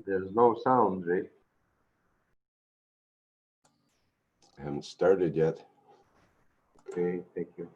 There's no sound, right? I haven't started yet. Okay, thank you.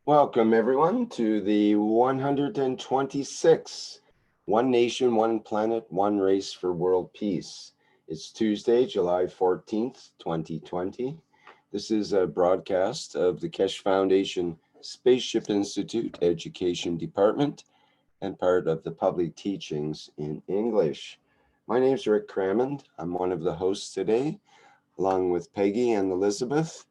Welcome everyone to the 126th One Nation, One Planet, One Race for World Peace. It's Tuesday, July 14th, 2020. This is a broadcast of the Keshe Foundation Spaceship Institute Education Department and part of the public teachings in English. My name is Rick Crammond. I'm one of the hosts today, along with Peggy and Elizabeth.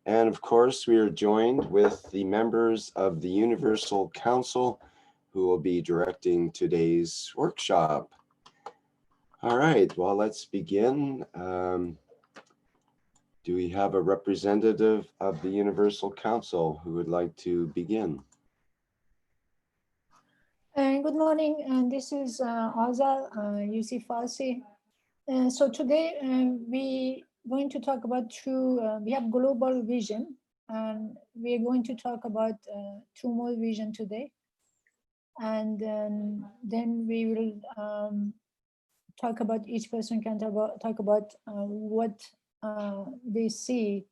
And of course, we are joined with the members of the Universal Council who will be directing today's workshop. All right, well, let's begin. Do we have a representative of the Universal Council who would like to begin? Good morning, and this is Azal, UC Farsi. So today we going to talk about we have global vision, and we are going to talk about two more vision today. And then we will talk about, each person can talk about what they see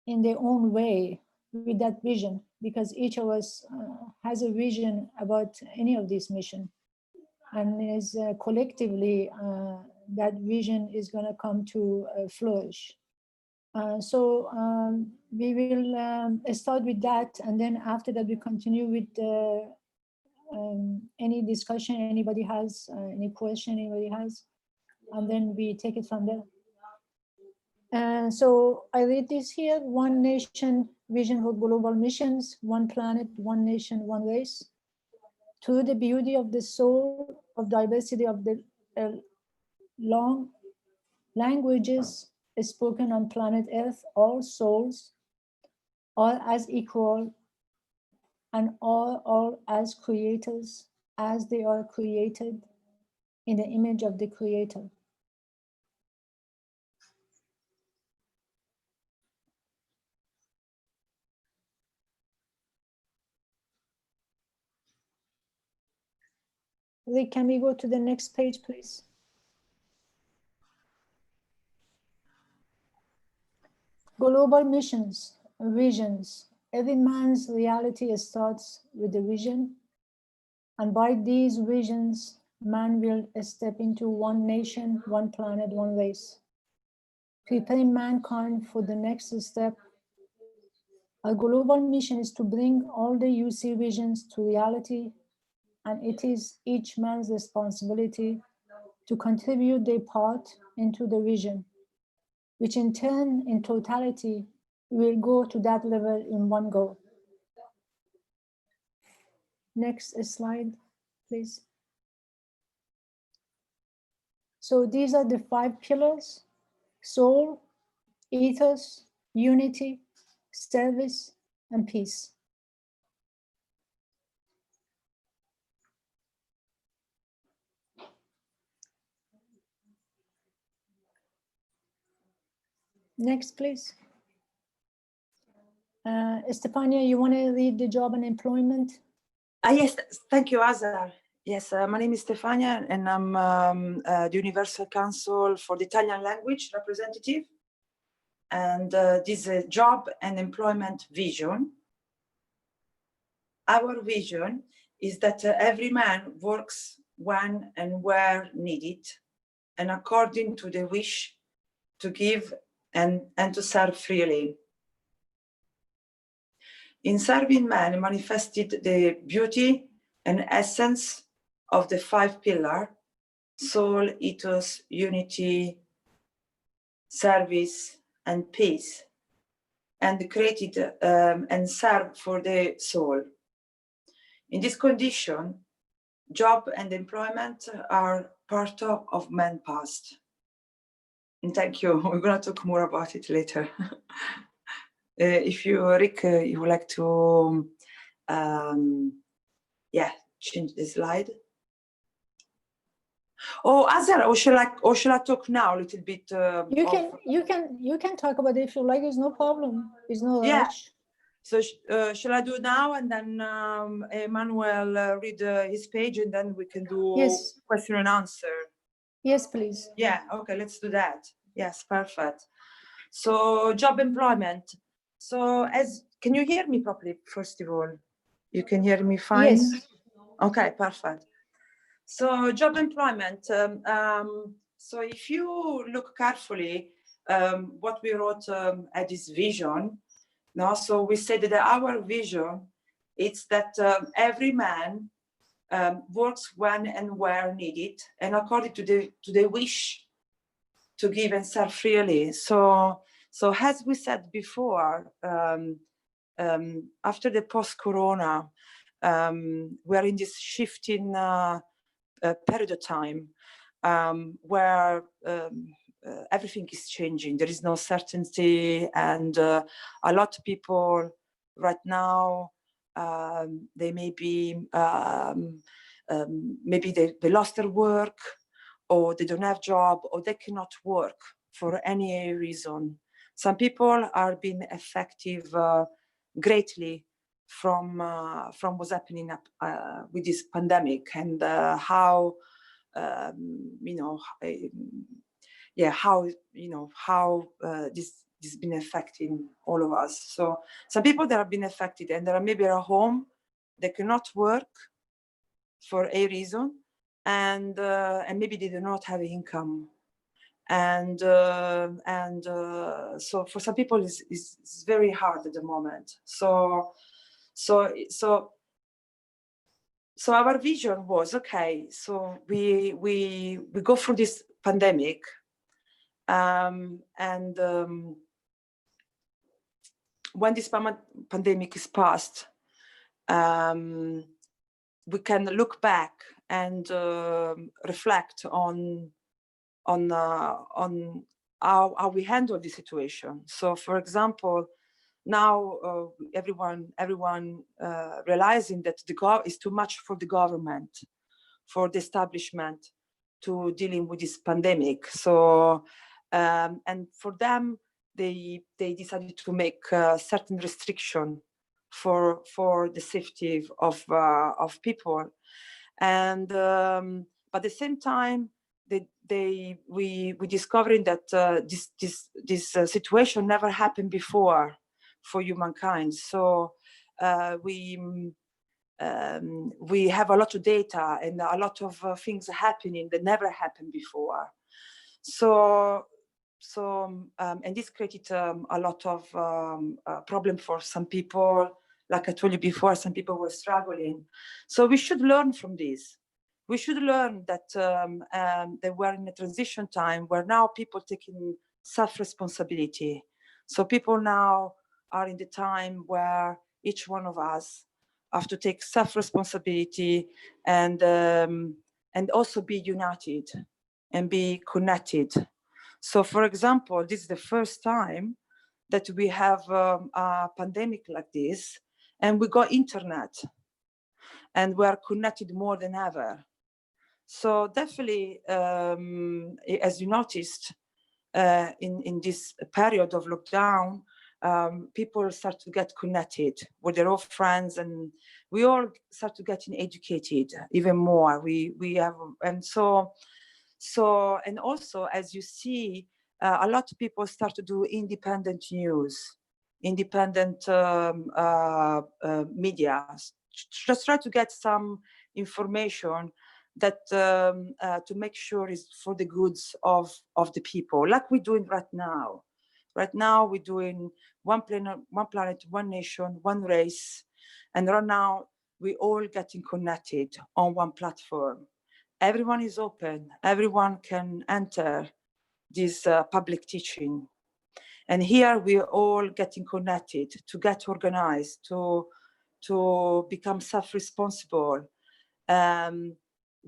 in their own way with that vision, because each of us has a vision about any of this mission, and is collectively that vision is going to come to flourish. So we will start with that, and then after that we continue with any discussion anybody has, any question anybody has, and then we take it from there. So I read this here: one nation, vision for global missions, one planet, one nation, one race. Through the beauty of the soul, of diversity of the long languages spoken on planet Earth, all souls are as equal and all as creators, as they are created in the image of the Creator. Rick, can we go to the next page, please? Global missions, visions. Every man's reality starts with a vision, and by these visions, man will step into one nation, one planet, one race, preparing mankind for the next step. Our global mission is to bring all the UC visions to reality, and it is each man's responsibility to contribute their part into the vision, which in turn, in totality, we'll go to that level in one go. Next slide, please. So these are the 5 pillars: soul, ethos, unity, service, and peace. Next, please. Estefania, you want to read the job and employment? Yes, thank you, Azar. Yes, my name is Stefania, and I'm the Universal Council for the Italian language representative. And this is a job and employment vision. Our vision is that every man works when and where needed, and according to the wish to give and to serve freely. In serving man manifested the beauty and essence of the 5 pillars: soul, ethos, unity, service, and peace, and created and served for the soul. In this condition, job and employment are part of man past. And thank you. We're going to talk more about it later. If you, Rick, you would like to, change the slide. Oh, Azar, or shall I talk now a little bit? You can talk about it if you like. It's no problem. It's no rush. So shall I do it now, and then Emmanuel read his page, and then we can do question and answer? Yes, please. Yeah. Okay. Let's do that. Yes. Perfect. So job employment. So can you hear me properly? First of all, you can hear me fine? Yes. Okay, perfect. So job employment. So if you look carefully, what we wrote at this vision, so we said that our vision, it's that every man works when and where needed, and according to the wish to give and serve freely. So as we said before, after the post-corona, we're in this shifting period of time where everything is changing. There is no certainty, and a lot of people right now, they may be, maybe they lost their work, or they don't have job, or they cannot work for any reason. Some people are being affected greatly from what's happening with this pandemic, and how this been affecting all of us. So some people that have been affected, and they are maybe at home, they cannot work for a reason, and maybe they do not have income, and so for some people it's very hard at the moment. So our vision was, okay, so we go through this pandemic, and when this pandemic is past, we can look back and reflect on how we handle the situation. So, for example, now everyone realizing that it's too much for the government, for the establishment to dealing with this pandemic. So, and for them, they decided to make certain restriction for the safety of people, and but at the same time, we discovering that this situation never happened before for humankind. So we have a lot of data and a lot of things happening that never happened before. So and this created a lot of problem for some people. Like I told you before, some people were struggling. So we should learn from this. We should learn that they were in a transition time where now people taking self-responsibility. So people now are in the time where each one of us have to take self-responsibility and also be united and be connected. So, for example, this is the first time that we have a pandemic like this, and we got internet, and we are connected more than ever. So definitely, as you noticed, in this period of lockdown, people start to get connected with their old friends, and we all start to getting educated even more. We have, and so and also, as you see, a lot of people start to do independent news, independent media, just try to get some information that to make sure is for the goods of the people, like we're doing right now. Right now, we're doing one planet, one nation, one race. And right now, we're all getting connected on one platform. Everyone is open. Everyone can enter this public teaching. And here we're all getting connected to get organized, to become self-responsible.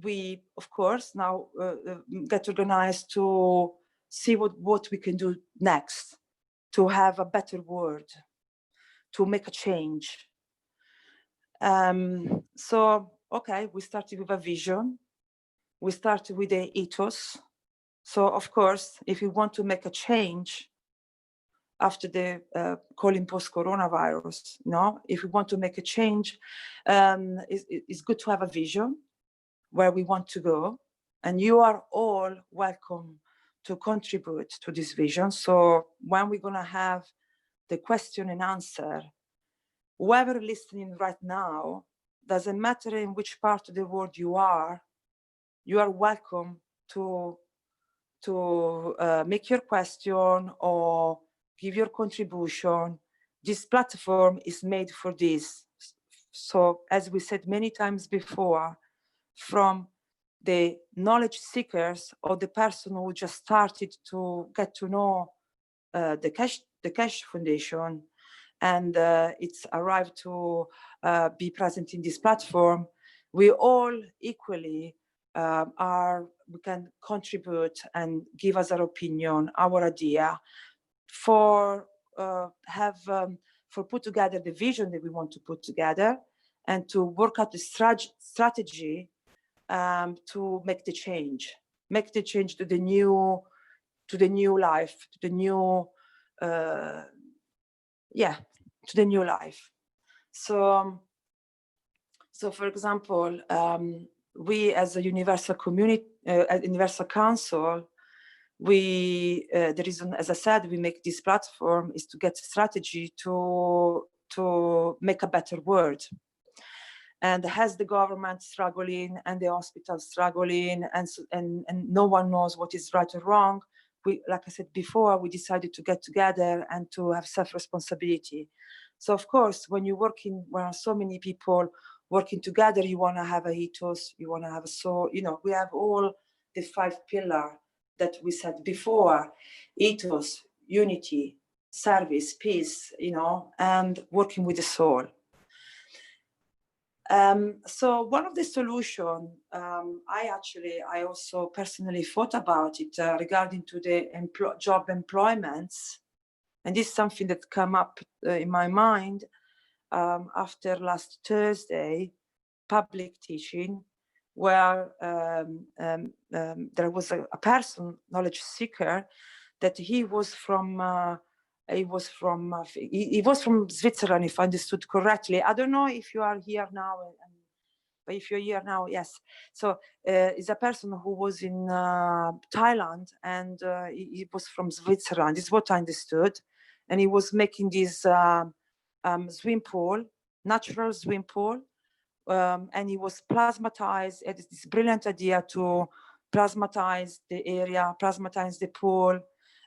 We, of course, now get organized to see what we can do next, to have a better world, to make a change. So, okay, we started with a vision. We started with the ethos. So, of course, if we want to make a change after the calling post-coronavirus, if we want to make a change, it's good to have a vision where we want to go. And you are all welcome to contribute to this vision. So when we're going to have the question and answer, whoever listening right now, doesn't matter in which part of the world you are welcome to make your question or give your contribution. This platform is made for this. So as we said many times before, from the knowledge seekers or the person who just started to get to know the Keshe Foundation, and it's arrived to be present in this platform, we all equally we can contribute and give us our opinion, our idea, for put together the vision that we want to put together, and to work out the strategy to make the change to the new life, to the new to the new life. So for example, we as a universal community, universal council, the reason, as I said, we make this platform is to get strategy to make a better world. And has the government struggling and the hospital struggling, and no one knows what is right or wrong, like I said before, we decided to get together and to have self-responsibility. So of course, when you're working, when so many people working together, you want to have a ethos, you want to have a soul. We have all the 5 pillars that we said before: ethos, unity, service, peace, and working with the soul. So one of the solutions, I also personally thought about it regarding to the job employments, and this is something that came up in my mind after last Thursday public teaching, where there was a person, knowledge seeker, that he was from Switzerland, if I understood correctly. I don't know if you are here now, but if you're here now, yes. So it's a person who was in Thailand, and he was from Switzerland. This is what I understood. And he was making this swim pool, natural swim pool, and he was plasmatized. It is this brilliant idea to plasmatize the area, plasmatize the pool.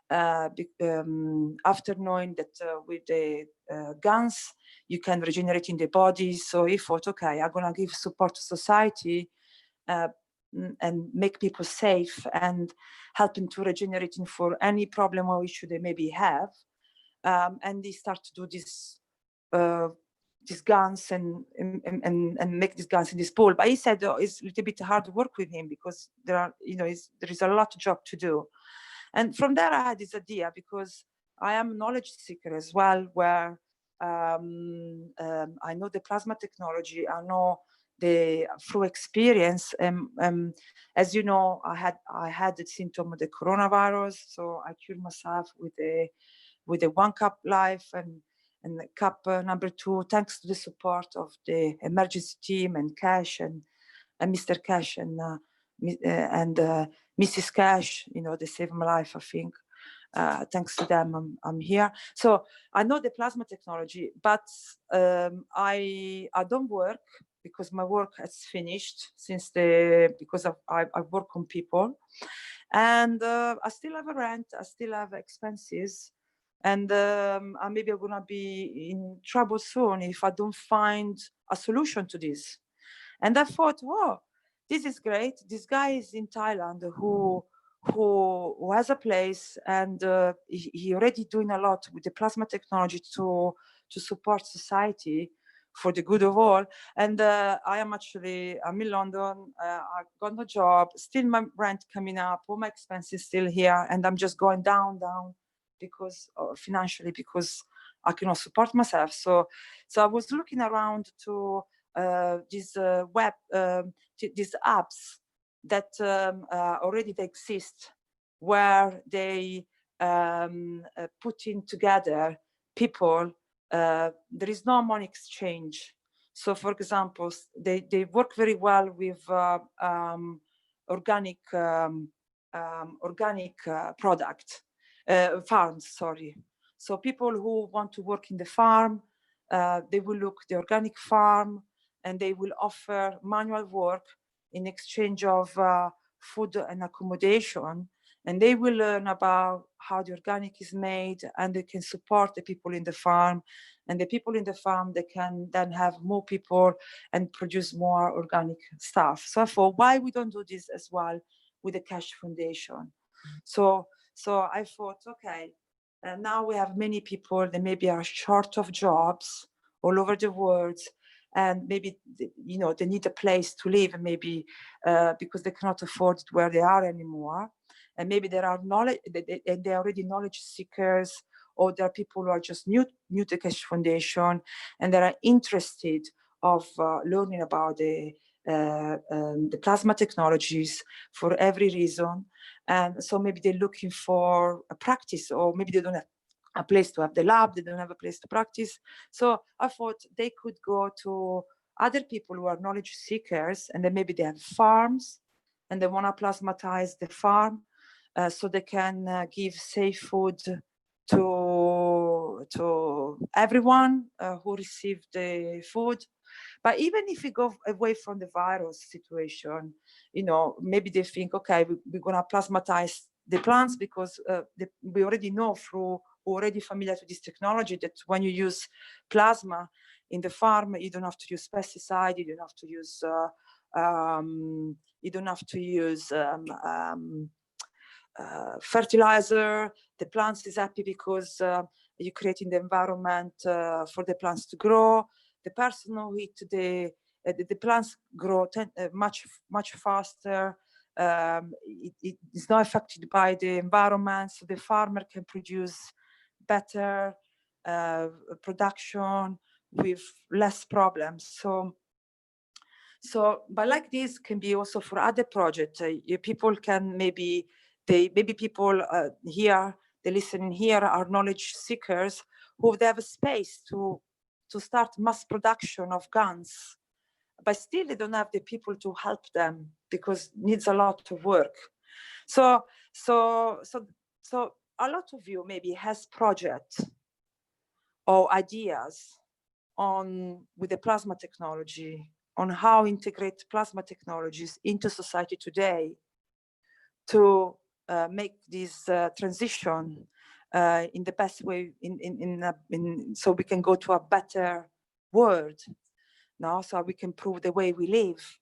After knowing that with the guns you can regenerate in the body, so he thought, okay, I'm gonna give support to society and make people safe and help them to regenerate for any problem or issue they maybe have. and they start to do these guns and make these guns in this pool. But he said it's a little bit hard to work with him because there is a lot of job to do. And from there I had this idea, because I am a knowledge seeker as well, where I know the plasma technology, I know through experience. As you know, I had the symptom of the coronavirus, so I cured myself with a 1 cup life and cup number 2, thanks to the support of the emergency team and Keshe and Mr. Keshe and Mrs. Keshe. They saved my life, I think. Thanks to them, I'm here. So I know the plasma technology, but I don't work, because my work has finished because I work on people, and I still have a rent, I still have expenses, and maybe I'm gonna be in trouble soon if I don't find a solution to this. And I thought, oh, this is great. This guy is in Thailand who has a place, and he already doing a lot with the plasma technology to support society for the good of all. And I'm in London. I got no job, still my rent coming up, all my expenses still here, and I'm just going down because financially, because I cannot support myself. So I was looking around to these these apps that already exist, where they putting together people. There is no money exchange. So, for example, they work very well with organic product farms. Sorry. So people who want to work in the farm, they will look the organic farm, and they will offer manual work in exchange of food and accommodation, and they will learn about how the organic is made, and they can support the people in the farm, and the people in the farm, they can then have more people and produce more organic stuff. So I thought, why we don't do this as well with the Keshe Foundation? So I thought, okay, now we have many people that maybe are short of jobs all over the world, and maybe they need a place to live, and maybe because they cannot afford it where they are anymore, and maybe there are knowledge, and they're already knowledge seekers, or there are people who are just new to Keshe Foundation, and they are interested of learning about the plasma technologies for every reason. And so maybe they're looking for a practice, or maybe they don't have a place to have the lab, they don't have a place to practice. So I thought they could go to other people who are knowledge seekers, and then maybe they have farms and they want to plasmatize the farm, so they can give safe food to everyone who received the food. But even if we go away from the virus situation, maybe they think, okay, we're going to plasmatize the plants, because we already know, through already familiar to this technology, that when you use plasma in the farm, you don't have to use pesticide, you don't have to use fertilizer. The plants is happy because you're creating the environment for the plants to grow. The person who eat the plants grow much faster. It is not affected by the environment, so the farmer can produce better production with less problems. But like this can be also for other projects. People can maybe people here, the listening here, are knowledge seekers who they have a space to start mass production of guns, but still they don't have the people to help them, because it needs a lot of work. So a lot of you maybe has projects or ideas with the plasma technology, on how integrate plasma technologies into society today to make this transition in the best way, so we can go to a better world now, so we can improve the way we live.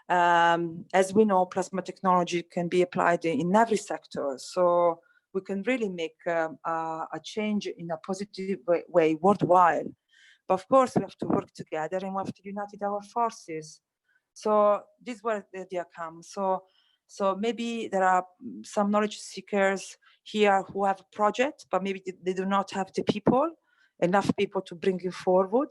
As we know, plasma technology can be applied in every sector. So we can really make a change in a positive way worldwide. But of course, we have to work together and we have to unite our forces. So this is where the idea comes. So maybe there are some knowledge seekers here who have a project, but maybe they do not have the people, enough people to bring it forward.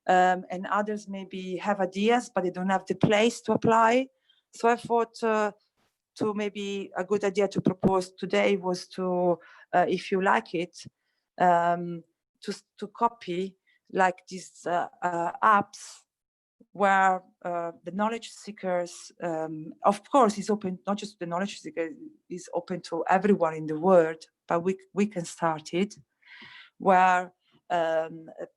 And others maybe have ideas, but they don't have the place to apply. So I thought to maybe a good idea to propose today was to, if you like it, to copy like these apps where the knowledge seekers, of course, is open, not just the knowledge seekers, is open to everyone in the world, but we can start it, where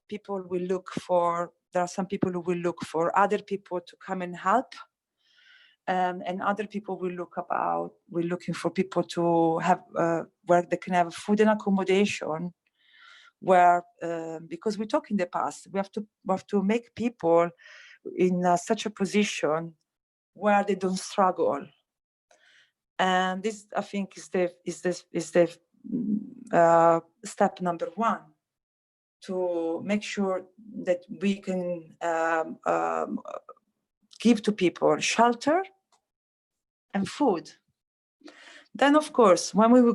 people will look for, there are some people who will look for other people to come and help. And other people will we're looking for people to have, where they can have food and accommodation, where, because we talked in the past, we have to make people in such a position where they don't struggle. And this, I think, is the step number one, to make sure that we can give to people shelter and food. Then, of course, when we all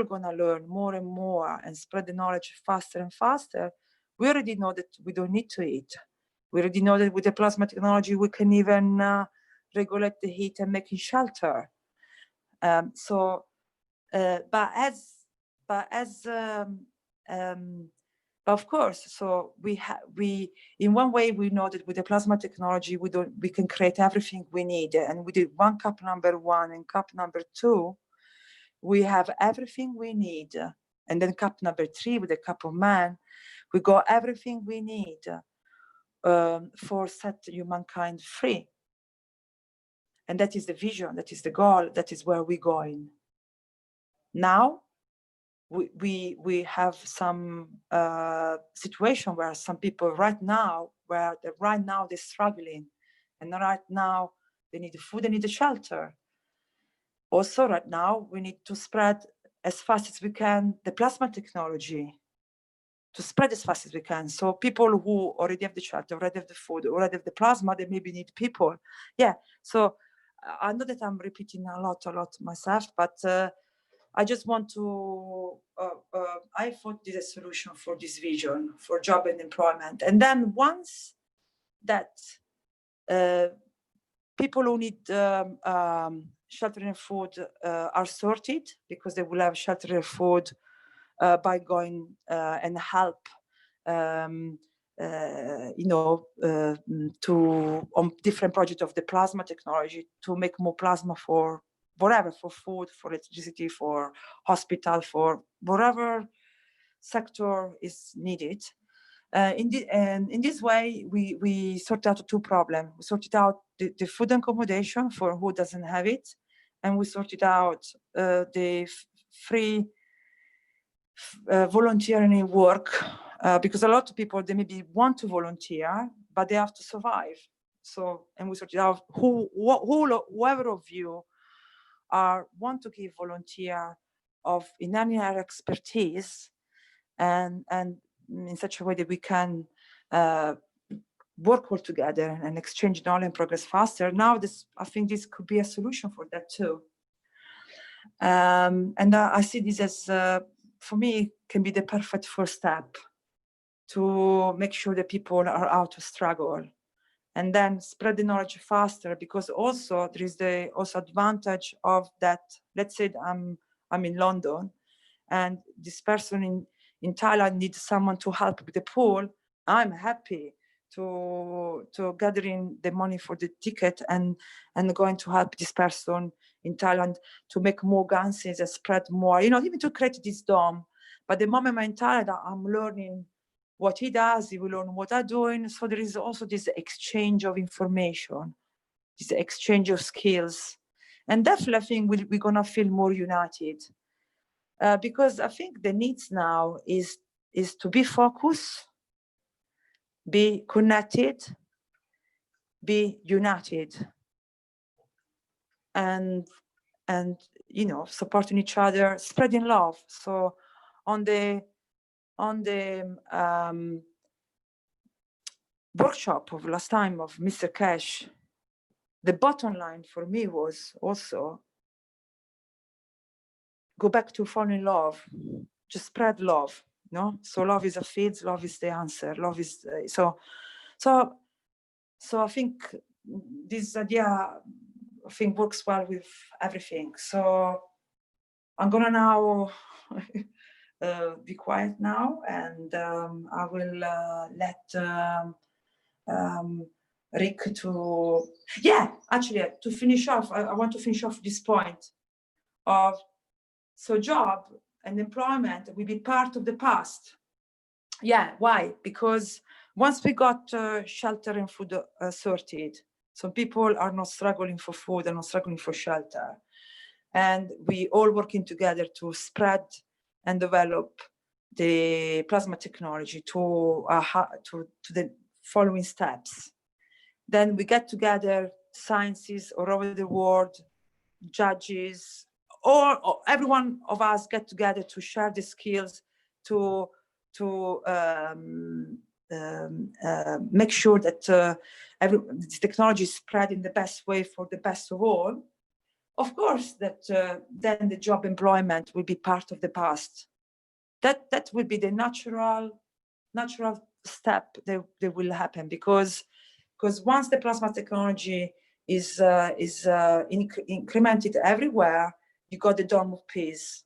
gonna learn more and more and spread the knowledge faster and faster, we already know that we don't need to eat. We already know that with the plasma technology, we can even regulate the heat and make shelter. But of course, so we in one way we know that with the plasma technology we can create everything we need, and we did one cup number 1 and cup number 2, we have everything we need, and then cup number 3 with the cup of man, we got everything we need for set humankind free, and that is the vision, that is the goal, that is where we're going. Now we have some situation where some people right now they're struggling, and right now they need the food, they need the shelter. Also right now we need to spread as fast as we can the plasma technology, to spread as fast as we can. So people who already have the shelter, already have the food, already have the plasma, they maybe need people. Yeah, so I know that I'm repeating a lot myself, but I just want to, I thought this is a solution for this vision, for job and employment. And then once that people who need shelter and food are sorted, because they will have shelter and food by going and help, to on different projects of the plasma technology to make more plasma for whatever, for food, for electricity, for hospital, for whatever sector is needed. In this way, we sort out 2 problems. We sorted out the food and accommodation for who doesn't have it, and we sorted out the free volunteering work, because a lot of people, they maybe want to volunteer, but they have to survive. So, and we sorted out whoever of you want to give volunteer in any area expertise, and in such a way that we can work all together and exchange knowledge and progress faster. Now, I think this could be a solution for that too. And I see this as, for me, can be the perfect first step to make sure that people are out to struggle, and then spread the knowledge faster, because also there is the advantage of that. Let's say I'm in London, and this person in Thailand needs someone to help with the pool. I'm happy to gather in the money for the ticket and going to help this person in Thailand to make more ganses and spread more, even to create this dome. But the moment I'm in Thailand, I'm learning what he does, he will learn what I'm doing. So there is also this exchange of information, this exchange of skills. And definitely I think we're gonna feel more united. Because I think the needs now is to be focused, be connected, be united. And you know, supporting each other, spreading love. So on the workshop of last time of Mr. Keshe, the bottom line for me was also go back to fall in love, just spread love, you know? So love is a field, love is the answer, love is, so I think this idea, I think, works well with everything. So I'm gonna now be quiet now, and I will let Rick to, actually to finish off, I want to finish off this point of, so job and employment will be part of the past. Yeah, why? Because once we got shelter and food sorted, so people are not struggling for food and not struggling for shelter. And we all working together to spread and develop the plasma technology to the following steps. Then we get together scientists all over the world, judges, or every one of us get together to share the skills to make sure that this technology is spread in the best way for the best of all. Of course, that then the job employment will be part of the past. That will be the natural step that will happen, because once the plasma technology is incremented everywhere, you got the dome of peace.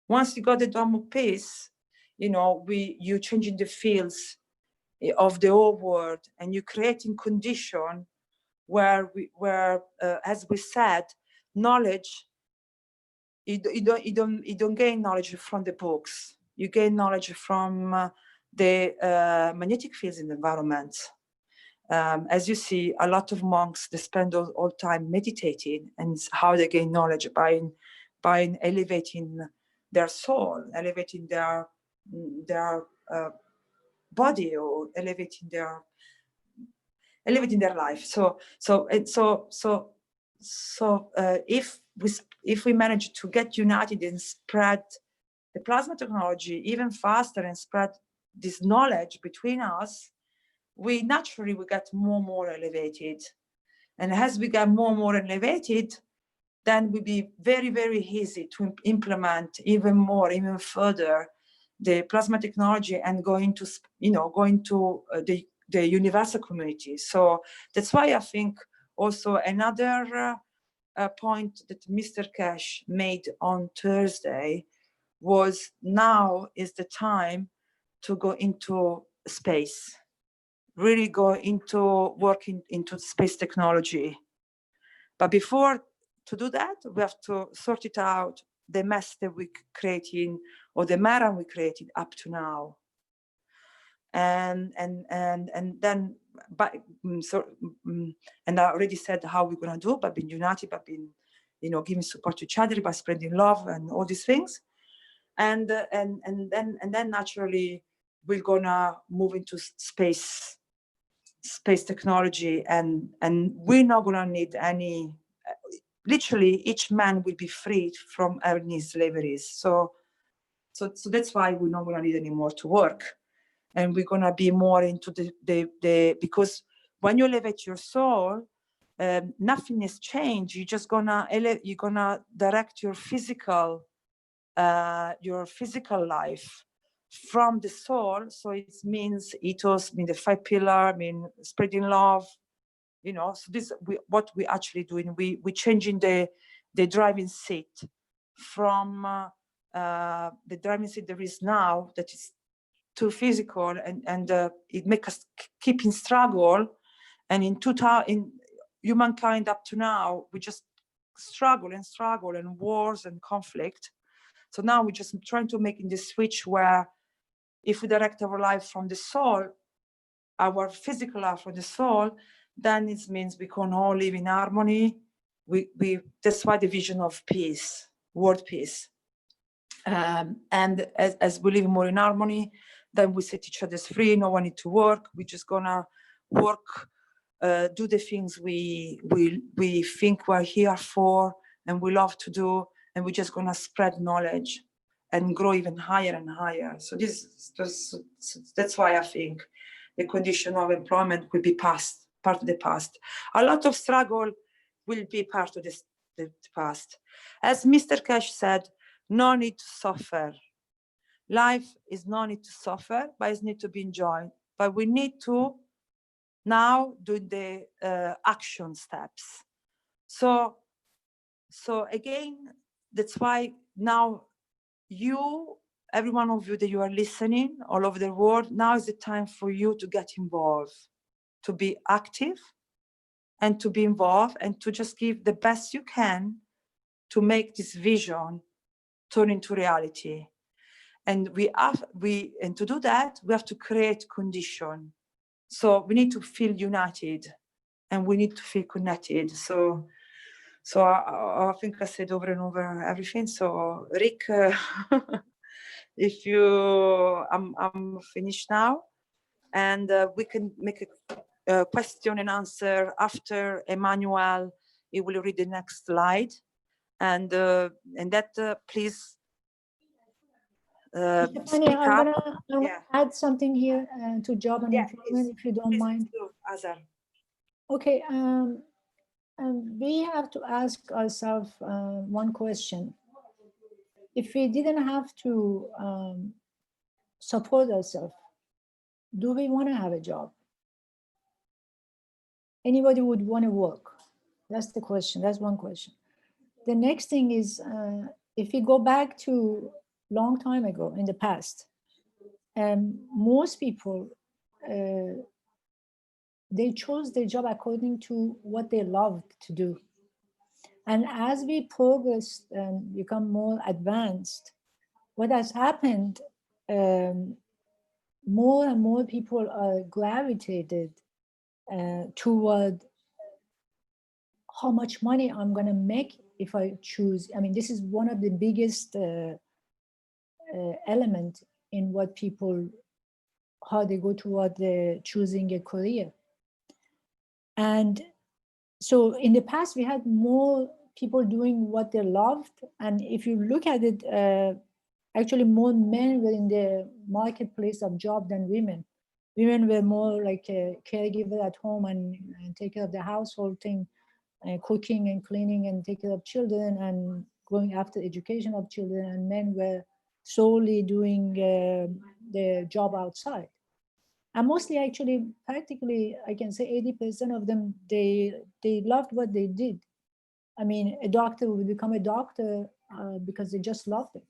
Once you got the dome of peace, you know, you're changing the fields of the whole world, and you're creating condition where as we said, knowledge, you don't gain knowledge from the books. You gain knowledge from the magnetic fields in the environment. As you see, a lot of monks, they spend all time meditating, and how they gain knowledge by elevating their soul, elevating their body, or elevating their life. So if we manage to get united and spread the plasma technology even faster and spread this knowledge between us, we naturally will get more elevated. And as we get more elevated, then will be very easy to implement even further the plasma technology and going to the universal community. So that's why I think also another point that Mr. Keshe made on Thursday was, now is the time to go into space, really go into working into space technology. But before to do that, we have to sort it out, the mess that we created, or the Mehran we created up to now. And then, and I already said how we're gonna do, by being united, by being, you know, giving support to each other, by spreading love and all these things. And then naturally we're gonna move into space technology, and we're not gonna need any, literally each man will be freed from any slaveries. So that's why we're not gonna need any more to work. And we're gonna be more into the because when you elevate your soul, nothing has changed. You're just gonna direct your physical life from the soul. So it means ethos, mean the 5 pillar, mean spreading love, you know. So this what we actually doing. We're changing the driving seat from the driving seat there is now, that is too physical, and it makes us keep in struggle. And in humankind up to now, we just struggle and wars and conflict. So now we're just trying to make this switch where if we direct our life from the soul, our physical life from the soul, then it means we can all live in harmony. That's why the vision of peace, world peace. And as we live more in harmony, then we set each other free. No one need to work. We're just gonna work, do the things we think we're here for, and we love to do, and we're just gonna spread knowledge and grow even higher and higher. So that's why I think the condition of employment will be part of the past. A lot of struggle will be part of the past. As Mr. Keshe said, no need to suffer. Life is no need to suffer, but it needs to be enjoyed. But we need to now do the action steps. So again, that's why now every one of you that you are listening all over the world, now is the time for you to get involved, to be active and to be involved and to just give the best you can to make this vision turn into reality. And and to do that, we have to create condition. So we need to feel united and we need to feel connected. So I think I said over and over everything. So Rick, if I'm finished now, and we can make a question and answer after Emmanuel. He will read the next slide, and that please Stephanie, I'm gonna add something here to job and employment, if you don't mind. Azar. Okay, we have to ask ourselves one question. If we didn't have to support ourselves, do we want to have a job? Anybody would want to work? That's the question. That's one question. The next thing is, if we go back to long time ago in the past, most people, they chose their job according to what they loved to do. And as we progress and become more advanced, what has happened, more and more people are gravitated toward how much money I'm going to make if I choose. I mean, this is one of the biggest element in what people, how they go toward choosing a career. And so in the past, we had more people doing what they loved. And if you look at it, actually more men were in the marketplace of job than women. Women were more like a caregiver at home and take care of the household thing, cooking and cleaning and take care of children and going after education of children. And men were solely doing the job outside. And mostly, actually, practically, I can say 80% of them, they loved what they did. I mean, a doctor would become a doctor because they just loved it.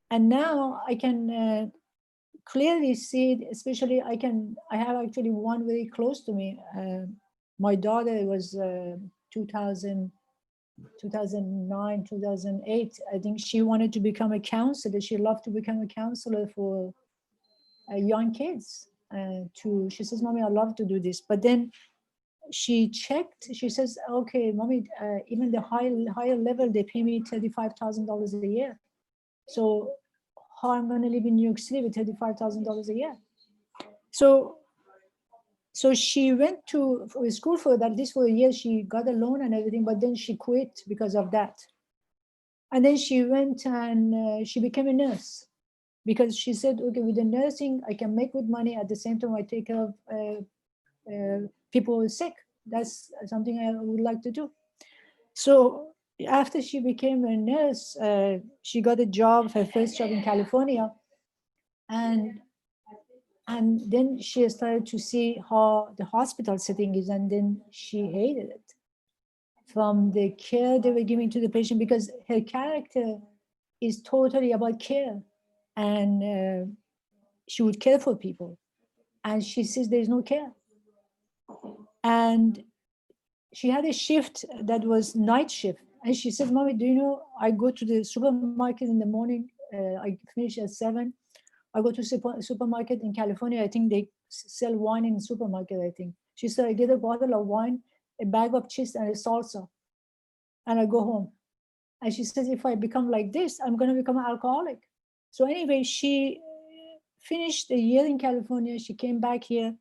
And now I can clearly see it, especially I have actually one very close to me. My daughter was 2009, 2008. I think she wanted to become a counselor. She loved to become a counselor for young kids. She says, "Mommy, I love to do this." But then she checked. She says, "Okay, Mommy, even the higher level, they pay me $35,000 a year. So how I'm going to live in New York City with $35,000 a year?" So she went to school for that. This for a year. She got a loan and everything, but then she quit because of that. And then she went and she became a nurse. Because she said, okay, with the nursing, I can make good money. At the same time, I take care of people who are sick. That's something I would like to do. So after she became a nurse, she got a job, her first job in California. And then she started to see how the hospital setting is, and then she hated it. From the care they were giving to the patient, because her character is totally about care. And she would care for people. And she says there's no care. And she had a shift that was night shift. And she said, "Mommy, do you know, I go to the supermarket in the morning. I finish at 7. I go to supermarket in California. I think they sell wine in the supermarket, I think." She said, "I get a bottle of wine, a bag of cheese and a salsa, and I go home." And she says, "If I become like this, I'm going to become an alcoholic." So anyway, she finished a year in California. She came back here.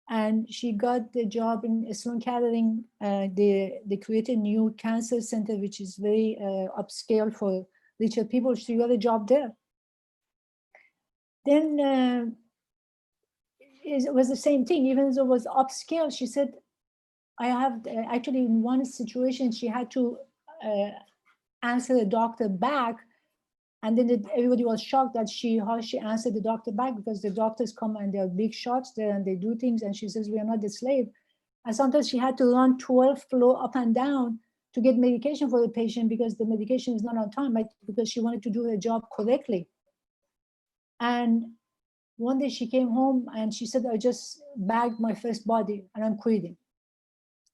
And she got the job in Sloan Kettering. They created a new cancer center, which is very upscale for richer people. She got a job there. Then it was the same thing, even though it was upscale. She said, I have actually in one situation, she had to answer the doctor back. And then everybody was shocked that how she answered the doctor back, because the doctors come and they're big shots there and they do things. And she says, we are not the slave. And sometimes she had to run 12 floors up and down to get medication for the patient because the medication is not on time, because she wanted to do her job correctly. And one day she came home and she said, I just bagged my first body and I'm quitting.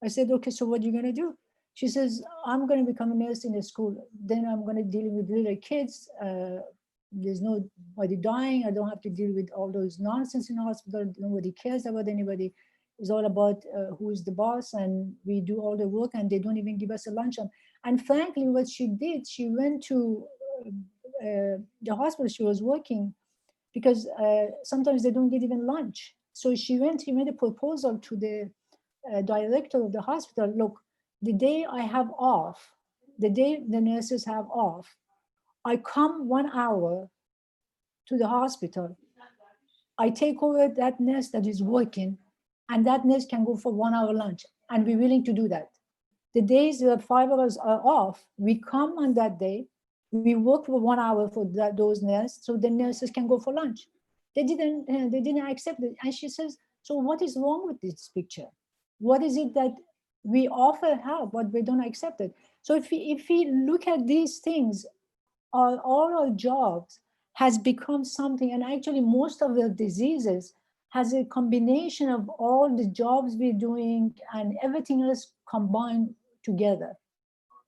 I said, okay, so what are you going to do? She says, I'm going to become a nurse in a school. Then I'm going to deal with little kids. There's nobody dying. I don't have to deal with all those nonsense in the hospital. Nobody cares about anybody. It's all about who is the boss, and we do all the work and they don't even give us a lunch. And frankly, what she did, she went to the hospital she was working, because sometimes they don't get even lunch. So she made a proposal to the director of the hospital. Look, the day I have off, the day the nurses have off, I come 1 hour to the hospital. I take over that nurse that is working, and that nurse can go for 1 hour lunch, and we're willing to do that. The days that 5 hours are off, we come on that day, we work for 1 hour for those nurses, so the nurses can go for lunch. They didn't accept it. And she says, so what is wrong with this picture? What is it that we offer help, but we don't accept it? So if we look at these things, all our jobs has become something, and actually most of the diseases has a combination of all the jobs we're doing and everything else combined together.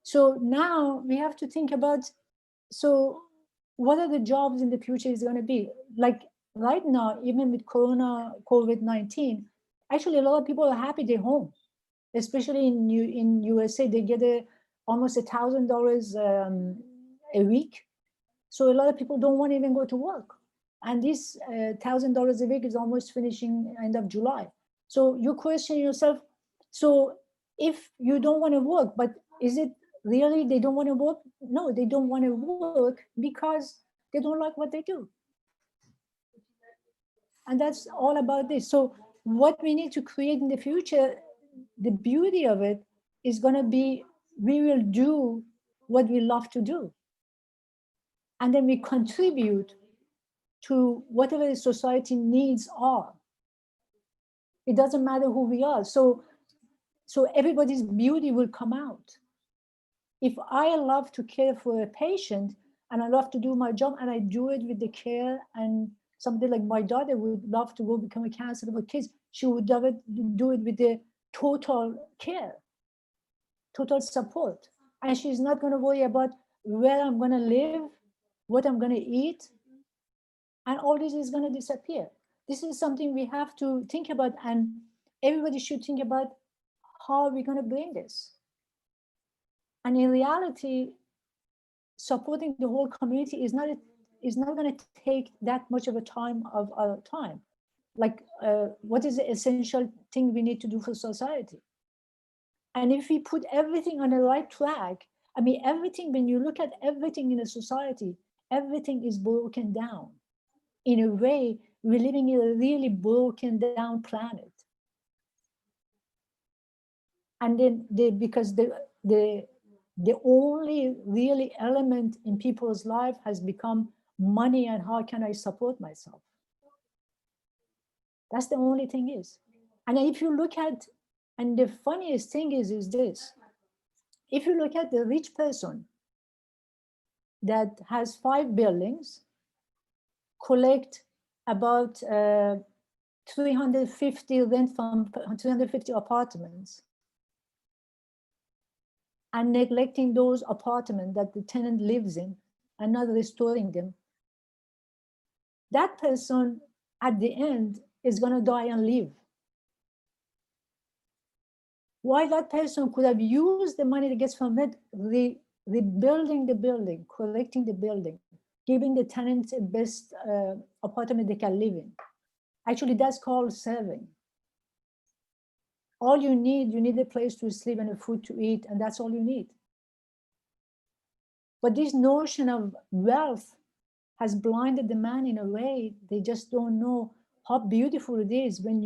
So now we have to think about, so what are the jobs in the future is going to be? Like right now, even with COVID-19, actually a lot of people are happy they're home, especially in USA. They get almost $1,000 a week. So a lot of people don't want to even go to work. And this $1,000 a week is almost finishing end of July. So you question yourself, so if you don't want to work, but is it really they don't want to work? No, they don't want to work because they don't like what they do. And that's all about this. So what we need to create in the future, the beauty of it is going to be, we will do what we love to do. And then we contribute to whatever the society needs are. It doesn't matter who we are. So everybody's beauty will come out. If I love to care for a patient and I love to do my job and I do it with the care, and somebody like my daughter would love to go become a counselor for kids, she would do it with the total care, total support. And she's not going to worry about where I'm going to live, what I'm going to eat, and all this is going to disappear. This is something we have to think about, and everybody should think about how are we going to bring this. And in reality, supporting the whole community is not going to take that much of a time of our time. Like, what is the essential thing we need to do for society? And if we put everything on the right track, I mean, everything, when you look at everything in a society, everything is broken down. In a way, we're living in a really broken down planet. And then because the only really element in people's life has become money and how can I support myself? That's the only thing is. And if you look at, and the funniest thing is this, if you look at the rich person that has 5 buildings, collect about 350 rent from 350 apartments, and neglecting those apartments that the tenant lives in and not restoring them, that person at the end is going to die and leave. Why that person could have used the money that gets from it, rebuilding the building, collecting the building, giving the tenants the best apartment they can live in. Actually, that's called serving. All you need a place to sleep and a food to eat, and that's all you need. But this notion of wealth has blinded the man in a way. They just don't know how beautiful it is when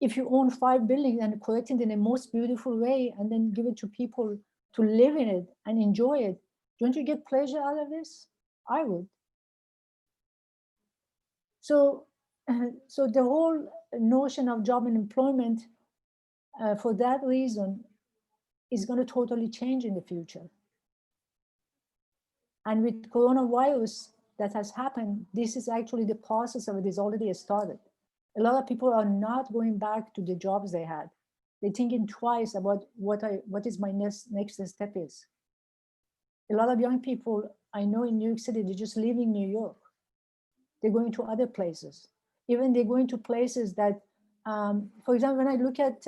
if you own 5 buildings and collect it in the most beautiful way and then give it to people to live in it and enjoy it. Don't you get pleasure out of this? I would. So the whole notion of job and employment, for that reason, is going to totally change in the future. And with coronavirus that has happened, this is actually the process of it is already started. A lot of people are not going back to the jobs they had. They're thinking twice about what is my next step is. A lot of young people I know in New York City, they're just leaving New York. They're going to other places. Even they're going to places that, for example, when I look at,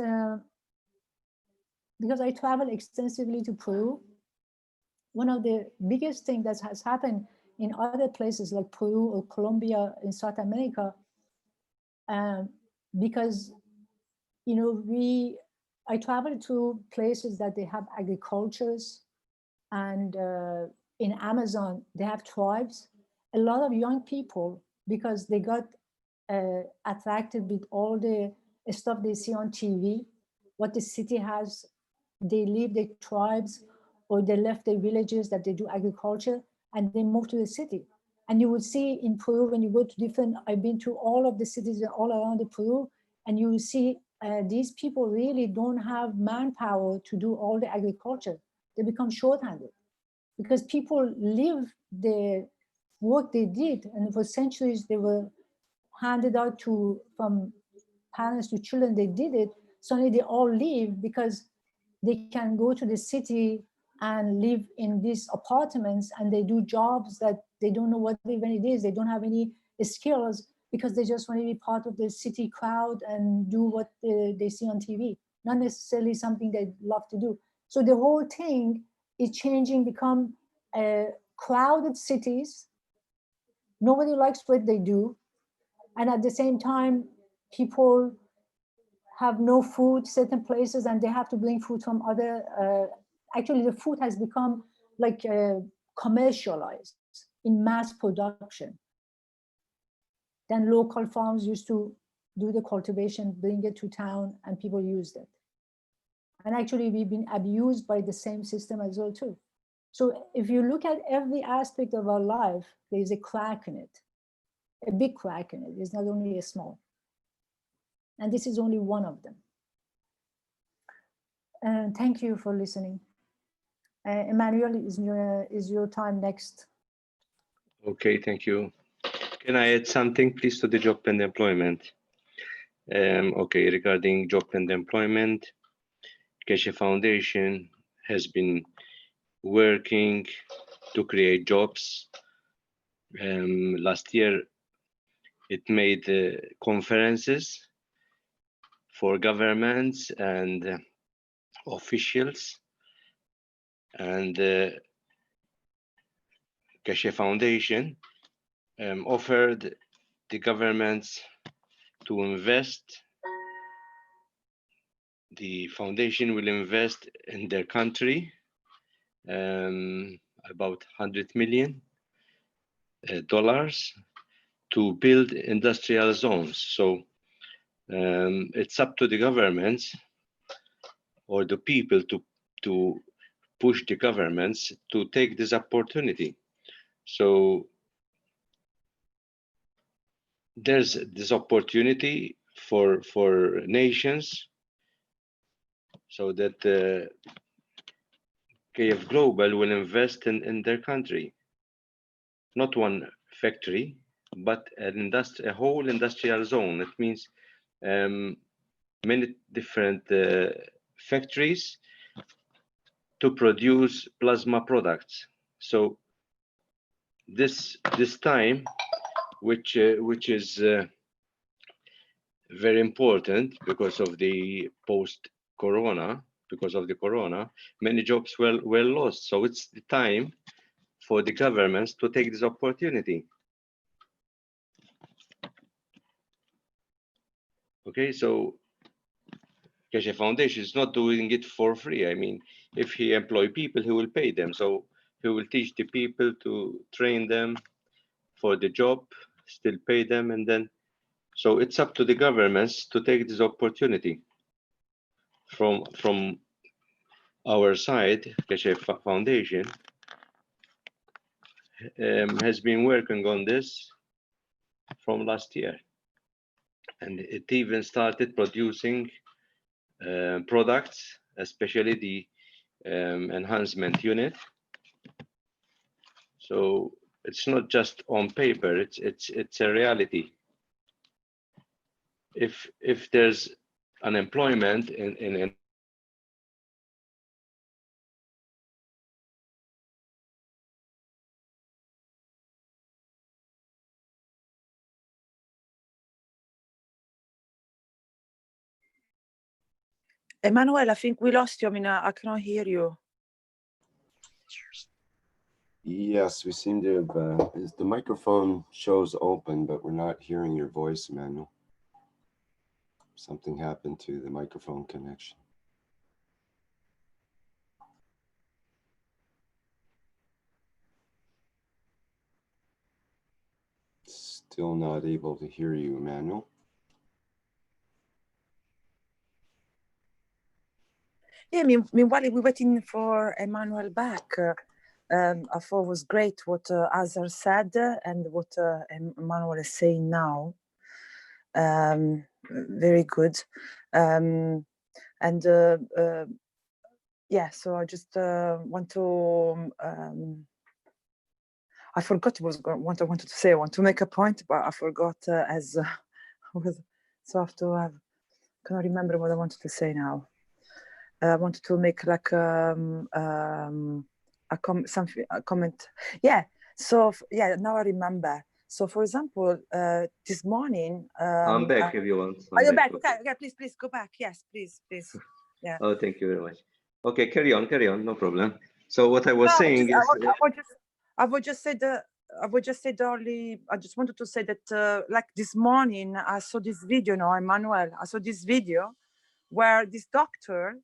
because I travel extensively to Peru, one of the biggest things that has happened in other places like Peru or Colombia in South America, because, you know, I travel to places that they have agricultures, and in Amazon, they have tribes. A lot of young people, because they got attracted with all the stuff they see on TV, what the city has, they leave their tribes or they left their villages that they do agriculture and they move to the city. And you will see in Peru, when you go to different, I've been to all of the cities all around the Peru, and you will see these people really don't have manpower to do all the agriculture. They become shorthanded because people live the work they did, and for centuries they were handed out from parents to children, they did it. Suddenly they all leave because they can go to the city and live in these apartments, and they do jobs that they don't know what even it is. They don't have any skills because they just want to be part of the city crowd and do what they see on TV, not necessarily something they love to do. So the whole thing is changing, become crowded cities. Nobody likes what they do. And at the same time, people have no food certain places and they have to bring food from other, actually the food has become like commercialized in mass production. Then local farms used to do the cultivation, bring it to town, and people used it. And actually we've been abused by the same system as well too. So if you look at every aspect of our life, there's a crack in it, a big crack in it. It's not only a small. And this is only one of them. And thank you for listening. Emmanuel, is your time next. Okay, thank you. Can I add something, please, to the job and employment? Okay, regarding job and employment, Keshe Foundation has been working to create jobs. Last year, it made conferences for governments and officials, and Keshe Foundation offered the governments to invest. The foundation will invest in their country about $100 million to build industrial zones. So it's up to the governments or the people to push the governments to take this opportunity. So there's this opportunity for nations, so that KF Global will invest in their country, not one factory, but a whole industrial zone. It means many different factories to produce plasma products. So this time, which is very important because of the post-corona, many jobs were lost. So it's the time for the governments to take this opportunity. Okay, so Keshe Foundation is not doing it for free. I mean, if he employ people, he will pay them. So he will teach the people to train them for the job, still pay them, and then, so it's up to the governments to take this opportunity. From our side, Keshe Foundation has been working on this from last year. And it even started producing products, especially the enhancement unit. So it's not just on paper, it's a reality. If there's unemployment in Emmanuel, I think we lost you. I mean, I cannot hear you. Yes, we seem to have, the microphone shows open, but we're not hearing your voice, Emmanuel. Something happened to the microphone connection. Still not able to hear you, Emmanuel. Yeah, meanwhile, we're waiting for Emmanuel back. I thought it was great what Azar said and what Emmanuel is saying now. Very good. Yeah, so I just want to, I forgot what I wanted to say. I want to make a point, but I forgot so I have to have, cannot remember what I wanted to say now. I wanted to make like a comment. Yeah. So yeah, now I remember. So for example, this morning. I'm back if you want. Are you back? Okay. Yeah. Please go back. Yes, please. Yeah. Oh, thank you very much. Okay, carry on. No problem. So what I was saying is, I would just say only. I just wanted to say that like this morning I saw this video. No, Emmanuel. I saw this video where this doctor.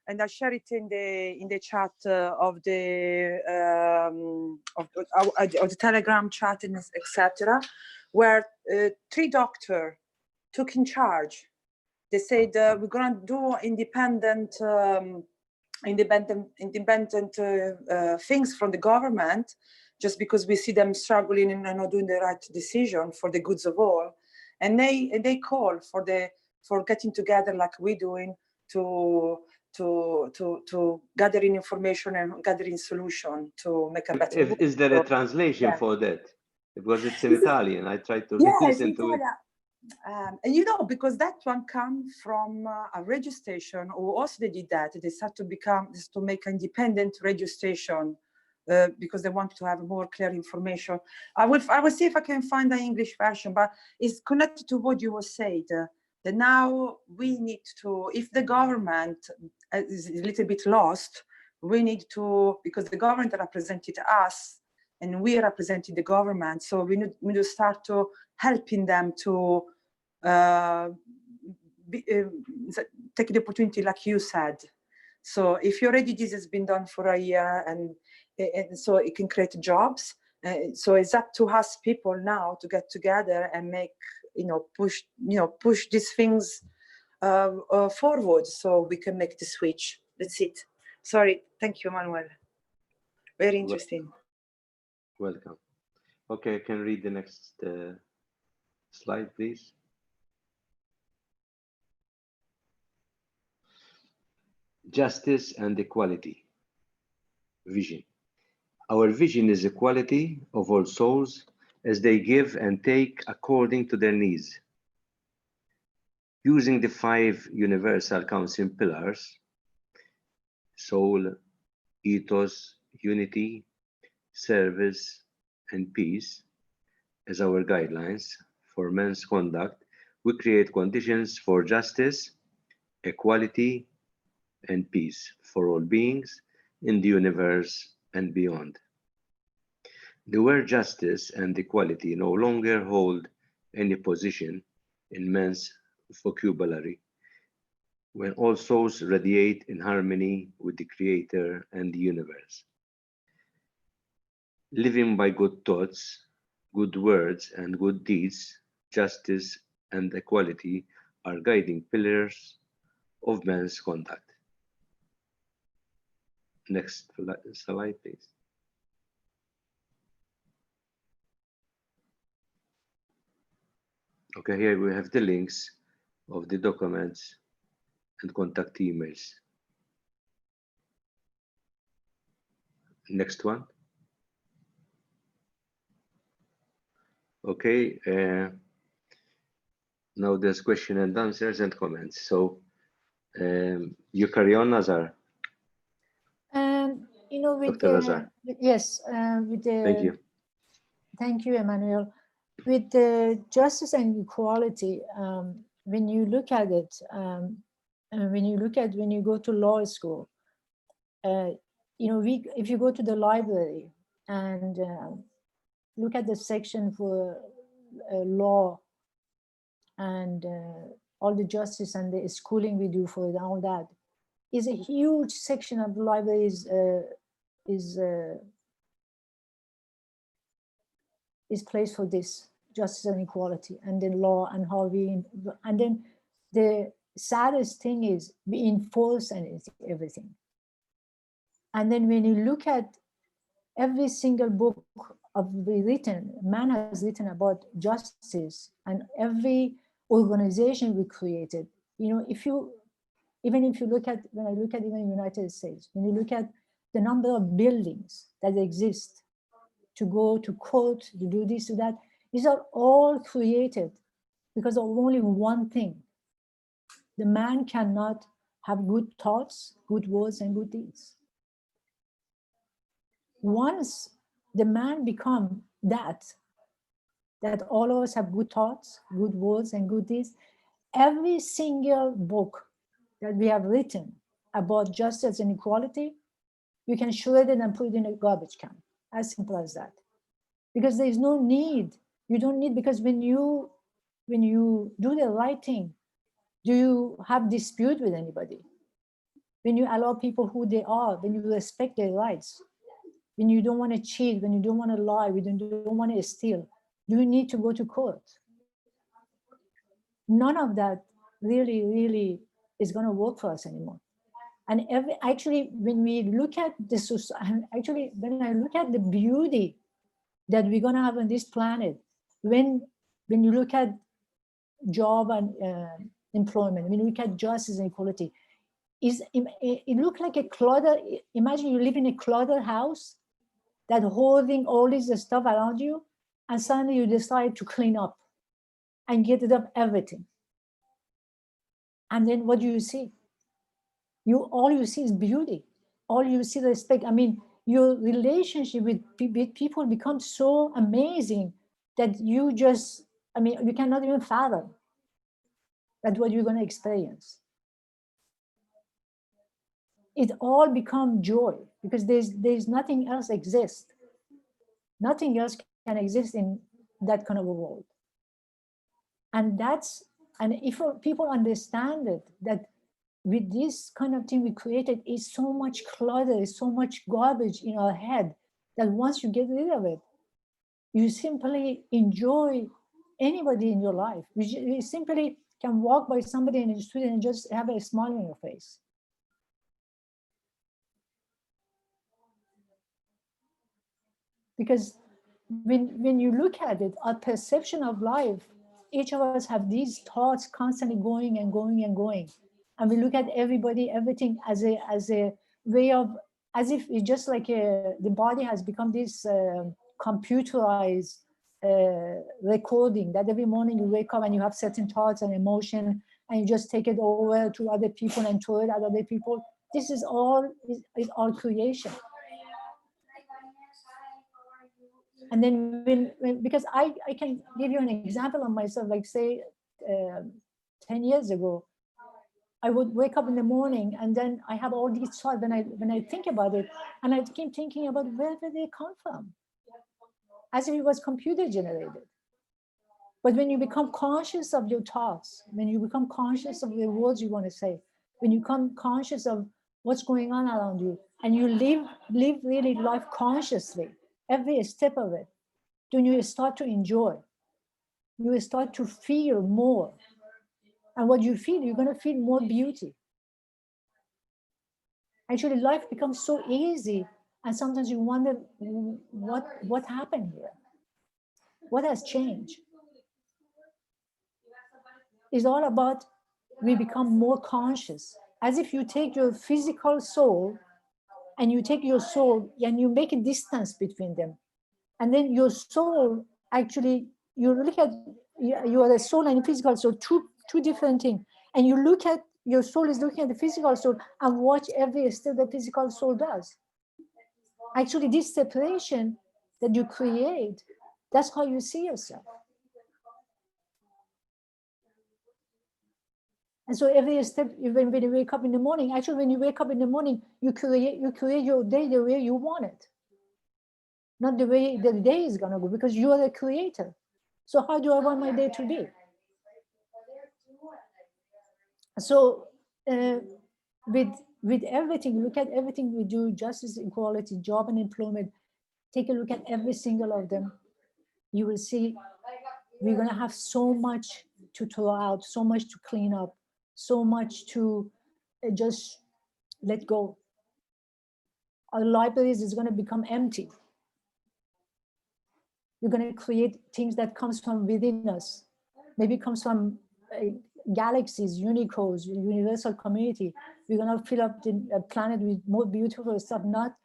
And I share it in the chat of the Telegram chat and etc. Where 3 doctors took in charge. They said we're gonna do independent things from the government, just because we see them struggling and not doing the right decision for the goods of all. And they call for getting together like we're doing to gathering information and gathering solution to make a better world. Is there a translation for that? Because it's in Italian. I tried to listen to it. And you know, because that one comes from a radio station, who also they did that. They start to make an independent radio station because they want to have more clear information. I will see if I can find the English version, but it's connected to what you were saying. That now we need to, if the government is a little bit lost, we need to, because the government represented us and we represented the government, so we need to start to helping them to take the opportunity like you said. So if already this has been done for a year and so it can create jobs, so it's up to us people now to get together and make, push these things forward so we can make the switch. That's it. Sorry. Thank you, Manuel. Very interesting. Welcome. Okay, I can read the next slide, please. Justice and equality. Vision. Our vision is equality of all souls as they give and take according to their needs. Using the 5 universal council pillars, soul, ethos, unity, service, and peace, as our guidelines for men's conduct, we create conditions for justice, equality, and peace for all beings in the universe and beyond. The word justice and equality no longer hold any position in men's vocabulary. when all souls radiate in harmony with the Creator and the universe. Living by good thoughts, good words, and good deeds, justice and equality are guiding pillars of man's conduct. Next slide, please. Okay, here we have the links of the documents and contact emails. Next one. Okay, now there's question and answers and comments. So you carry on, Nazar. You know, with Dr. Nazar. yes, with the. Thank you. Thank you, Emmanuel. With the justice and equality, when you look at it, when you go to law school, you know, if you go to the library and look at the section for law and all the justice and the schooling we do for it, all that is a huge section of the library is placed for this justice and equality and then law and how we, and then the saddest thing is we enforce everything. And then when you look at every single book man has written about justice, and every organization we created, you know, even if you look at, when I look at even the United States, when you look at the number of buildings that exist to go to court, to do this, to that, these are all created because of only one thing. The man cannot have good thoughts, good words, and good deeds. Once the man become that all of us have good thoughts, good words, and good deeds, every single book that we have written about justice and equality, you can shred it and put it in a garbage can. As simple as that. Because there is no need. You don't need, because when you do the right thing, do you have dispute with anybody? When you allow people who they are, when you respect their rights, when you don't want to cheat, when you don't want to lie, when you don't want to steal, do you need to go to court? None of that really is going to work for us anymore. And actually, when we look at this, actually, when I look at the beauty that we're going to have on this planet, when you look at job and employment, when you look at justice and equality, it looks like a clutter. Imagine you live in a cluttered house that holding all this stuff around you, and suddenly you decide to clean up and get rid of everything. And then what do you see? All you see is beauty. All you see is respect. I mean, your relationship with people becomes so amazing that you just, I mean, you cannot even fathom that's what you're going to experience. It all becomes joy because there's nothing else exists. Nothing else can exist in that kind of a world. And if people understand it, that with this kind of thing we created, is so much clutter, is so much garbage in our head, that once you get rid of it, you simply enjoy anybody in your life. You simply can walk by somebody in the street and just have a smile on your face. Because when you look at it, our perception of life, each of us have these thoughts constantly going and going and going. And we look at everybody, everything as a way of, as if it's just like the body has become this computerized recording, that every morning you wake up and you have certain thoughts and emotion, and you just take it over to other people and throw it at other people. This is all creation. And then because I can give you an example of myself, like say 10 years ago, I would wake up in the morning and then I have all these thoughts when I think about it, and I keep thinking about where did they come from? As if it was computer generated. But when you become conscious of your thoughts, when you become conscious of the words you want to say, when you become conscious of what's going on around you, and you live really life consciously, every step of it, then you start to enjoy. You will start to feel more. And what you feel, you're going to feel more beauty. Actually, life becomes so easy. And sometimes you wonder, what happened here? What has changed? It's all about, we become more conscious. As if you take your physical soul and you take your soul and you make a distance between them. And then your soul, actually, you look at, you are the soul and the physical soul, two different things. And you look at, your soul is looking at the physical soul and watch every step the physical soul does. Actually, this separation that you create, that's how you see yourself. And so every step, when you wake up in the morning, actually, when you wake up in the morning, you create your day the way you want it. Not the way the day is going to go, because you are the creator. So how do I want my day to be? So with everything, look at everything we do, justice, equality, job and employment, take a look at every single of them. You will see we're going to have so much to throw out, so much to clean up, so much to just let go. Our libraries is going to become empty. You're going to create things that comes from within us. Maybe it comes from galaxies, unicorns, universal community. We're going to fill up the planet with more beautiful stuff, not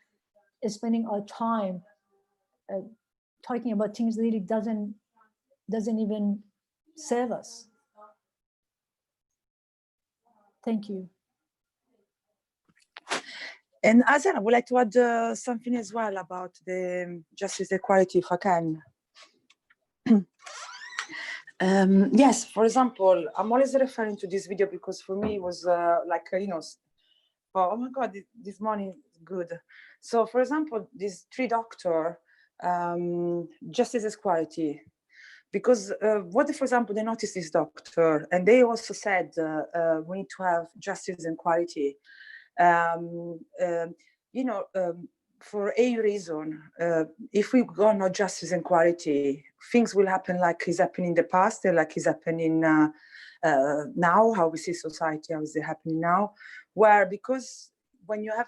spending our time talking about things that really doesn't even serve us. Thank you. And Azan, I would like to add something as well about the justice equality, if I can. Yes, for example, I'm always referring to this video because for me it was oh my God, this morning is good. So for example, these three doctors, justice equality, because what if, for example, they noticed this doctor and they also said we need to have justice and equality. For a reason, if we go no justice and equality, things will happen like is happening in the past and like is happening now, how we see society, how is it happening now, where because when there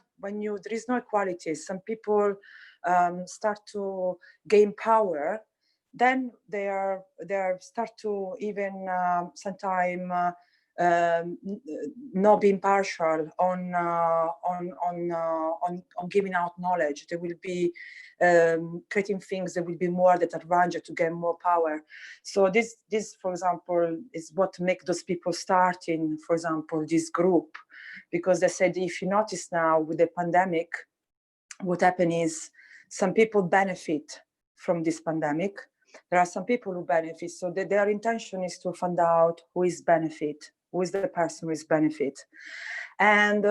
is no equality, some people start to gain power, then they start to even sometimes not being partial on giving out knowledge. They will be creating things that will be more that advantage to gain more power. So this, for example, is what makes those people starting, for example, this group, because they said, if you notice now with the pandemic, what happened is some people benefit from this pandemic. There are some people who benefit, so their intention is to find out who is benefit, who is the person who is benefit. And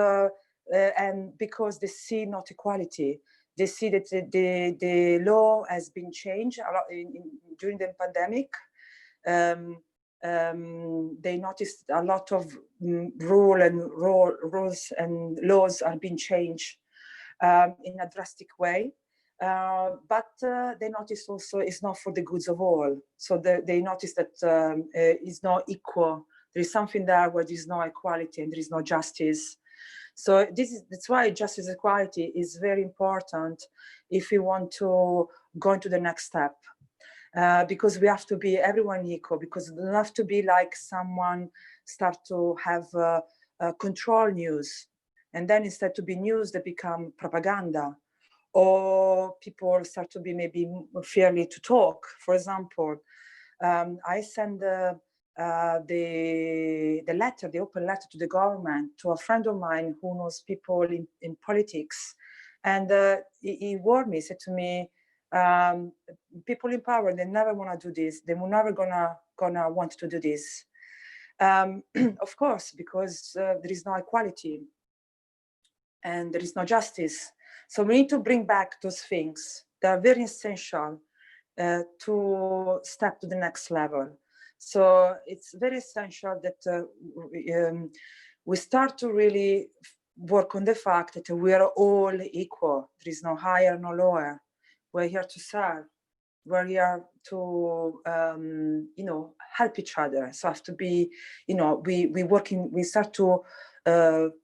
because they see not equality, they see that the law has been changed a lot during the pandemic. They noticed a lot of rules and laws are being changed in a drastic way. But they noticed also it's not for the goods of all. So they noticed that it's not equal. There is something there where there is no equality and there is no justice. So that's why justice equality is very important if we want to go into the next step. Because we have to be everyone equal, because it doesn't have to be like someone start to have control news. And then instead to be news that become propaganda. Or people start to be maybe fearly to talk. For example, I send the letter, the open letter to the government, to a friend of mine who knows people in politics. And he warned me, said to me, people in power, they never want to do this. They were never gonna want to do this. Of course, because there is no equality and there is no justice. So we need to bring back those things that are very essential to step to the next level. So it's very essential that we start to really work on the fact that we are all equal. There is no higher, no lower. We're here to serve. We're here to, you know, help each other. So have to be, you know, we start to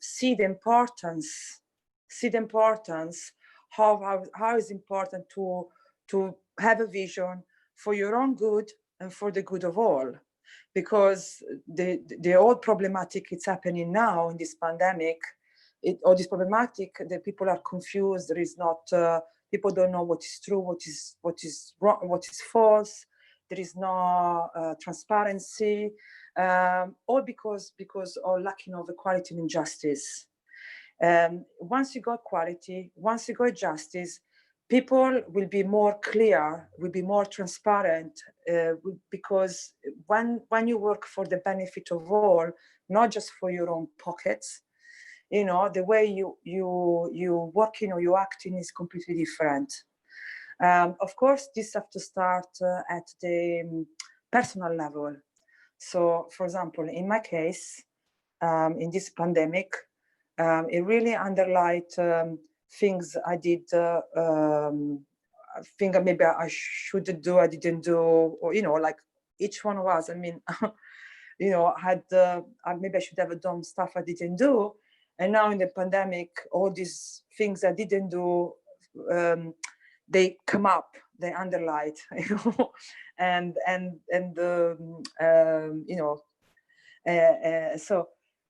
see the importance, how is important to have a vision for your own good and for the good of all. Because the old problematic it's happening now in this pandemic, all this problematic, the people are confused. There is not, people don't know what is true, what is wrong, what is false. There is no transparency, all because of lacking of equality and justice. Once you got quality, once you got justice, people will be more clear, will be more transparent, because when you work for the benefit of all, not just for your own pockets, you know, the way you working or you acting is completely different. Of course, this have to start at the personal level. So, for example, in my case, in this pandemic, it really underlined things I did, think maybe I should do, I didn't do, or, you know, like each one of us, I mean, you know, maybe I should have done stuff I didn't do. And now in the pandemic, all these things I didn't do, they come up, they underline, you know, and you know,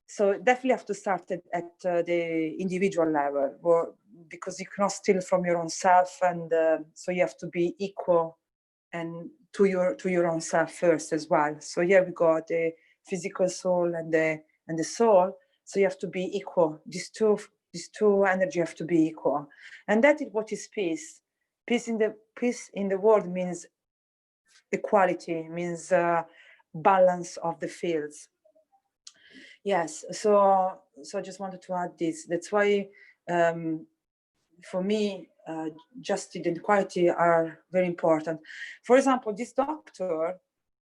so definitely have to start at the individual level, because you cannot steal from your own self, and so you have to be equal and to your own self first as well. So here we got the physical soul and the soul. So you have to be equal. These two energy have to be equal, and that is what is peace. Peace in the world means equality, means balance of the fields. Yes, so I just wanted to add this. That's why, for me, justice and equality are very important. For example, this doctor,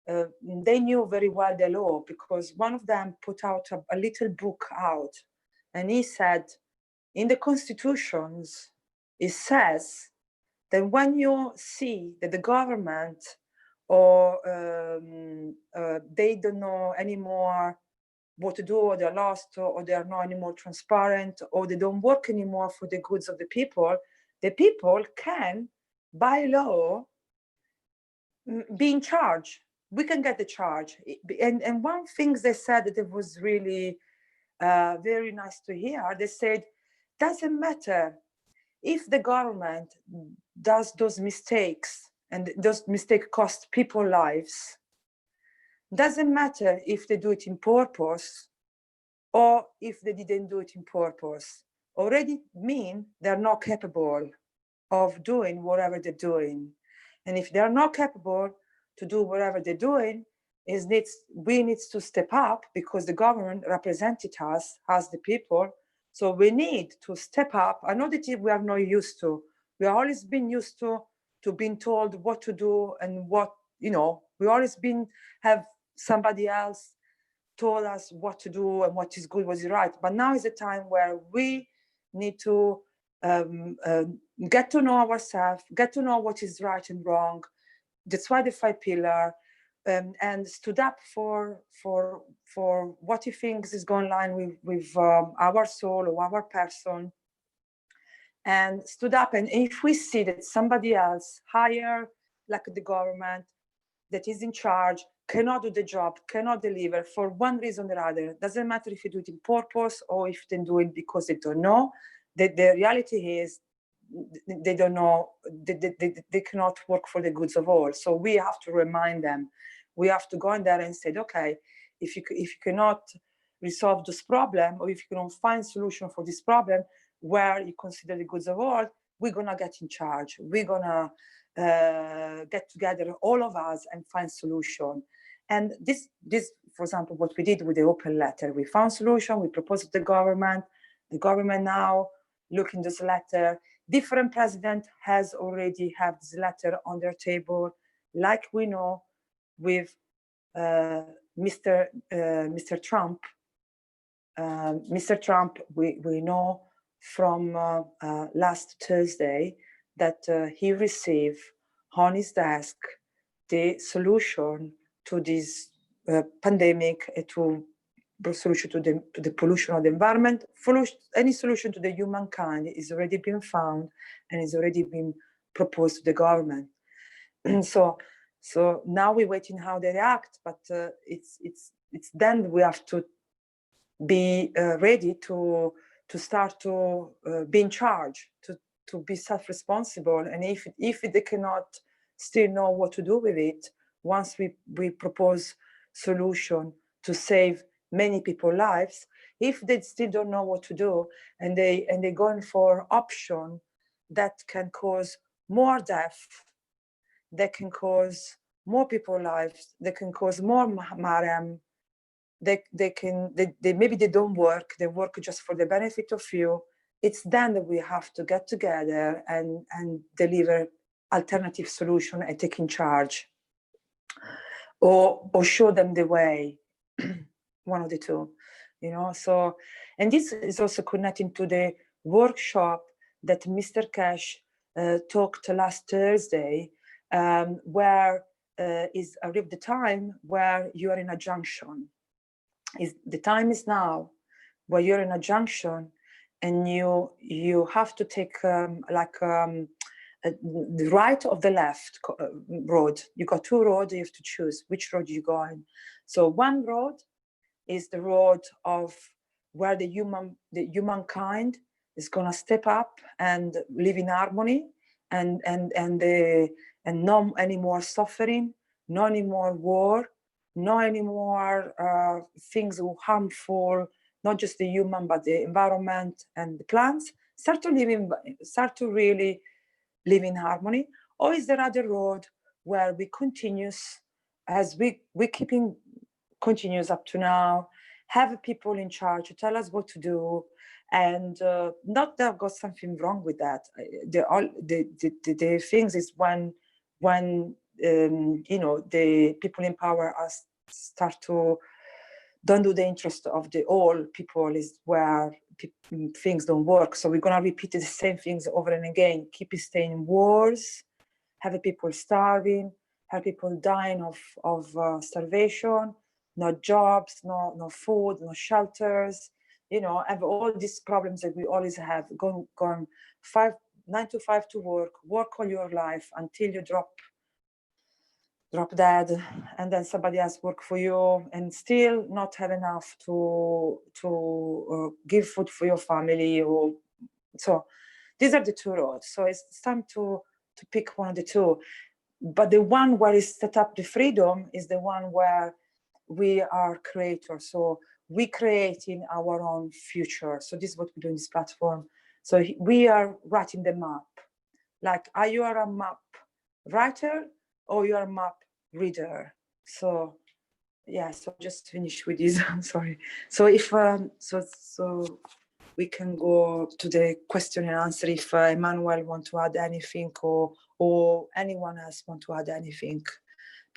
they knew very well the law, because one of them put out a little book out, and he said, in the constitutions, it says that when you see that the government or they don't know anymore what to do, or they're lost, or they are not anymore transparent, or they don't work anymore for the goods of the people can, by law, be in charge. We can get the charge. And one thing they said that it was really very nice to hear, they said, doesn't matter if the government does those mistakes, and those mistakes cost people lives. Doesn't matter if they do it in purpose or if they didn't do it in purpose. Already mean they're not capable of doing whatever they're doing. And if they're not capable to do whatever they're doing, we need to step up, because the government represented us as the people. So we need to step up. I know that we are not used to. We have always been used to being told what to do, and what, you know, we always have somebody else told us what to do and what is good, what is right. But now is a time where we need to get to know ourselves, get to know what is right and wrong. That's why the 5 pillars, and stood up for what he thinks is going line with our soul or our person, and stood up. And if we see that somebody else higher, like the government, that is in charge, cannot do the job, cannot deliver for one reason or other, doesn't matter if you do it in purpose or if they do it because they don't know, the reality is they don't know, they cannot work for the goods of all. So we have to remind them. We have to go in there and say, okay, if you cannot resolve this problem, or if you cannot find solution for this problem where you consider the goods of all, we're gonna get in charge. We're gonna get together, all of us, and find solution. And this, for example, what we did with the open letter, we found solution, we proposed to the government now look in this letter. Different president has already have this letter on their table, like we know with Mr. Trump. Mr. Trump, we know from last Thursday that he received on his desk the solution to this pandemic, to solution to the pollution of the environment. Any solution to the humankind is already been found and is already been proposed to the government. So now we're waiting how they react, but it's then we have to be ready to start to be in charge, to be self-responsible. And if they cannot still know what to do with it, once we propose solution to save many people's lives, if they still don't know what to do and they're going for option that can cause more death, that can cause more people's lives, that can cause more mayhem, they maybe they don't work, they work just for the benefit of few. It's then that we have to get together and deliver alternative solution and take in charge, or show them the way. One of the two, you know. So, and this is also connecting to the workshop that Mr. Keshe talked last Thursday, where is arrived the time where you are in a junction. The time is now where you're in a junction and you have to take the right or the left road. You got two roads, you have to choose which road you go in. So one road is the road of where the humankind is gonna step up and live in harmony, and no any more suffering, no any more war, no any more things harmful, not just the human but the environment and the plants. Start to really live in harmony. Or is there other road where we continues as we keeping continues up to now, have people in charge to tell us what to do, and not that I've got something wrong with that. The things is when you know, the people in power start to don't do the interest of the all people, is where things don't work. So we're gonna repeat the same things over and again. Keep staying in wars, have people starving, have people dying of starvation, no jobs, no food, no shelters, you know, have all these problems that we always have. Gone 9 to 5 to work all your life until you drop dead, and then somebody else work for you and still not have enough to give food for your family. Or so these are the two roads. So it's time to pick one of the two. But the one where is set up the freedom is the one where we are creators. So we creating our own future. So this is what we do in this platform. So we are writing the map. Like, are you a map writer or you are a map reader? So yeah, so just finish with this. I'm sorry. So if so we can go to the question and answer if Emmanuel want to add anything, or anyone else want to add anything.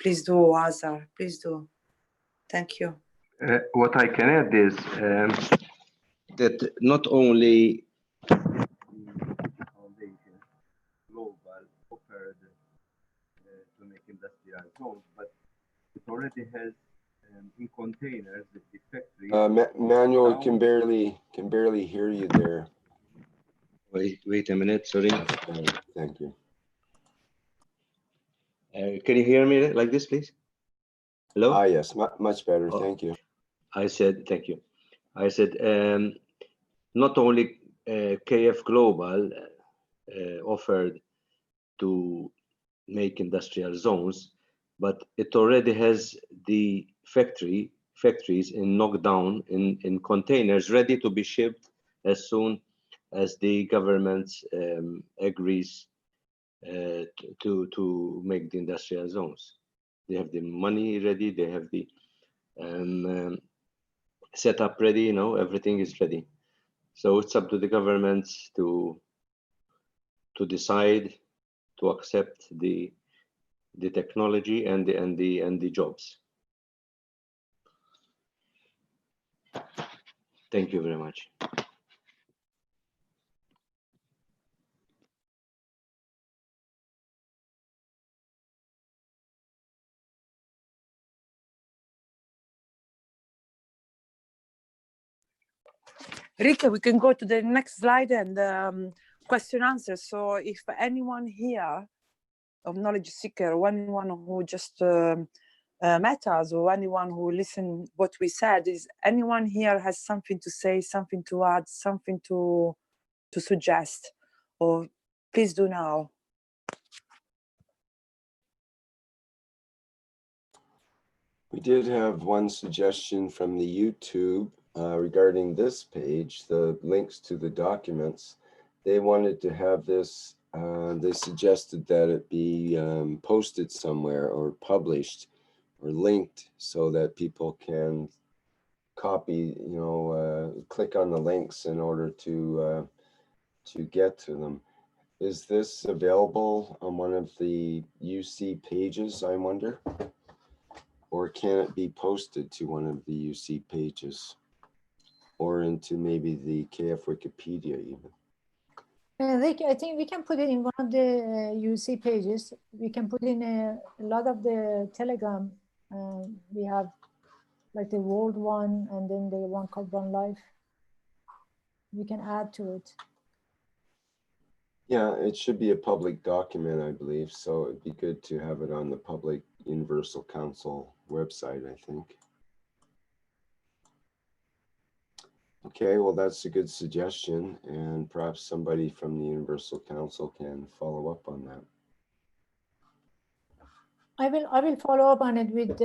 Please do, Azar, please do. Thank you. What I can add is that not only the foundation global offered to make industrial zones, but it already has in containers the factory. Manuel can barely hear you there. Wait a minute, sorry. Thank you. Can you hear me like this, please? Hello? Ah, yes, much better. Oh, thank you. I said, thank you. I said, not only KF Global offered to make industrial zones, but it already has the factories in knockdown in containers ready to be shipped as soon as the government agrees to make the industrial zones. They have the money ready, they have the setup ready, you know, everything is ready. So it's up to the governments to decide to accept the technology and the jobs. Thank you very much. Rika, we can go to the next slide and question answer. So if anyone here of knowledge seeker, or anyone who just met us, or anyone who listened what we said, is anyone here has something to say, something to add, something to suggest, or please do now. We did have one suggestion from the YouTube regarding this page, the links to the documents. They wanted to have this, they suggested that it be posted somewhere or published or linked so that people can copy, click on the links in order to get to them. Is this available on one of the UC pages, I wonder? Or can it be posted to one of the UC pages or into maybe the KF Wikipedia even? I think we can put it in one of the UC pages. We can put in a lot of the Telegram. We have like the world one and then the one called One Life. We can add to it. Yeah, it should be a public document, I believe. So it'd be good to have it on the Public Universal Council website, I think. Okay, well, that's a good suggestion, and perhaps somebody from the Universal Council can follow up on that. I will follow up on it with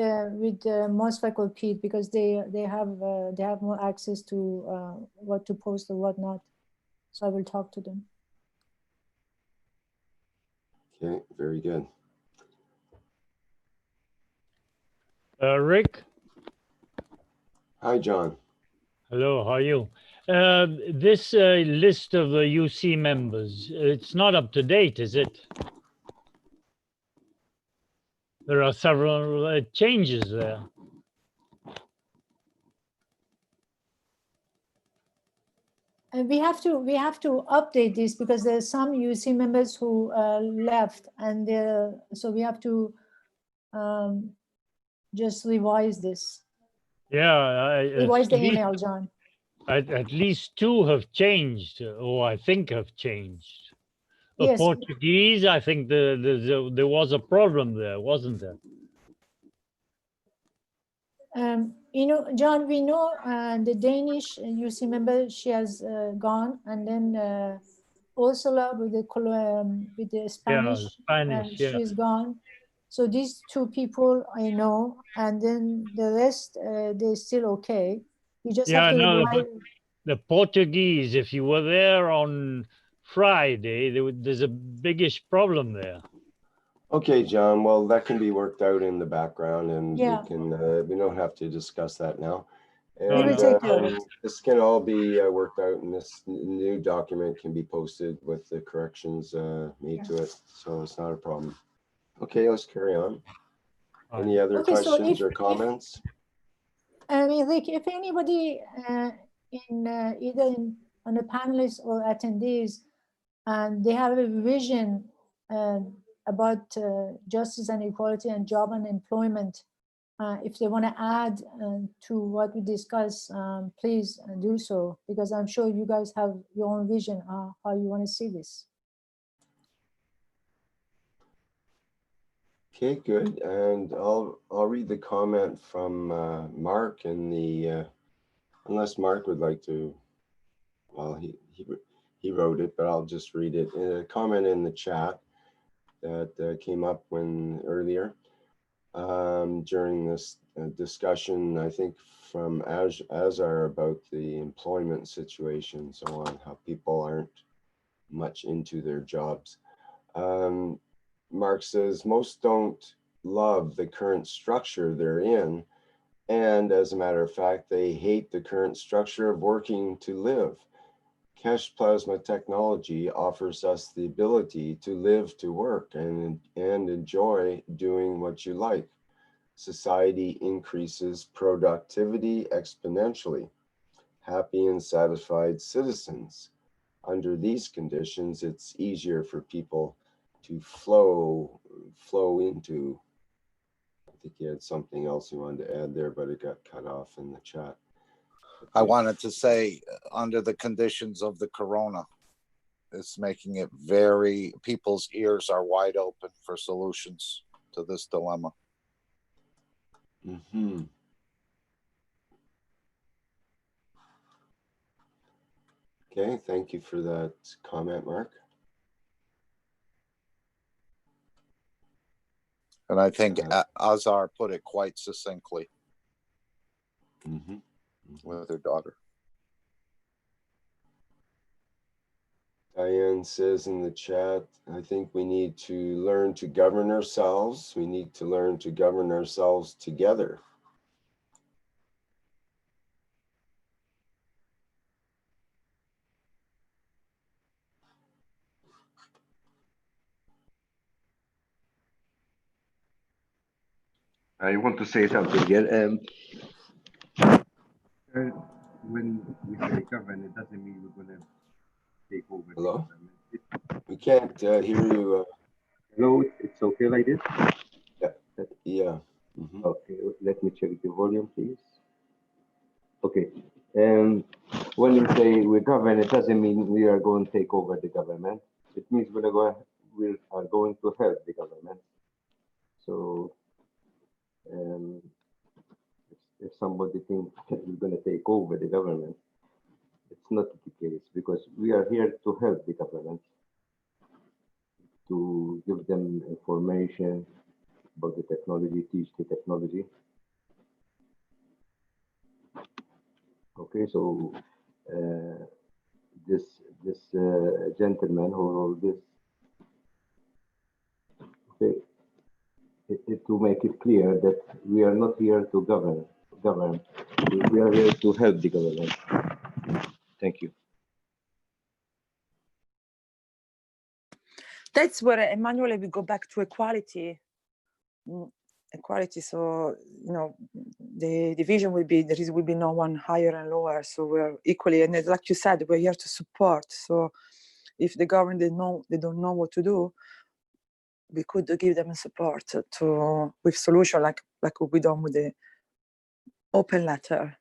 most faculty because they have more access to what to post or what not. So I will talk to them. Okay, very good. Rick? Hi, John. Hello, how are you? This list of the UC members, it's not up to date, is it? There are several changes there. And we have to update this because there's some UC members who left, and so we have to just revise this. Yeah, Revise the email, John. At least two have changed, or I think have changed. The Yes. Portuguese, I think there was a problem there, wasn't there? John, we know the Danish UC member, she has gone, and then Ursula with the Spanish, Yeah, Spanish, yeah. she's gone. So these two people I know, and then the rest, they're still okay. You just have to the Portuguese, if you were there on Friday, there's a biggish problem there. Okay, John. Well, that can be worked out in the background, and yeah. we don't have to discuss that now. And we will take care of it. This can all be worked out, and this new document can be posted with the corrections made to it. So it's not a problem. Okay, let's carry on. Any other questions or comments? I mean, like, if anybody either on the panelists or attendees, and they have a vision about justice and equality and job and employment, if they want to add to what we discuss, please do so, because I'm sure you guys have your own vision how you want to see this. Okay, good. And I'll read the comment from Mark in the, unless Mark would like to, well, he wrote it, but I'll just read it. A comment in the chat that came up earlier during this discussion, I think from Azar about the employment situation and so on, how people aren't much into their jobs. Mark says, most don't love the current structure they're in. And as a matter of fact, they hate the current structure of working to live. Keshe Plasma technology offers us the ability to live to work and enjoy doing what you like. Society increases productivity exponentially. happy and satisfied citizens. Under these conditions, it's easier for people to flow into. I think you had something else you wanted to add there, but it got cut off in the chat. I wanted to say, under the conditions of the corona, it's making it very, people's ears are wide open for solutions to this dilemma. Mm-hmm. Okay, thank you for that comment, Mark. And I think Azar put it quite succinctly with her daughter. Diane says in the chat, I think we need to learn to govern ourselves. We need to learn to govern ourselves together. I want to say something here. When we say govern, it doesn't mean we're going to take over. Hello? We can't hear you. Hello, it's okay like this? Yeah. Yeah. Okay, let me check the volume, please. Okay. When we say we govern, it doesn't mean we are going to take over the government. It means we are going to help the government. So, if somebody thinks that we're going to take over the government, it's not the case, because we are here to help the government, to give them information about the technology, teach the technology. Okay, so this gentleman who wrote this, okay, to make it clear that we are not here to govern. We are here to help the government. Thank you. That's where, Emmanuel, we go back to equality. Equality, so, you know, the division will be, will be no one higher and lower, so we're equally, and like you said, we're here to support. So if the government, they don't know what to do, we could give them support with solution, like we done with the open letter.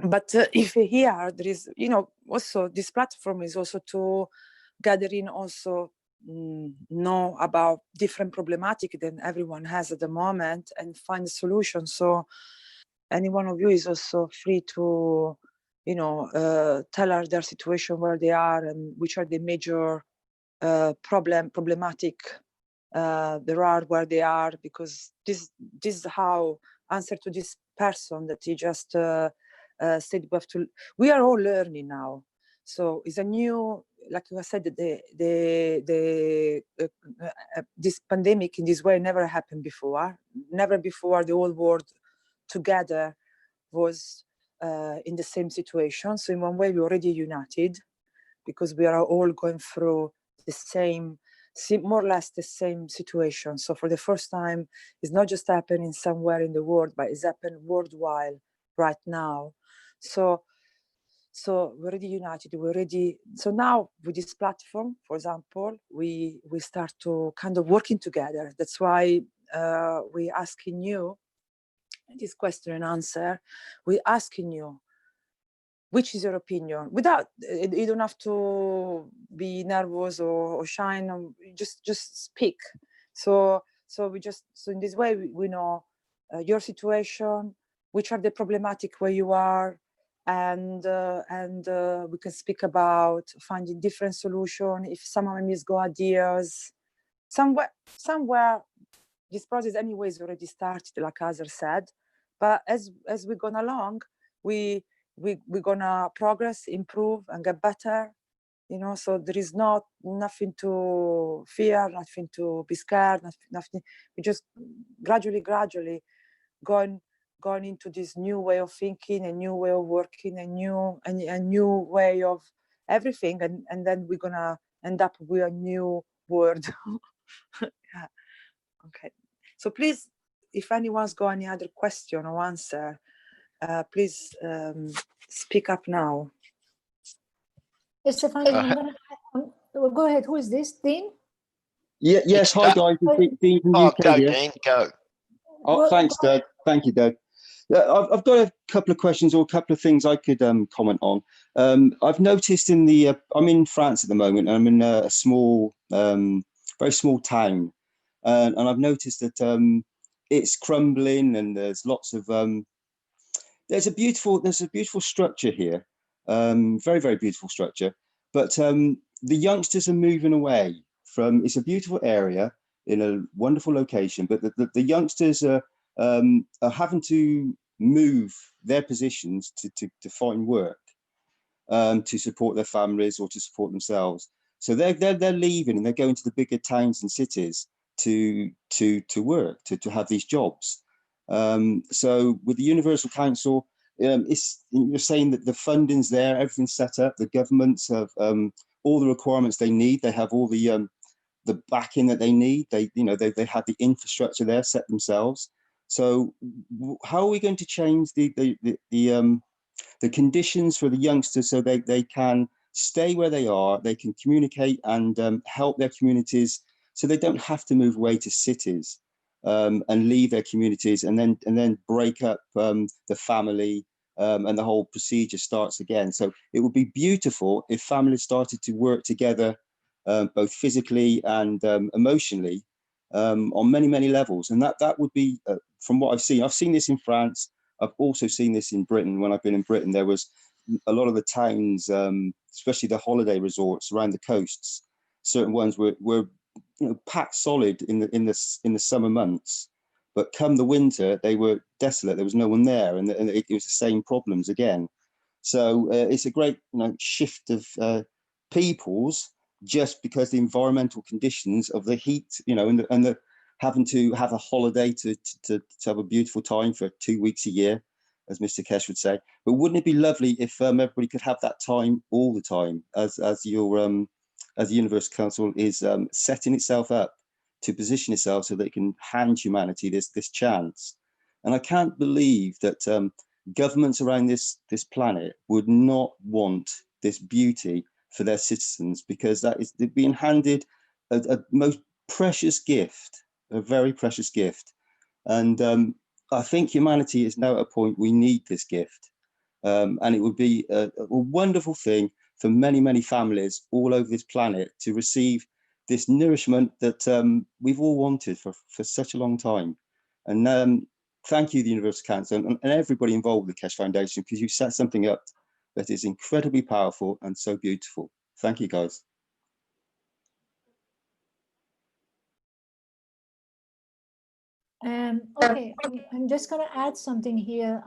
But if here there is, you know, also this platform is also to gather in also know about different problematic that everyone has at the moment and find a solution. So any one of you is also free to, you know, tell us their situation, where they are, and which are the major problematic there are where they are, because this is how answer to this person that he just said we are all learning now. So it's a new, like I said, this pandemic in this way never happened before. Never before the whole world together was in the same situation. So in one way, we're already united, because we are all going through the same, more or less the same situation. So for the first time, it's not just happening somewhere in the world, but it's happening worldwide right now. So we're already united. We're already, so now with this platform, for example, we start to kind of working together. That's why we're asking you this question and answer. We're asking you, which is your opinion? Without, you don't have to be nervous or shy. Just speak. So in this way we know your situation, which are the problematic where you are, and we can speak about finding different solution. If someone has got ideas, somewhere this process anyways already started, like Azar said. But as we're going along, we're gonna progress, improve, and get better, you know. So there is nothing to fear, nothing to be scared, nothing. We just gradually going into this new way of thinking, a new way of working, a new way of everything, and then we're gonna end up with a new world. Yeah. Okay. So please, if anyone's got any other question or answer, please speak up now. Stefan, I'm gonna well, go ahead. Who is this? Dean? Yeah, yes. It's Hi, Doug. guys. It's Dean from Oh, UK go, here. Dean, go. Oh, Go- thanks, Doug. Thank you, Doug. Yeah, I've got a couple of questions or a couple of things I could comment on. I've noticed in the, I'm in France at the moment, and I'm in a small, very small town. And I've noticed that it's crumbling and there's lots of, there's a beautiful structure here. Very, very beautiful structure. But the youngsters are moving away from, it's a beautiful area in a wonderful location, but the youngsters are having to move their positions to find work, to support their families or to support themselves. So they're leaving and they're going to the bigger towns and cities to work, to have these jobs. So with the Universal Council, you're saying that the funding's there, everything's set up, the governments have all the requirements they need, they have all the backing that they need, they have the infrastructure there set themselves. So how are we going to change the conditions for the youngsters so they can stay where they are, they can communicate and help their communities, so they don't have to move away to cities and leave their communities and then break up the family and the whole procedure starts again. So it would be beautiful if families started to work together, both physically and emotionally, on many levels. And that would be, from what I've seen this in France. I've also seen this in Britain. When I've been in Britain, there was a lot of the towns, especially the holiday resorts around the coasts. Certain ones were packed solid in the summer months, but come the winter, they were desolate. There was no one there, and it was the same problems again. So it's a great shift of peoples, just because the environmental conditions of the heat, and the having to have a holiday to have a beautiful time for 2 weeks a year, as Mr. Keshe would say. But wouldn't it be lovely if everybody could have that time all the time, as the Universal Council is setting itself up to position itself so that it can hand humanity this chance. And I can't believe that governments around this planet would not want this beauty for their citizens, because they're being handed a most precious gift, a very precious gift. And I think humanity is now at a point we need this gift. And it would be a wonderful thing for many families all over this planet to receive this nourishment that we've all wanted for such a long time. And thank you, the Universal Council, and everybody involved with the Keshe Foundation, because you set something up that is incredibly powerful and so beautiful. Thank you, guys. Okay, I'm just going to add something here.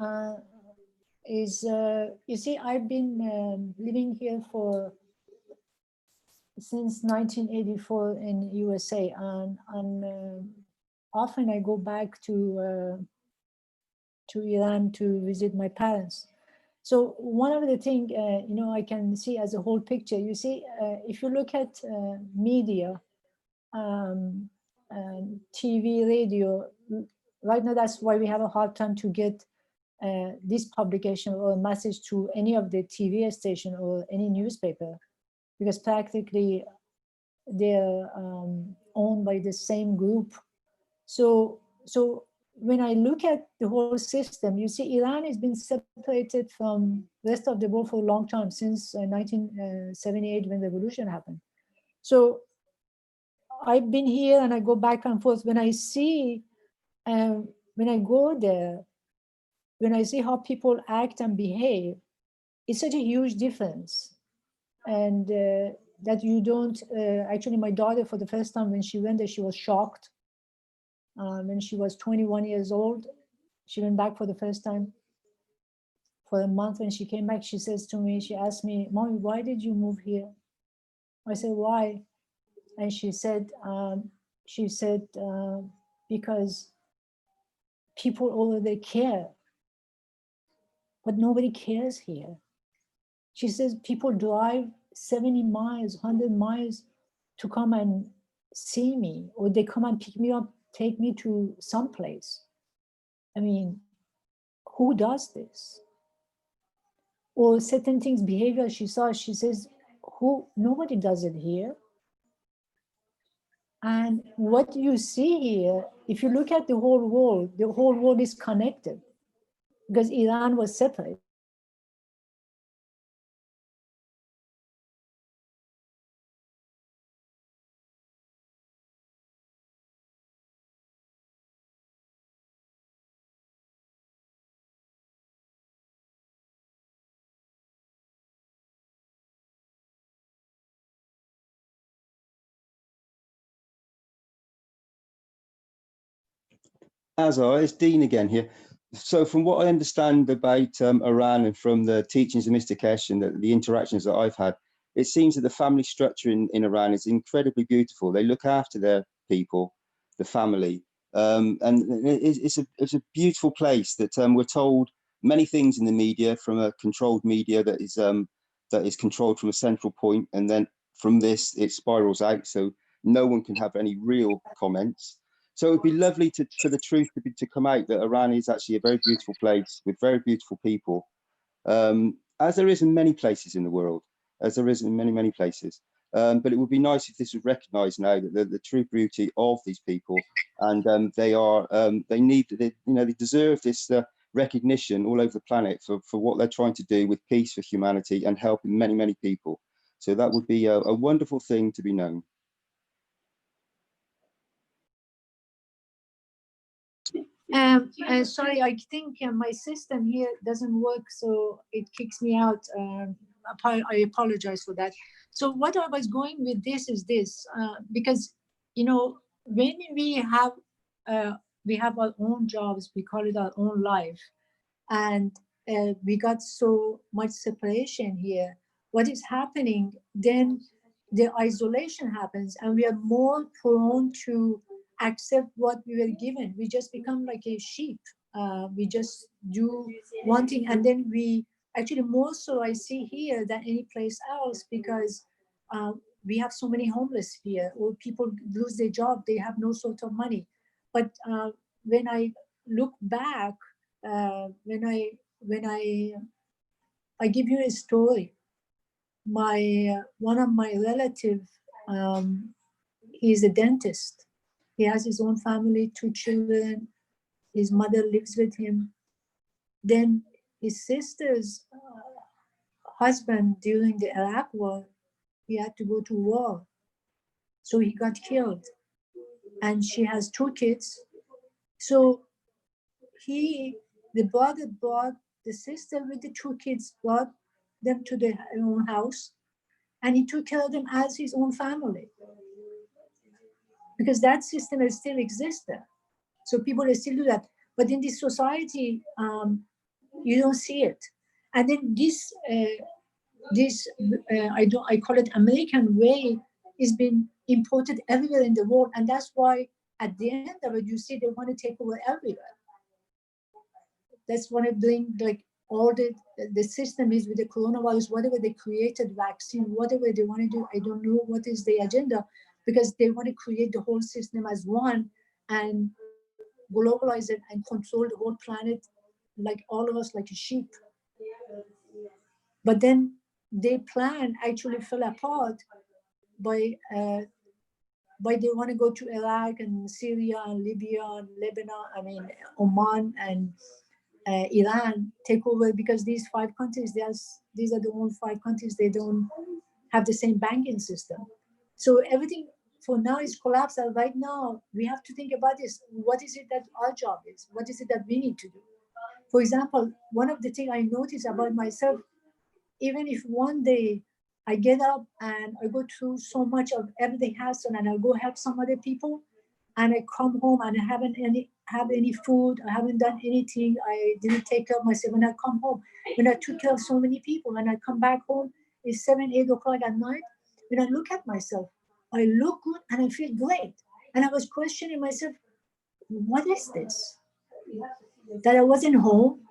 You see, I've been living here since 1984 in USA, and often I go back to Iran to visit my parents. So one of the things I can see as a whole picture. You see, if you look at media, TV, radio, right now that's why we have a hard time to get this publication or a message to any of the TV station or any newspaper, because practically they're owned by the same group. So when I look at the whole system, you see Iran has been separated from the rest of the world for a long time, since 1978 when the revolution happened. So I've been here and I go back and forth. When I see, when I go there, when I see how people act and behave, it's such a huge difference. And that you don't, actually my daughter, for the first time when she went there, she was shocked. When she was 21 years old, she went back for the first time for a month. When she came back, she says to me, she asked me, "Mommy, why did you move here?" I said, "Why?" And she said, because people over there care, but nobody cares here. She says people drive 70 miles, 100 miles to come and see me, or they come and pick me up, take me to someplace. I mean, who does this? Or certain things, behavior she saw, she says, nobody does it here. And what you see here, if you look at the whole world is connected because Iran was separate. Azar, it's Dean again here. So from what I understand about Iran and from the teachings of Mr. Keshe and the interactions that I've had, it seems that the family structure in Iran is incredibly beautiful. They look after their people, the family. And it's a beautiful place that we're told many things in the media, from a controlled media that is controlled from a central point. And then from this, it spirals out. So no one can have any real comments. So it would be lovely for the truth to come out that Iran is actually a very beautiful place with very beautiful people, as there is in many places in the world, as there is in many places. But it would be nice if this was recognised now that the true beauty of these people, and they deserve this recognition all over the planet for what they're trying to do with peace for humanity and helping many people. So that would be a wonderful thing to be known. Sorry, I think my system here doesn't work, so it kicks me out. I apologize for that. So what I was going with this is this, because, when we have our own jobs, we call it our own life, and we got so much separation here. What is happening, then the isolation happens, and we are more prone to accept what we were given. We just become like a sheep. We just do one thing, and then we actually more so I see here than any place else, because we have so many homeless here, or people lose their job, they have no sort of money. But when I look back, when I give you a story. One of my relative, he's a dentist. He has his own family, 2 children. His mother lives with him. Then his sister's husband during the Iraq war, he had to go to war. So he got killed. And she has 2 kids. So the brother brought the sister with the 2 kids, brought them to their own house, and he took care of them as his own family. Because that system still exists there. So people still do that. But in this society, you don't see it. And then I call it American way, is been imported everywhere in the world. And that's why at the end of it, you see they want to take over everywhere. That's what I'm doing, like all the system is with the coronavirus, whatever they created, vaccine, whatever they want to do, I don't know what is the agenda, because they want to create the whole system as one and globalize it and control the whole planet, like all of us, like a sheep. But then their plan actually fell apart by they want to go to Iraq and Syria and Libya and Lebanon, Oman and Iran take over, because these 5 countries, these are the only 5 countries, they don't have the same banking system. So everything for now is collapsed. And right now we have to think about this. What is it that our job is? What is it that we need to do? For example, one of the things I notice about myself, even if one day I get up and I go through so much of everything hassle and I go help some other people, and I come home and I haven't have any food, I haven't done anything, I didn't take care of myself. When I come home, when I took care of so many people, when I come back home, it's 7, 8 o'clock at night. When I look at myself, I look good and I feel great. And I was questioning myself, what is this? That I wasn't home,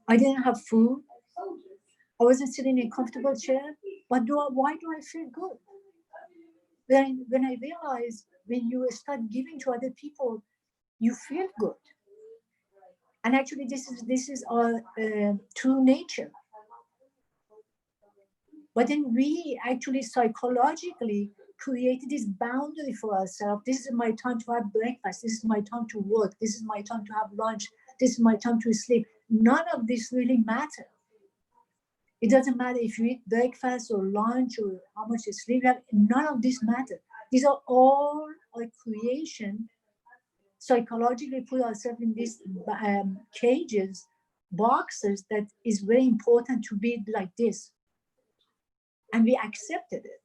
I didn't have food, I wasn't sitting in a comfortable chair, but why do I feel good? When I realized when you start giving to other people, you feel good. And actually, this is our true nature. But then we actually psychologically created this boundary for ourselves. This is my time to have breakfast. This is my time to work. This is my time to have lunch. This is my time to sleep. None of this really matters. It doesn't matter if you eat breakfast or lunch or how much you sleep. None of this matters. These are all our creation. Psychologically put ourselves in these cages, boxes that is very important to be like this. And we accepted it.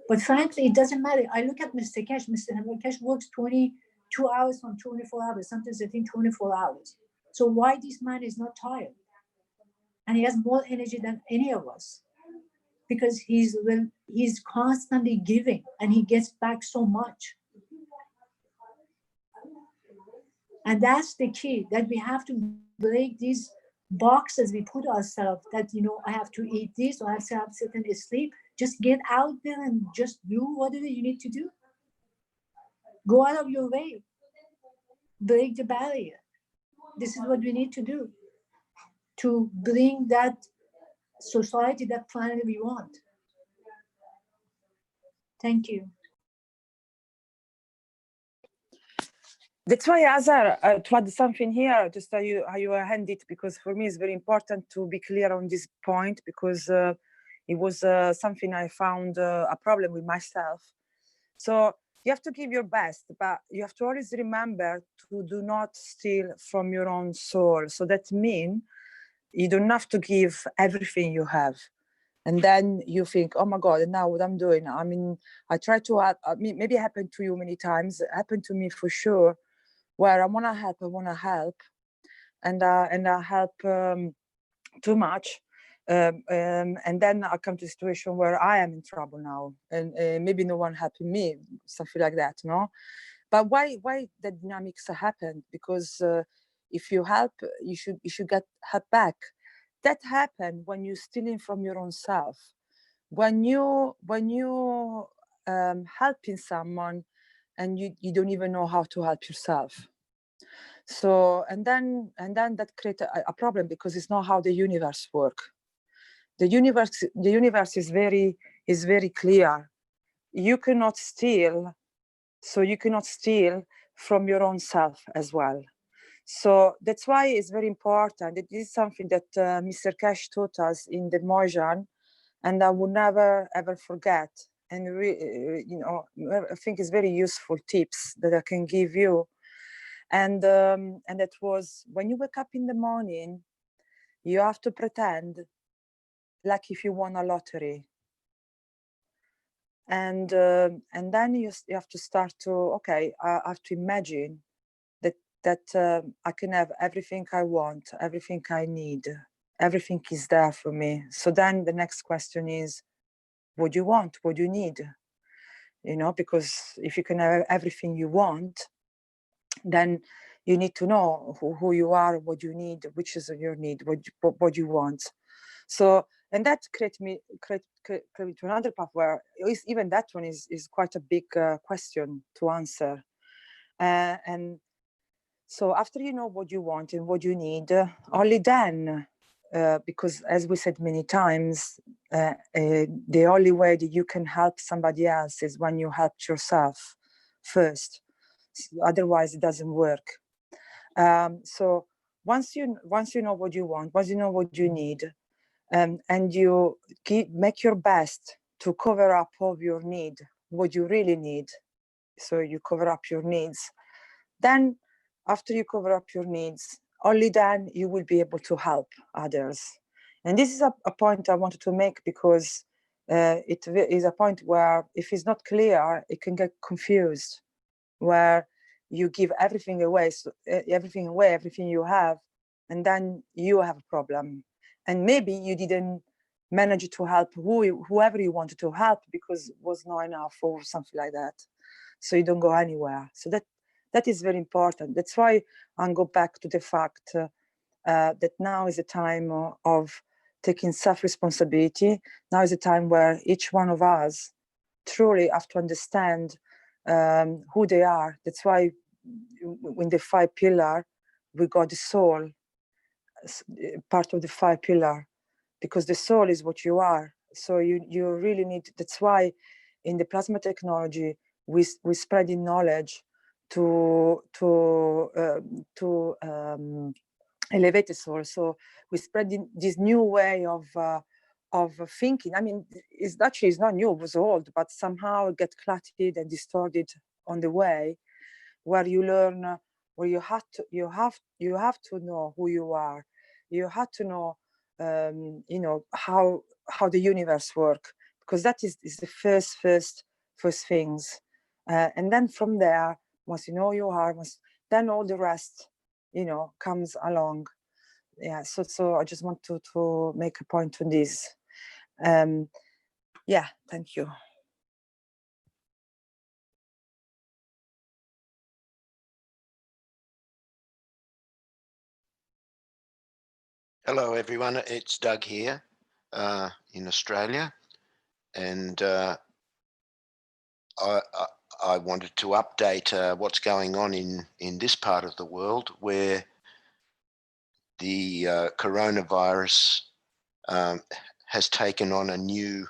But frankly, it doesn't matter. I look at Mr. Keshe. Mr. Keshe works 22 hours from 24 hours, sometimes I think 24 hours. So why this man is not tired? And he has more energy than any of us. Because he's constantly giving and he gets back so much. And that's the key, that we have to break these boxes we put ourselves, that, I have to eat this, or I have to have certain sleep. Just get out there and just do whatever you need to do. Go out of your way. Break the barrier. This is what we need to do to bring that society, that planet we want. Thank you. That's why, Azar, to add something here, just how you hand it, because for me it's very important to be clear on this point, because it was something I found a problem with myself. So you have to give your best, but you have to always remember to do not steal from your own soul. So that means you don't have to give everything you have. And then you think, oh my God, and now what I'm doing? I mean, I try to add, maybe it happened to you many times, it happened to me for sure, where I want to help, and I help too much. And then I come to a situation where I am in trouble now, and maybe no one helping me, something like that, no? But why the dynamics happen? Because if you help, you should get help back. That happens when you're stealing from your own self. When you helping someone and you don't even know how to help yourself. So and then that creates a problem, because it's not how the universe works. The universe is very clear. You cannot steal, so you cannot steal from your own self as well. So that's why it's very important. It is something that Mr. Keshe taught us in the Mojan, and I will never ever forget. And I think it's very useful tips that I can give you. And that was, when you wake up in the morning, you have to pretend like if you won a lottery. And then you have to start to, okay, I have to imagine that I can have everything I want, everything I need, everything is there for me. So then the next question is, what do you want? What do you need? Because if you can have everything you want, then you need to know who you are, what you need, which is your need, what you want. So, and that create me to another path where even that one is quite a big question to answer. And so after you know what you want and what you need, only then, because as we said many times, the only way that you can help somebody else is when you help yourself first. Otherwise, it doesn't work. So once you know what you want, once you know what you need, and you make your best to cover up all your need, what you really need, so you cover up your needs, then after you cover up your needs, only then you will be able to help others. And this is a point I wanted to make, because it is a point where if it's not clear, it can get confused, where you give everything away, everything you have, and then you have a problem. And maybe you didn't manage to help whoever you wanted to help because it was not enough or something like that. So you don't go anywhere. So that is very important. That's why I go back to the fact that now is a time of taking self-responsibility. Now is a time where each one of us truly have to understand who they are. That's why in the 5 pillars, we got the soul, part of the 5 pillar, because the soul is what you are. So you really need, that's why in the plasma technology, we spreading knowledge to elevate the soul. So we spreading this new way of thinking. I mean, it's not new, it was old, but somehow it get cluttered and distorted on the way, where you learn, where you have to know who you are. You have to know, you know, how the universe works, because that is the first things. And then from there, once you know you are, then all the rest, you know, comes along. Yeah. So I just want to make a point on this. Yeah. Thank you. Hello, everyone. It's Doug here in Australia, and I wanted to update what's going on in this part of the world, where the coronavirus has taken on a new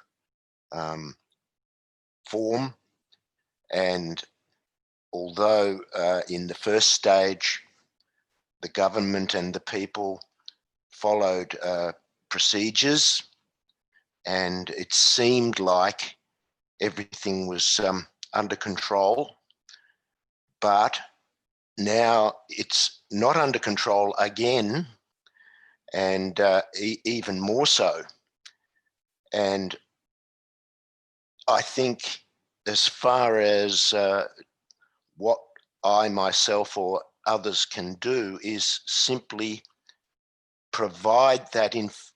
form. And although in the first stage, the government and the people followed procedures, and it seemed like everything was under control, but now it's not under control again, and even more so. And I think, as far as what I myself or others can do, is simply provide that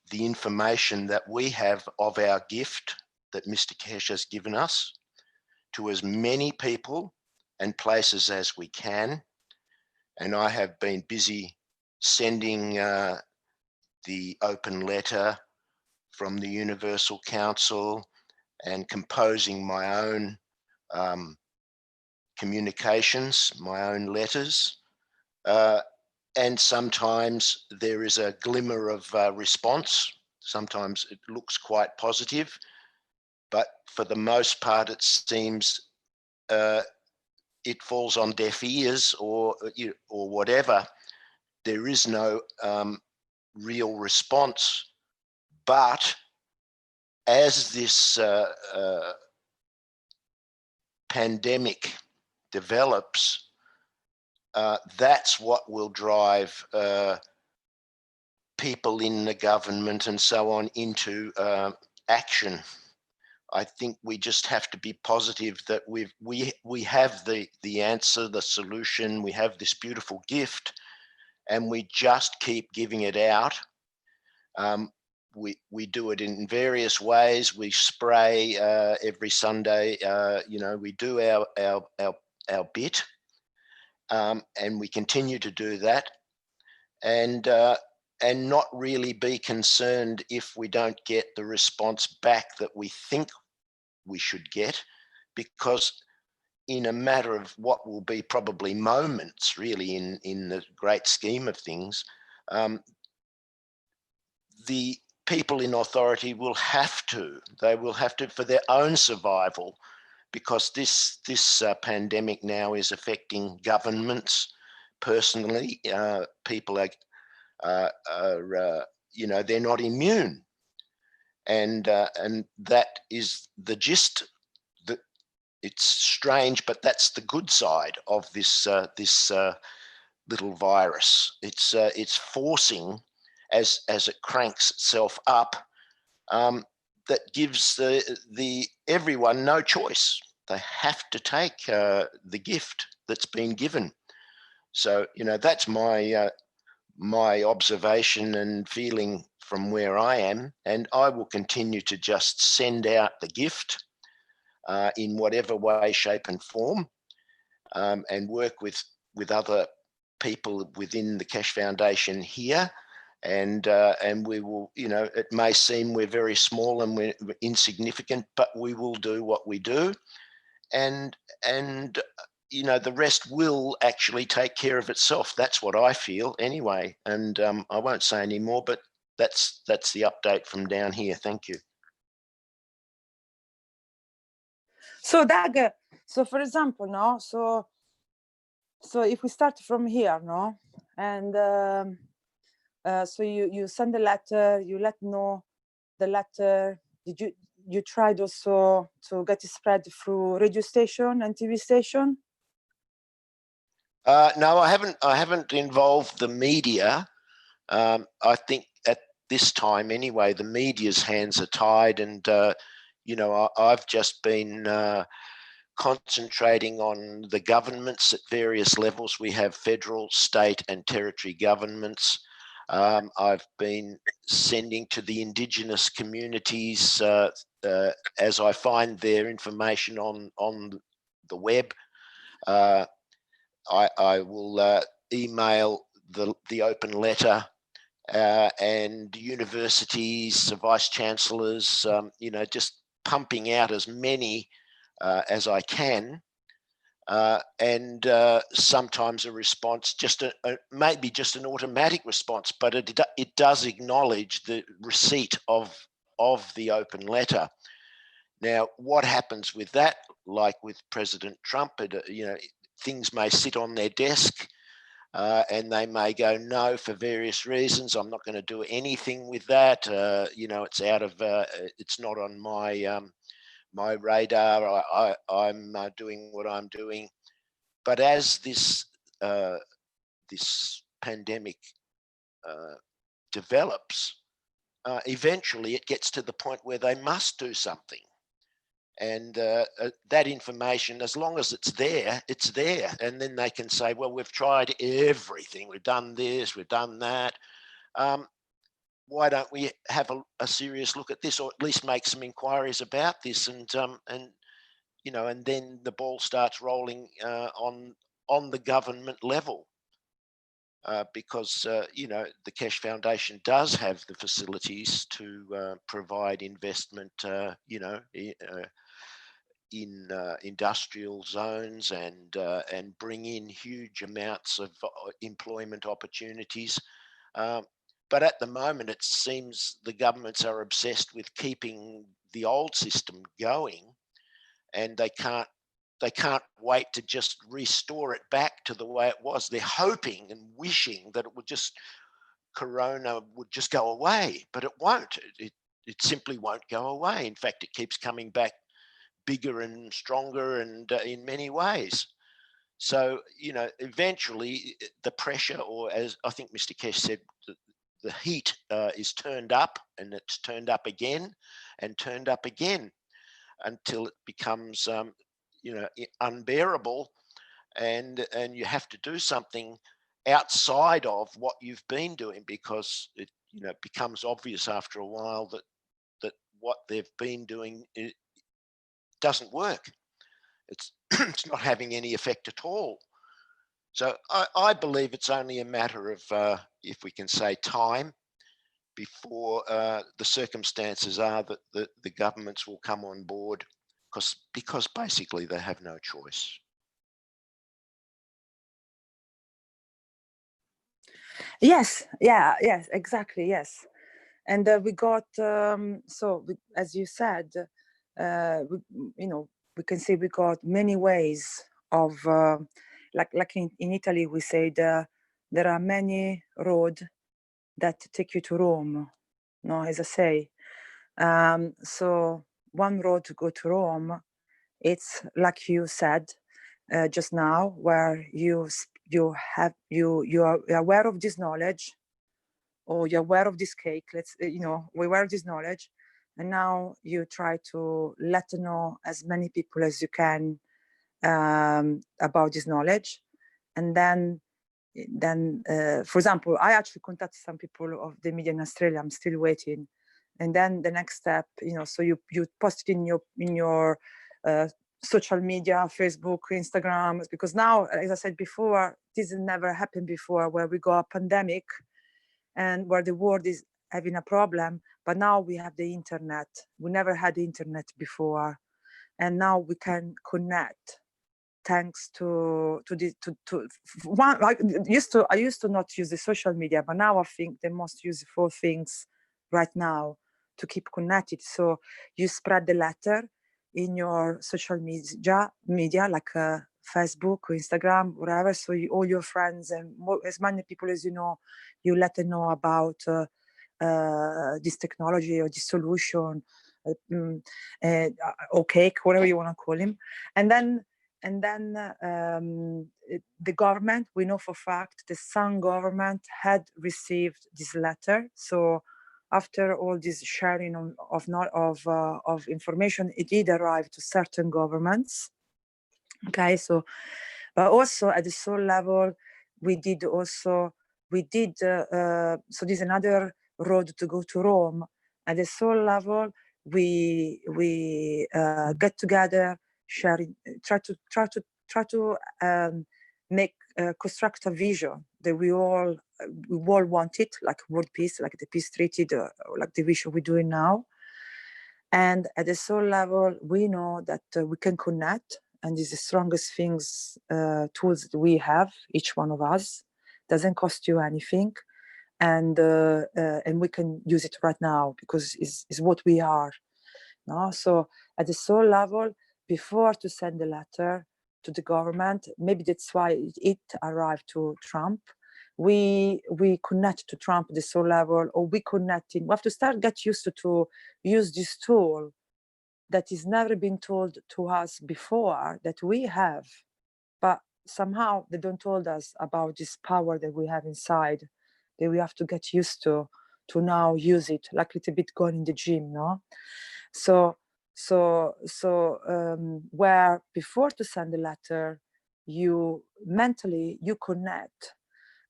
the information that we have of our gift that Mr. Keshe has given us to as many people and places as we can. And I have been busy sending the open letter from the Universal Council and composing my own communications, my own letters. And sometimes there is a glimmer of response. Sometimes it looks quite positive, but for the most part, it seems it falls on deaf ears or whatever. There is no real response. But as this pandemic develops, that's what will drive people in the government and so on into action. I think we just have to be positive that we have the answer, the solution. We have this beautiful gift, and we just keep giving it out. We do it in various ways. We spray every Sunday. You know, we do our bit. And we continue to do that, and not really be concerned if we don't get the response back that we think we should get, because in a matter of what will be probably moments, really, in the great scheme of things, the people in authority will have to, for their own survival, because this pandemic now is affecting governments personally. People are you know, they're not immune, and that is the gist. That it's strange, but that's the good side of this little virus. It's forcing, as it cranks itself up, that gives everyone no choice. They have to take the gift that's been given. So, you know, that's my my observation and feeling from where I am, and I will continue to just send out the gift in whatever way, shape, and form, and work with other people within the Keshe Foundation here. And we will, you know, it may seem we're very small and we're insignificant, but we will do what we do. And you know, the rest will actually take care of itself. That's what I feel anyway. And I won't say any more, but that's the update from down here. Thank you. So Doug, so for example, no, so if we start from here, no, and so you send a letter, you let know the letter. Did you tried also to get it spread through radio station and TV station? No, I haven't involved the media. I think at this time anyway, the media's hands are tied, and you know, I've just been concentrating on the governments at various levels. We have federal, state, and territory governments. I've been sending to the Indigenous communities as I find their information on the web. I will email the open letter and universities, vice chancellors, you know, just pumping out as many as I can. And sometimes a response, just maybe just an automatic response, but it does acknowledge the receipt of the open letter. Now, what happens with that? Like with President Trump, you know, things may sit on their desk and they may go no for various reasons. I'm not going to do anything with that. You know, it's out of it's not on my my radar. I'm doing what I'm doing. But as this this pandemic develops, eventually it gets to the point where they must do something. And that information, as long as it's there, it's there. And then they can say, well, we've tried everything. We've done this, we've done that. Why don't we have a serious look at this, or at least make some inquiries about this? And you know, and then the ball starts rolling on the government level. Because you know, the Keshe Foundation does have the facilities to provide investment, you know, in industrial zones and bring in huge amounts of employment opportunities. But at the moment, it seems the governments are obsessed with keeping the old system going, and they can't wait to just restore it back to the way it was. They're hoping and wishing that it would just, Corona would just go away, but it won't. It simply won't go away. In fact, it keeps coming back bigger and stronger, and in many ways. So, you know, eventually the pressure, or as I think Mr. Keshe said, the heat is turned up, and it's turned up again and turned up again until it becomes, you know, unbearable, and you have to do something outside of what you've been doing, because it, you know, becomes obvious after a while that what they've been doing doesn't work. It's it's not having any effect at all. So I believe it's only a matter of, if we can say, time before the circumstances are that the governments will come on board, because basically they have no choice. Yes, yes, exactly, yes. And we got, as you said, you know, we can say we got many ways of, like in Italy, we say there are many roads that take you to Rome, no, as I say. So one road to go to Rome, it's like you said just now, where you are aware of this knowledge, or you're aware of this cake, you know, we're aware of this knowledge, and now you try to let know as many people as you can about this knowledge. And then for example, I actually contacted some people of the media in Australia. I'm still waiting. And then the next step, you know, so you post it in your social media, Facebook, Instagram, because now, as I said before, this has never happened before, where we got a pandemic and where the world is having a problem, but now we have the internet. We never had the internet before, and now we can connect thanks to one, like I used to not use the social media, but now I think the most useful things right now to keep connected. So you spread the letter in your social media like Facebook or Instagram, whatever. So all your friends and as many people as you know, you let them know about this technology or this solution, or cake, whatever you want to call him. And then the government, we know for fact, the Sun government had received this letter. So after all this sharing of information, it did arrive to certain governments. Okay, so but also at the soul level, so this is another road to go to Rome. At the soul level, we get together, sharing, try to construct a vision that we all want it, like world peace, like the peace treaty, like the vision we're doing now. And at the soul level, we know that we can connect, and this is the strongest tools that we have, each one of us. Doesn't cost you anything, and we can use it right now because it's what we are. No? So at the soul level, before to send the letter to the government, maybe that's why it arrived to Trump. We connect to Trump at the soul level, or we connecting. We have to start get used to use this tool that is never been told to us before that we have, but somehow they don't told us about this power that we have inside, that we have to get used to now use it, like a little bit going in the gym, no? So where before to send a letter, you mentally connect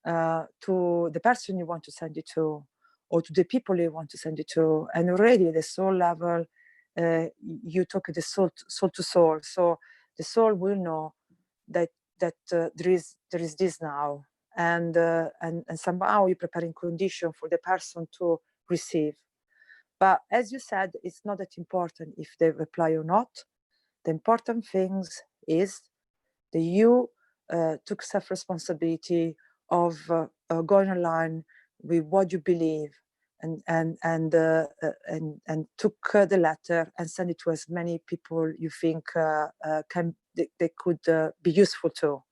to the person you want to send it to, or to the people you want to send it to, and already at the soul level, you talk the soul to soul. So the soul will know that there is this now, and somehow you're preparing condition for the person to receive. But as you said, it's not that important if they reply or not. The important things is that you took self-responsibility of going online with what you believe, and took the letter and send it to as many people you think they could be useful to.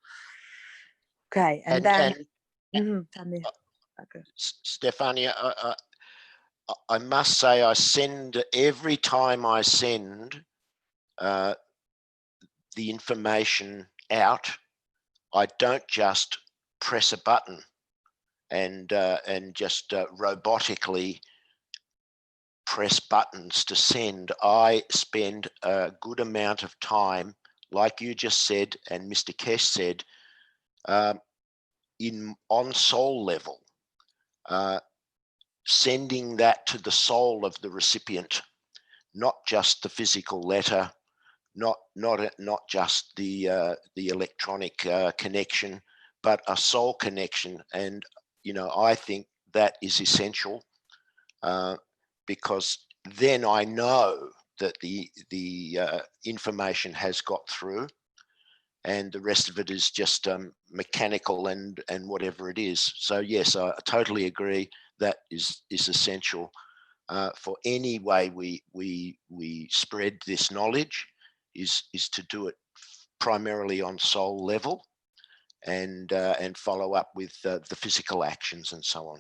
Okay, and then tell me. Okay. Stefania, I must say, every time I send the information out, I don't just press a button and just robotically press buttons to send. I spend a good amount of time, like you just said, and Mr. Keshe said, on soul level, sending that to the soul of the recipient, not just the physical letter, not just the electronic connection, but a soul connection. And I think that is essential, because then I know that the information has got through, and the rest of it is just mechanical and whatever it is. So yes, I totally agree. That is essential for any way we spread this knowledge, is to do it primarily on soul level, and follow up with the physical actions and so on.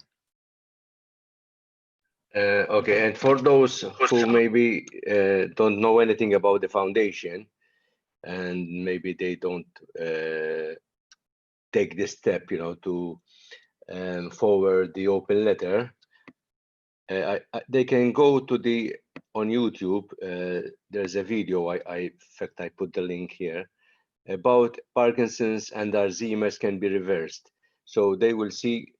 Okay, and for those who maybe don't know anything about the foundation, and maybe they don't take this step, to forward the open letter, they can go to on YouTube. There's a video. In fact, I put the link here about Parkinson's and Alzheimer's can be reversed. So they will see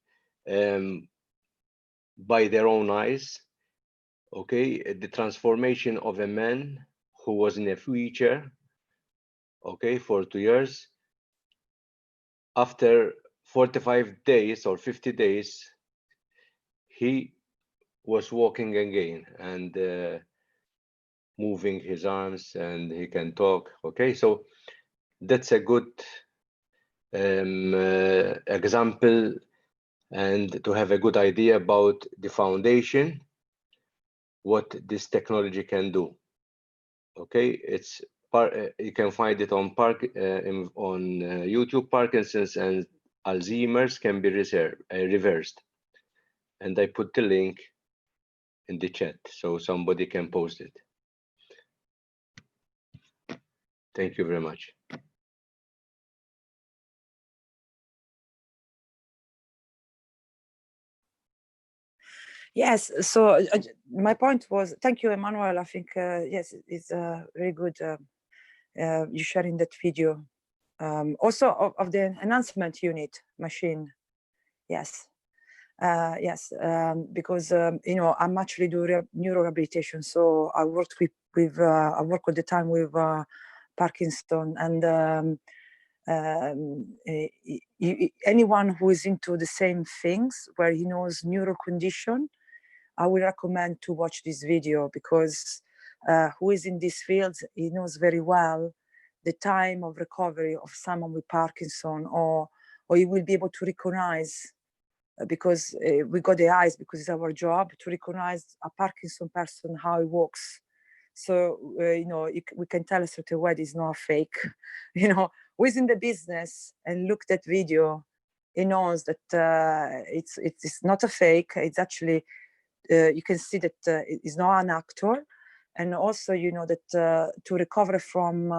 by their own eyes, okay, the transformation of a man who was in a wheelchair, okay, for 2 years. After 45 days or 50 days, he was walking again and moving his arms, and he can talk. Okay, so that's a good example, and to have a good idea about the foundation, what this technology can do. Okay, it's you can find it on YouTube. Parkinson's and Alzheimer's can be reversed, and I put the link in the chat so somebody can post it. Thank you very much. Yes, so my point was, thank you, Emmanuel. I think, yes, it's very good you sharing that video. Also of the enhancement unit machine. Yes, yes, because, you know, I'm actually doing neurorehabilitation. So I worked I work all the time with Parkinson, and anyone who is into the same things, where he knows neuro condition, I would recommend to watch this video, because who is in this field, he knows very well the time of recovery of someone with Parkinson, or you will be able to recognize, because we got the eyes, because it's our job to recognize a Parkinson person, how he walks. So, you know, we can tell straight away it's not fake. You know, who is in the business and looked at video, he knows that it's not a fake. It's actually, you can see that he's not an actor. And also, you know, that to recover from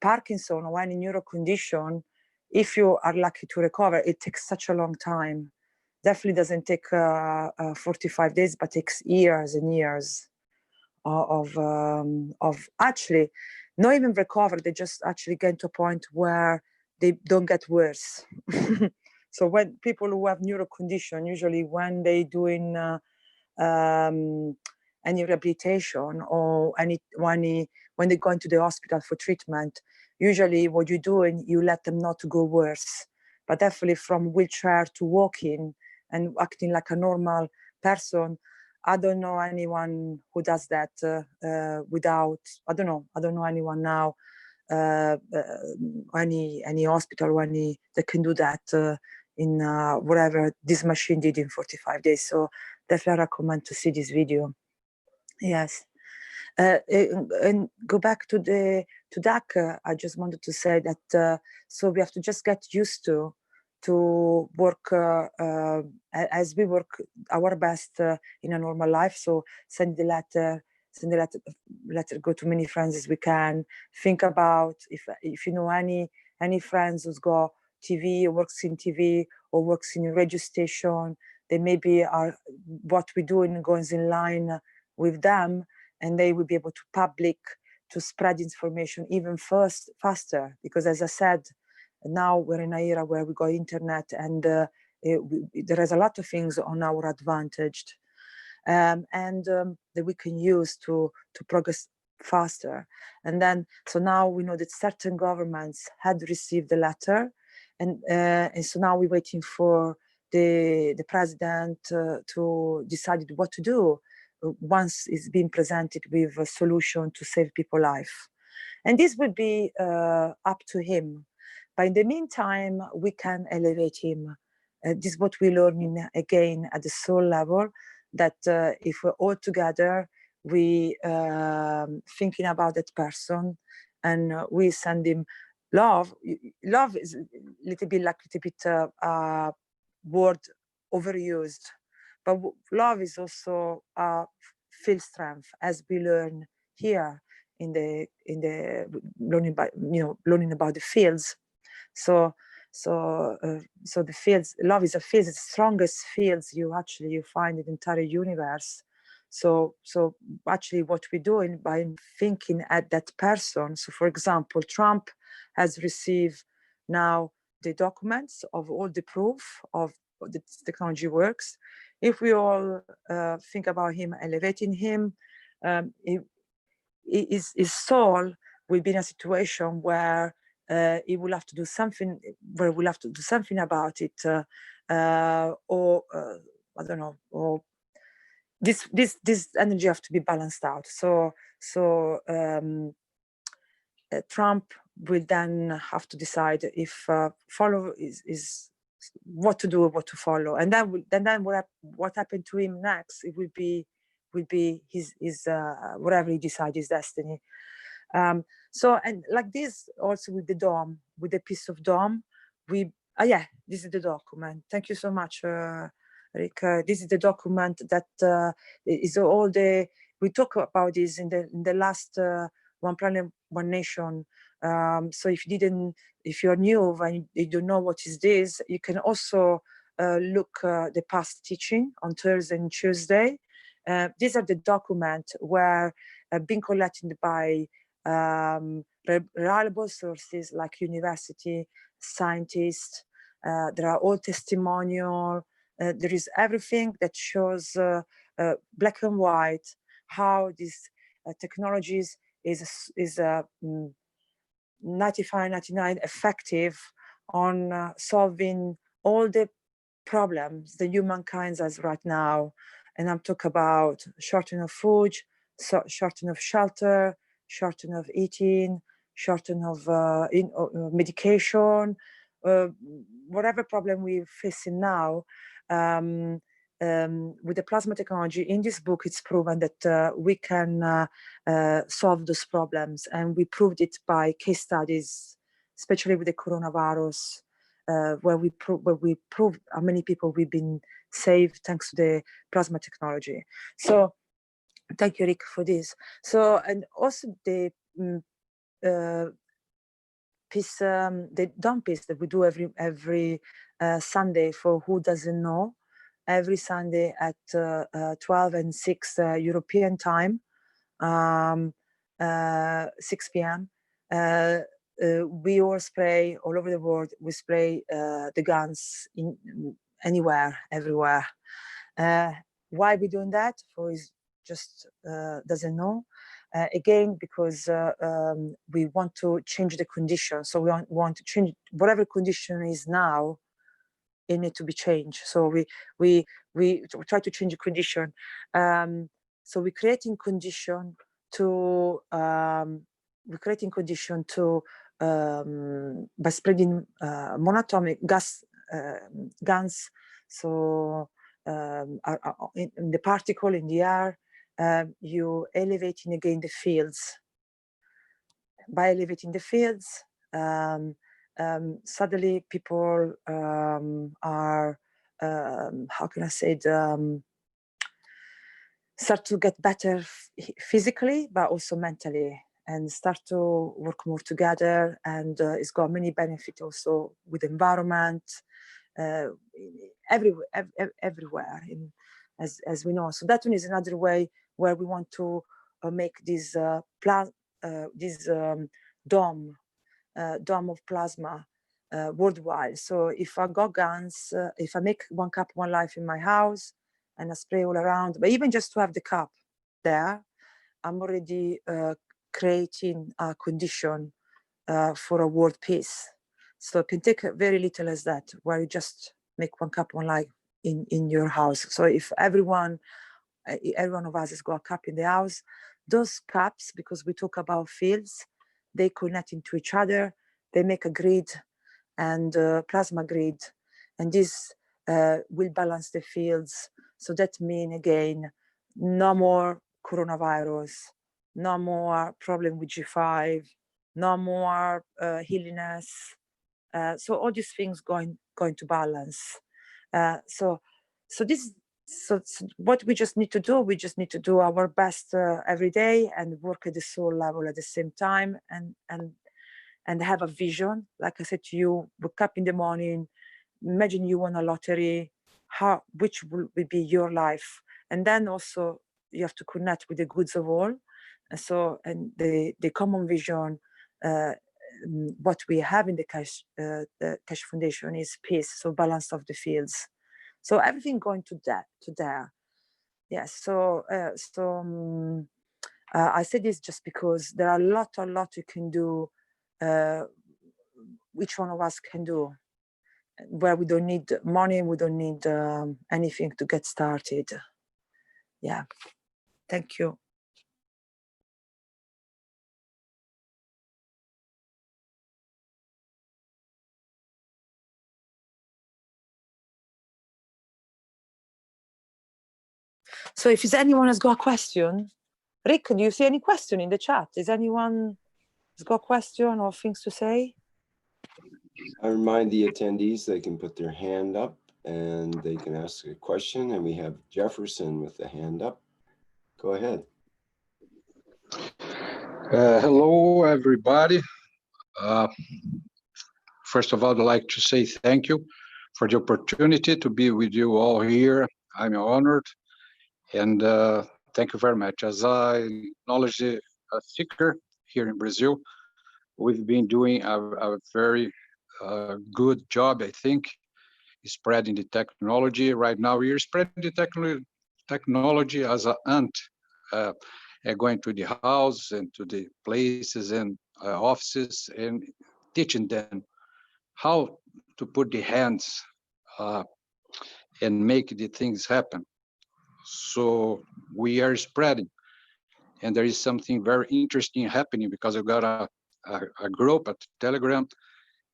Parkinson or any neuro condition, if you are lucky to recover, it takes such a long time. Definitely doesn't take 45 days, but takes years and years of actually not even recover. They just actually get to a point where they don't get worse. So when people who have neuro condition, usually when they doing any rehabilitation or when they go into the hospital for treatment, usually what you do, and you let them not to go worse, but definitely from wheelchair to walking and acting like a normal person. I don't know anyone who does that without, I don't know anyone now, any hospital or any that can do that in whatever this machine did in 45 days. So definitely recommend to see this video. Yes. And go back to DAC, I just wanted to say that so we have to just get used to work as we work our best in a normal life. So send the letter, go to many friends as we can. Think about if you know any friends who's got TV or works in TV or works in a radio station, they maybe are what we do and goes in line with them, and they will be able to spread information even faster. Because as I said, now we're in an era where we got internet, and there is a lot of things on our advantage, and that we can use to progress faster. And then, so now we know that certain governments had received the letter, and so now we're waiting for the president to decide what to do once it's been presented with a solution to save people's life. And this will be up to him. But in the meantime, we can elevate him. This is what we're learning again at the soul level, that if we're all together, we thinking about that person, and we send him love. Love is a little bit word overused, but love is also feel strength, as we learn here in the learning about the fields. So the fields, love is a field, it's the strongest fields you find in the entire universe. So actually what we're doing by thinking at that person. So for example, Trump has received now the documents of all the proof of the technology works. If we all think about him, elevating him, his soul will be in a situation where he will have to do something, where we'll have to do something about it, or I don't know, or this energy have to be balanced out. So Trump will then have to decide if follow is what to do or what to follow, and then what happened to him next, it will be his whatever he decides, his destiny. So, and like this also with the dome, with the piece of dome, yeah, this is the document. Thank you so much, Rick. This is the document that is all we talk about this in the last One Planet, One Nation. So if you're new and you don't know what is this, you can also look the past teaching on Thursday and Tuesday. These are the documents where being collected by reliable sources like university, scientists. There are all testimonials. There is everything that shows black and white how these technologies is 99 effective on solving all the problems the humankind has right now. And I'm talking about shortage of food, shortage of shelter, shortage of eating, shortage of medication, whatever problem we're facing now. With the plasma technology in this book, it's proven that we can solve those problems, and we proved it by case studies, especially with the coronavirus, where we proved how many people we've been saved thanks to the plasma technology. So thank you, Rick, for this. So, and also the piece, the dome piece that we do every Sunday, for who doesn't know, every Sunday at 12 and 6 European time, 6 p.m. We all spray all over the world. We spray the guns in anywhere, everywhere. Why we doing that? For is just doesn't know. Again, because we want to change the condition. So we want to change whatever condition is now. It needs to be changed. So we try to change the condition. So we're creating condition to by spreading monatomic guns. So in the particle in the air, you elevating again the fields. By elevating the fields, suddenly people are how can I say it, start to get better physically, but also mentally, and start to work more together. And it's got many benefits also with the environment, everywhere, as we know. So that one is another way where we want to make this dome of plasma worldwide. So if I got guns, if I make one cup, one life in my house, and I spray all around, but even just to have the cup there, I'm already creating a condition for a world peace. So it can take very little as that, where you just make one cup, one life in your house. So if every one of us has got a cup in the house, those cups, because we talk about fields, they connect into each other, they make a grid, and plasma grid, and this will balance the fields. So that means, again, no more coronavirus, no more problem with G5, no more illness. So all these things going to balance. So what we just need to do, we just need to do our best every day and work at the soul level at the same time, and have a vision. Like I said to you, wake up in the morning, imagine you won a lottery, which will be your life. And then also you have to connect with the goods of all. And so, and the common vision, what we have in the Keshe Foundation is peace, so balance of the fields. So everything going to there. Yes, so I say this just because there are a lot you can do, which one of us can do, where we don't need money, we don't need anything to get started. Yeah, thank you. So if anyone has got a question, Rick, do you see any question in the chat? Is anyone has got a question or things to say? I remind the attendees they can put their hand up and they can ask a question. And we have Jefferson with the hand up. Go ahead. Hello, everybody. First of all, I'd like to say thank you for the opportunity to be with you all here. I'm honored, and thank you very much. As a knowledge seeker here in Brazil, we've been doing a very good job, I think, spreading the technology. Right now, we're spreading the technology as an ant, going to the house and to the places and offices and teaching them how to put the hands and make the things happen. So we are spreading, and there is something very interesting happening because I've got a group at Telegram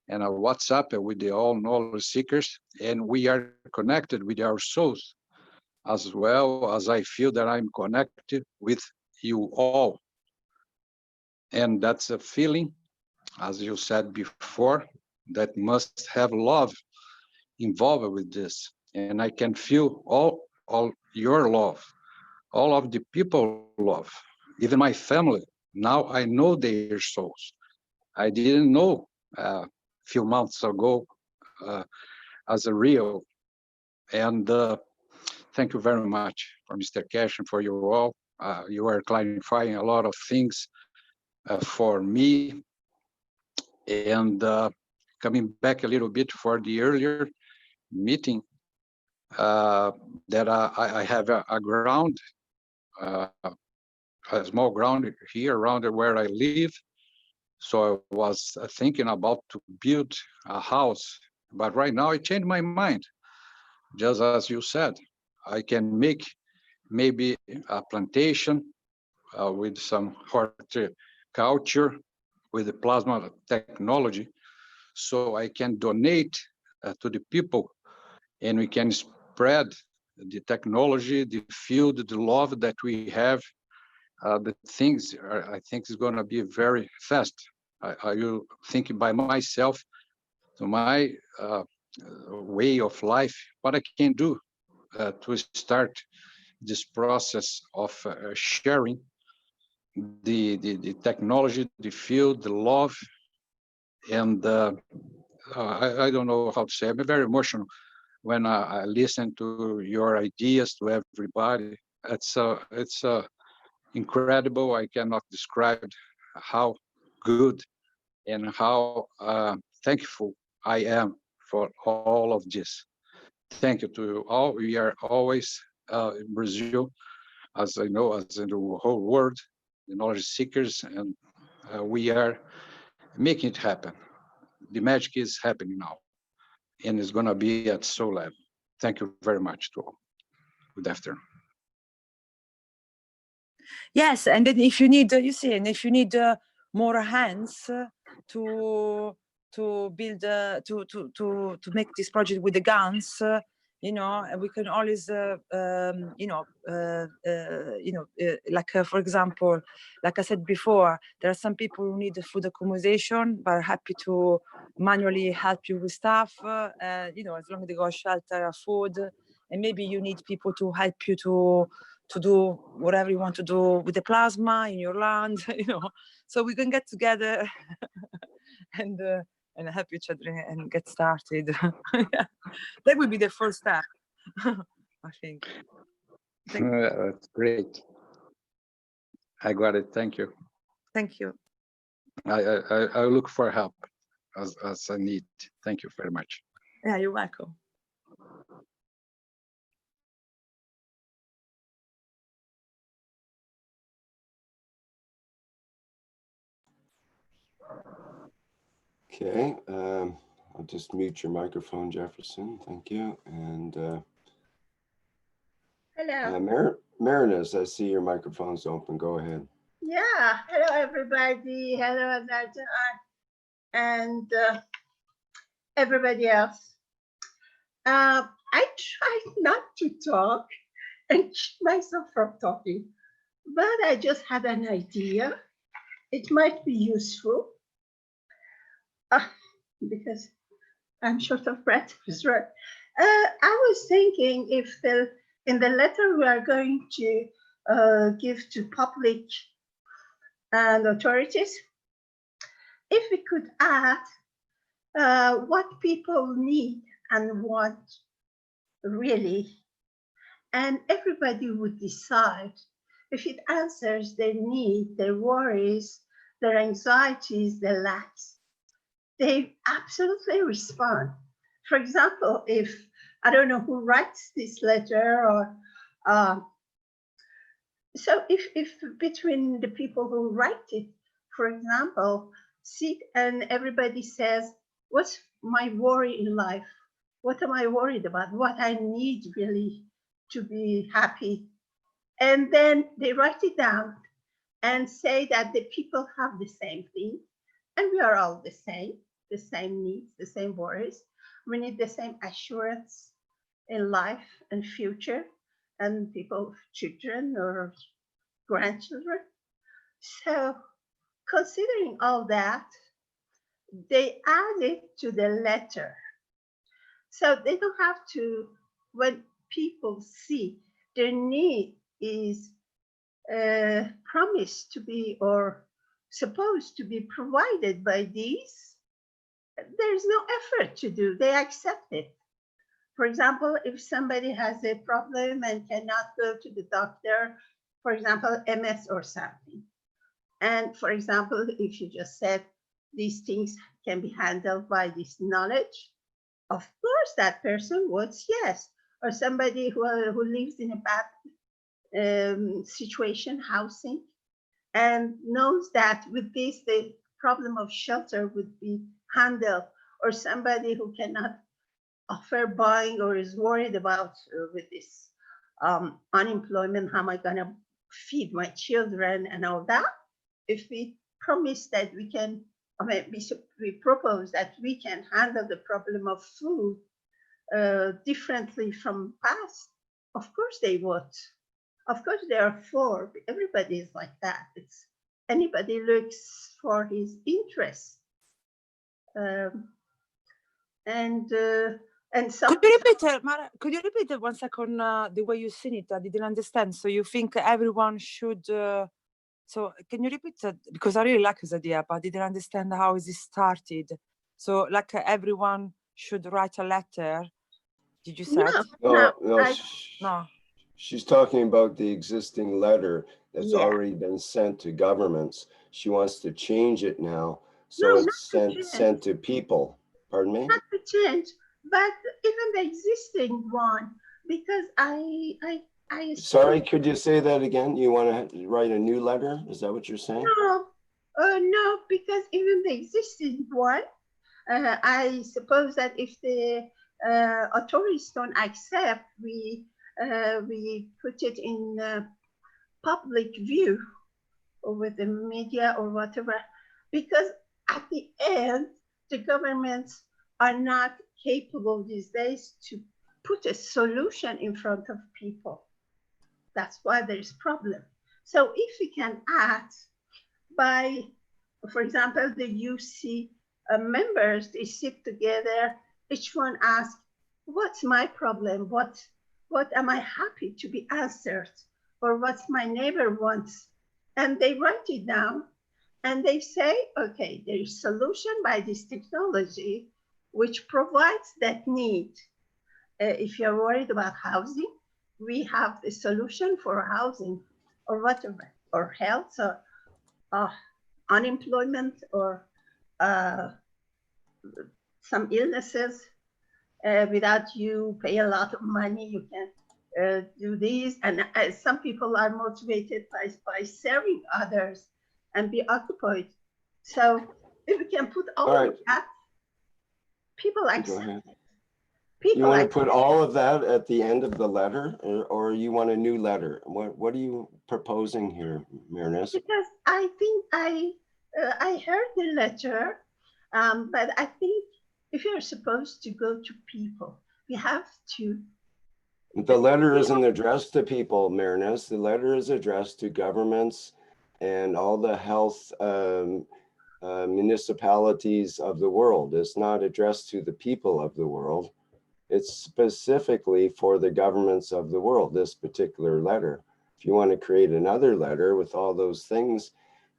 and a WhatsApp with the all knowledge seekers, and we are connected with our souls as well as I feel that I'm connected with you all. And that's a feeling, as you said before, that must have love involved with this. And I can feel all your love, all of the people love, even my family. Now I know their souls. I didn't know a few months ago as a real. And thank you very much for Mr. Keshe and for you all. You are clarifying a lot of things for me. And coming back a little bit for the earlier meeting, that I have a ground, a small ground here around where I live. So I was thinking about to build a house, but right now I changed my mind. Just as you said, I can make maybe a plantation with some horticulture with the plasma technology, so I can donate to the people, and we can spread the technology, the field, the love that we have. The things I think is going to be very fast. I will think by myself, to my way of life, what I can do to start this process of sharing the technology, the field, the love, and I don't know how to say. I'm very emotional when I listen to your ideas to everybody. It's incredible. I cannot describe how good and how thankful I am for all of this. Thank you to you all. We are always in Brazil, as I know, as in the whole world, the knowledge seekers, and we are making it happen. The magic is happening now, and it's going to be at soul level. Thank you very much to all. Good afternoon. Yes, and then if you need, you see, and if you need more hands to build, to make this project with the guns, you know, we can always, like for example, like I said before, there are some people who need food accommodation, but are happy to manually help you with stuff, you know, as long as they got shelter, food, and maybe you need people to help you to do whatever you want to do with the plasma in your land, you know. So we can get together and help each other and get started. Yeah. That would be the first step, I think. That's great. I got it. Thank you. Thank you. I look for help as I need. Thank you very much. Yeah, you're welcome. Okay, I'll just mute your microphone, Jefferson. Thank you. And hello. Marinus, I see your microphone's open. Go ahead. Yeah, hello everybody. Hello Naja and everybody else. I try not to talk and keep myself from talking. But I just had an idea. It might be useful because I'm short of breath. Right. I was thinking if in the letter we are going to give to public and authorities, if we could add what people need and want really, and everybody would decide if it answers their need, their worries, their anxieties, their lacks, they absolutely respond. For example, if I don't know who writes this letter, or so if between the people who write it, for example, sit and everybody says, what's my worry in life? What am I worried about? What I need really to be happy? And then they write it down and say that the people have the same thing, and we are all the same needs, the same worries. We need the same assurance in life and future, and people, children or grandchildren. So considering all that, they add it to the letter. So they don't have to, when people see their need is promised to be or supposed to be provided by these, there's no effort to do, they accept it. For example, if somebody has a problem and cannot go to the doctor, for example, MS or something, and for example, if you just said these things can be handled by this knowledge, of course that person would yes. Or somebody who lives in a bad situation, housing, and knows that with this the problem of shelter would be handled, or somebody who cannot offer buying or is worried about with this unemployment, how am I gonna feed my children and all that. If we promise that we can, I mean, we propose that we can handle the problem of food differently from past, of course they would. Of course they are for, everybody is like that. It's anybody looks for his interest. And some. Could you repeat, Mara, could you repeat 1 second the way you seen it? I didn't understand. So you think everyone should, so can you repeat that? Because I really like this idea, but I didn't understand how is it started. So like everyone should write a letter, did you say? No. She's talking about the existing letter that's Yeah. already been sent to governments. She wants to change it now. So No, it's not to sent to people. Pardon me? Not to change, but even the existing one, because I Sorry, could you say that again? You want to write a new letter? Is that what you're saying? No, because even the existing one, I suppose that if the authorities don't accept, we put it in public view or with the media or whatever, because at the end, the governments are not capable these days to put a solution in front of people. That's why there's problem. So if we can add by, for example, the UC members, they sit together, each one asks, what's my problem? What am I happy to be answered? Or what's my neighbor wants? And they write it down and they say, okay, there is solution by this technology which provides that need. If you're worried about housing, we have the solution for housing or whatever, or health or unemployment or some illnesses. Without you pay a lot of money, you can do this. And some people are motivated by serving others and be occupied. So if we can put all of that, people accept it. You want to put all of that at the end of the letter, or you want a new letter? What are you proposing here, Mehran? Because I think I heard the letter, but I think if you're supposed to go to people, we have to The letter isn't addressed to people, Marinus. The letter is addressed to governments and all the health municipalities of the world. It's not addressed to the people of the world. It's specifically for the governments of the world, this particular letter. If you want to create another letter with all those things,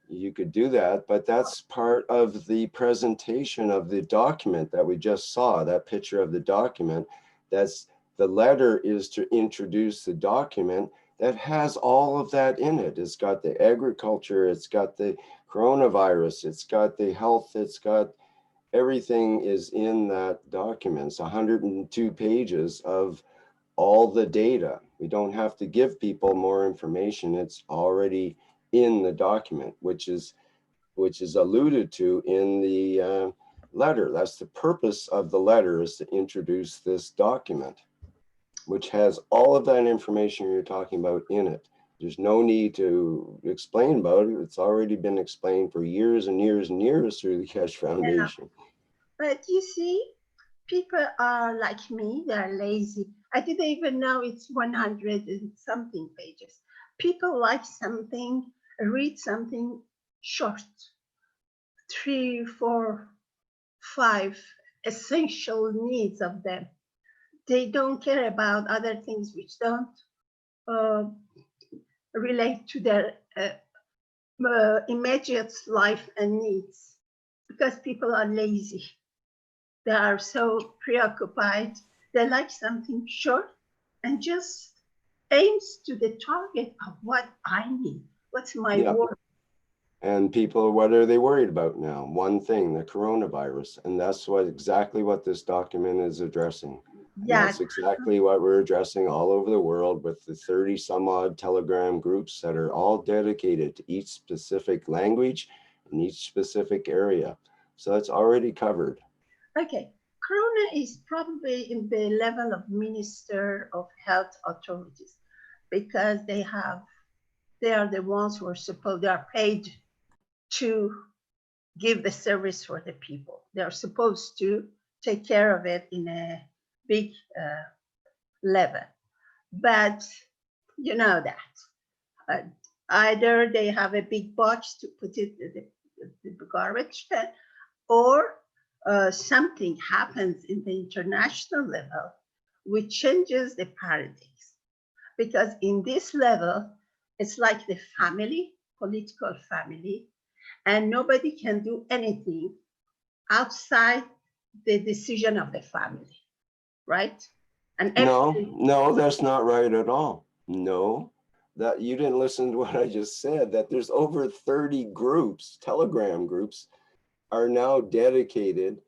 you could do that, but that's part of the presentation of the document that we just saw, that picture of the document. That's the letter is to introduce the document that has all of that in it. It's got the agriculture, it's got the coronavirus, it's got the health, it's got everything is in that document. It's 102 pages of all the data. We don't have to give people more information. It's already in the document, which is alluded to in the letter. That's the purpose of the letter, is to introduce this document, which has all of that information you're talking about in it. There's no need to explain about it. It's already been explained for years and years and years through the Keshe Foundation. Yeah. But you see, people are like me, they're lazy. I didn't even know it's 100 and something pages. People like something, read something short, 3, 4, 5 essential needs of them. They don't care about other things which don't relate to their immediate life and needs, because people are lazy. They are so preoccupied. They like something short and just aims to the target of what I need. What's my work? And people, what are they worried about now? One thing, the coronavirus. And that's exactly what this document is addressing. Yeah. And that's exactly what we're addressing all over the world with the 30 some odd Telegram groups that are all dedicated to each specific language in each specific area. So it's already covered. Okay. Corona is probably in the level of Minister of Health authorities, because they are the ones who they are paid to give the service for the people. They're supposed to take care of it in a big level. But you know that. Either they have a big box to put it in the garbage can, or something happens in the international level which changes the paradigms. Because in this level, it's like the family, political family, and nobody can do anything outside the decision of the family, right? And no, that's not right at all. No, that you didn't listen to what I just said, that there's over 30 groups, Telegram groups, are now dedicated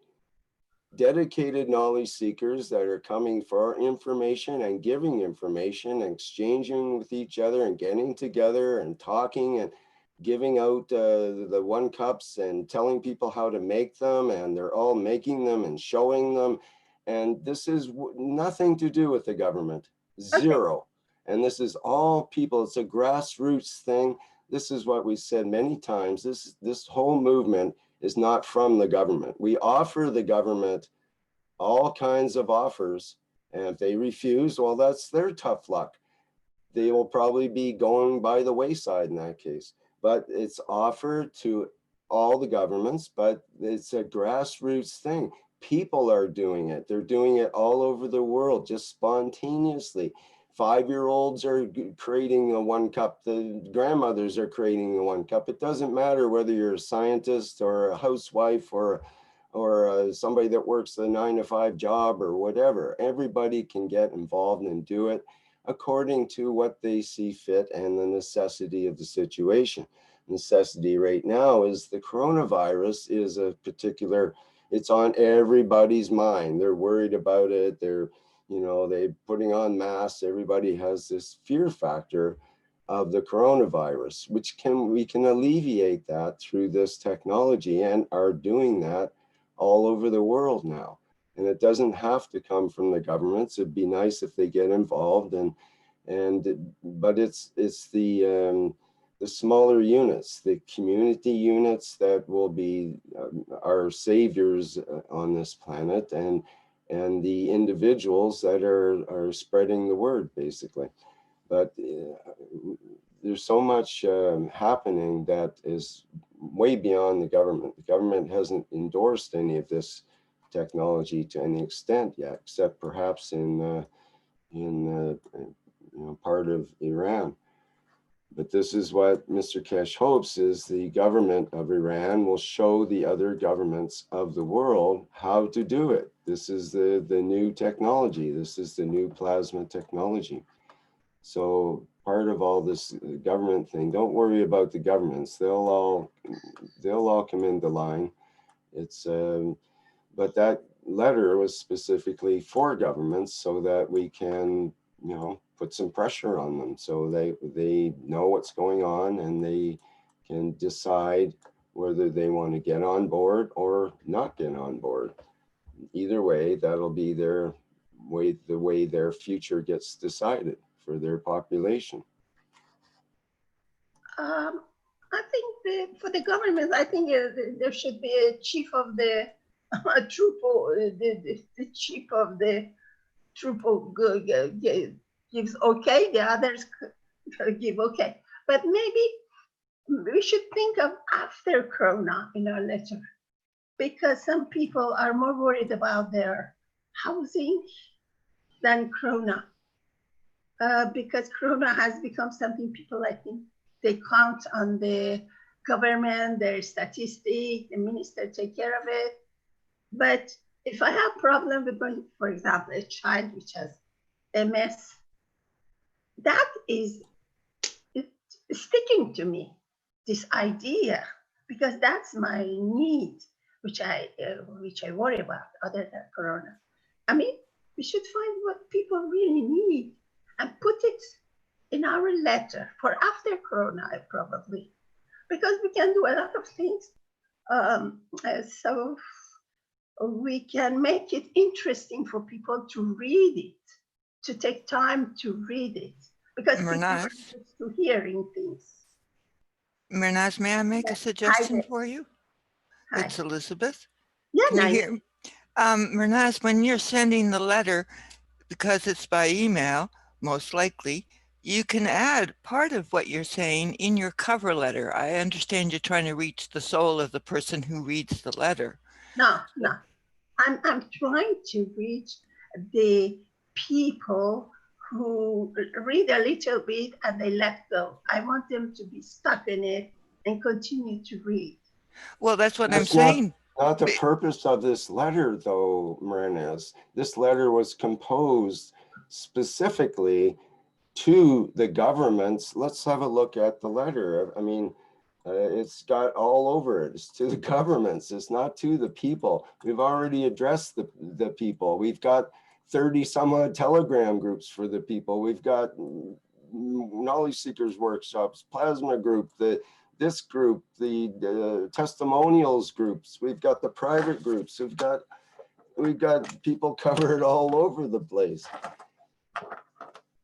knowledge seekers that are coming for information and giving information and exchanging with each other and getting together and talking and giving out the 1 cups and telling people how to make them, and they're all making them and showing them. And this is nothing to do with the government, zero. Okay. And this is all people, it's a grassroots thing. This is what we said many times. This whole movement is not from the government. We offer the government all kinds of offers, and if they refuse, well, that's their tough luck. They will probably be going by the wayside in that case. But it's offered to all the governments, but it's a grassroots thing. People are doing it. They're doing it all over the world, just spontaneously. 5-year-olds are creating the 1 cup. The grandmothers are creating the 1 cup. It doesn't matter whether you're a scientist or a housewife or somebody that works a 9-to-5 job or whatever. Everybody can get involved and do it according to what they see fit and the necessity of the situation. Necessity right now is the coronavirus is a particular, it's on everybody's mind. They're worried about it. They're putting on masks. Everybody has this fear factor of the coronavirus, which we can alleviate that through this technology, and are doing that all over the world now. And it doesn't have to come from the governments. It'd be nice if they get involved, but it's the smaller units, the community units that will be our saviors on this planet, and and the individuals that are spreading the word, basically. But there's so much happening that is way beyond the government. The government hasn't endorsed any of this technology to any extent yet, except perhaps in part of Iran. But this is what Mr. Keshe hopes, is the government of Iran will show the other governments of the world how to do it. This is the new technology. This is the new plasma technology. So part of all this government thing, don't worry about the governments. They'll all come into line. It's but that letter was specifically for governments so that we can, put some pressure on them so they know what's going on and they can decide whether they want to get on board or not get on board. Either way, that'll be the way their future gets decided for their population. I think for the government, I think there should be a chief of the troop, the chief of the troop gives okay, the others give okay. But maybe we should think of after Corona in our letter, because some people are more worried about their housing than Corona. Because Corona has become something people, I think, they count on the government, their statistic, the minister take care of it. But if I have problem with, for example, a child which has MS, that is sticking to me, this idea, because that's my need, which I worry about other than Corona. I mean, we should find what people really need and put it in our letter for after Corona, probably, because we can do a lot of things. So we can make it interesting for people to read it, to take time to read it, because people are used to hearing things. Mehran, may I make a suggestion for you? Hi. It's Elizabeth. Yeah, Can you hear? Mehran, when you're sending the letter, because it's by email, most likely, you can add part of what you're saying in your cover letter. I understand you're trying to reach the soul of the person who reads the letter. No. I'm trying to reach the people who read a little bit and they let go. I want them to be stuck in it and continue to read. Well, that's what I'm saying. Not the purpose of this letter, though, Mehran. This letter was composed specifically to the governments. Let's have a look at the letter. I mean, it's got all over it. It's to the governments. It's not to the people. We've already addressed the people. We've got 30 some odd Telegram groups for the people. We've got knowledge seekers workshops, plasma group, this group, the testimonials groups. We've got the private groups. We've got people covered all over the place.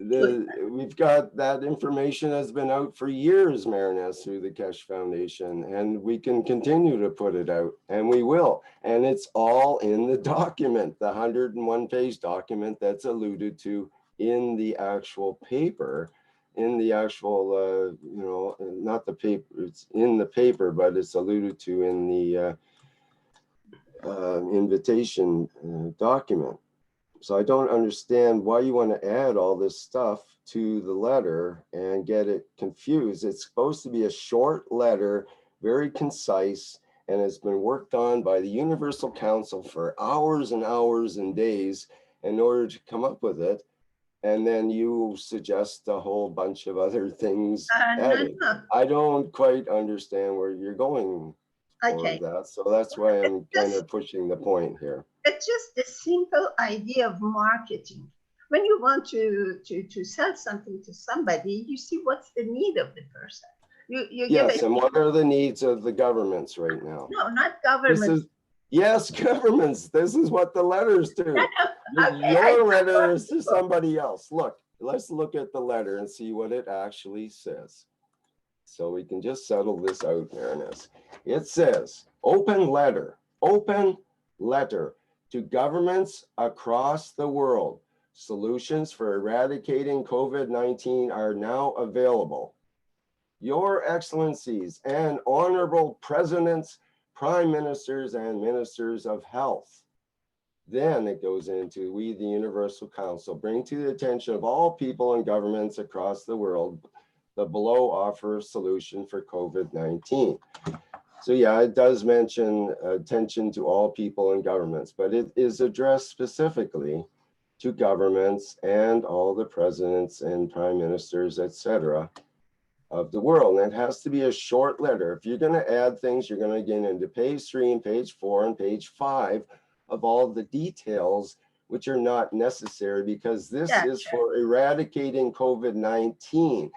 We've got that information has been out for years, Mehran, through the Keshe Foundation, and we can continue to put it out, and we will. And it's all in the document, the 101-page document that's alluded to in the actual paper, in the actual, not the paper, it's in the paper, but it's alluded to in the invitation document. So I don't understand why you want to add all this stuff to the letter and get it confused. It's supposed to be a short letter, very concise, and it's been worked on by the Universal Council for hours and hours and days in order to come up with it. And then you suggest a whole bunch of other things added. No. I don't quite understand where you're going for that. So that's why I'm kind of pushing the point here. It's just the simple idea of marketing. When you want to sell something to somebody, you see what's the need of the person. Yes, and what are the needs of the governments right now? No, not governments. Yes, governments. This is what the letters do. Your letter is to somebody else. Look, let's look at the letter and see what it actually says. So we can just settle this out, Mehran. It says, open letter To governments across the world, solutions for eradicating COVID-19 are now available. Your Excellencies and honorable presidents, prime ministers, and ministers of health. Then it goes into, we, the Universal Council, bring to the attention of all people and governments across the world the below offer a solution for COVID-19. So yeah, it does mention attention to all people and governments, but it is addressed specifically to governments and all the presidents and prime ministers, etc., of the world. And it has to be a short letter. If you're going to add things, you're going to get into page 3 and page 4 and page 5 of all the details, which are not necessary because this is for eradicating COVID-19.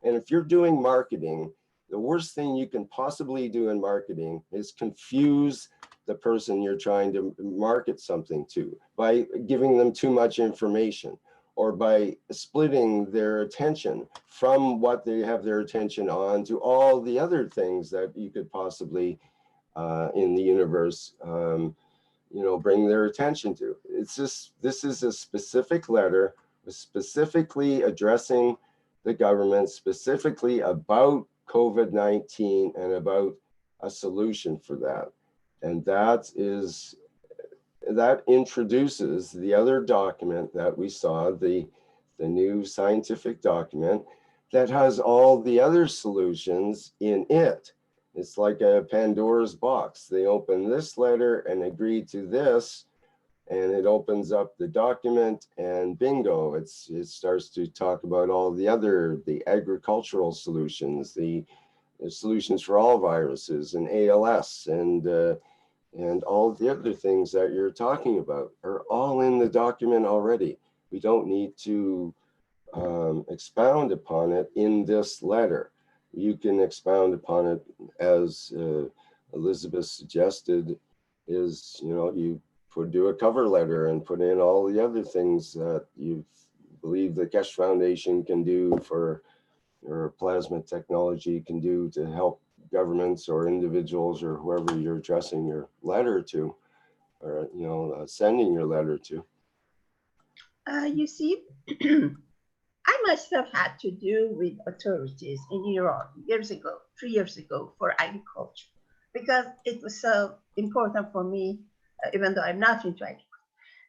And if you're doing marketing, the worst thing you can possibly do in marketing is confuse the person you're trying to market something to by giving them too much information or by splitting their attention from what they have their attention on to all the other things that you could possibly in the universe bring their attention to. It's just, this is a specific letter specifically addressing the government, specifically about COVID-19 and about a solution for that. And that introduces the other document that we saw, the new scientific document that has all the other solutions in it. It's like a Pandora's box. They open this letter and agree to this, and it opens up the document and bingo, it starts to talk about all the agricultural solutions, the solutions for all viruses and ALS and all the other things that you're talking about are all in the document already. We don't need to expound upon it in this letter. You can expound upon it as Elizabeth suggested, is, you do a cover letter and put in all the other things that you believe the Keshe Foundation can do for, or plasma technology can do to help governments or individuals or whoever you're addressing your letter to, or sending your letter to. You see, I must have had to do with authorities in Iran 3 years ago for agriculture, because it was so important for me, even though I'm not into agriculture.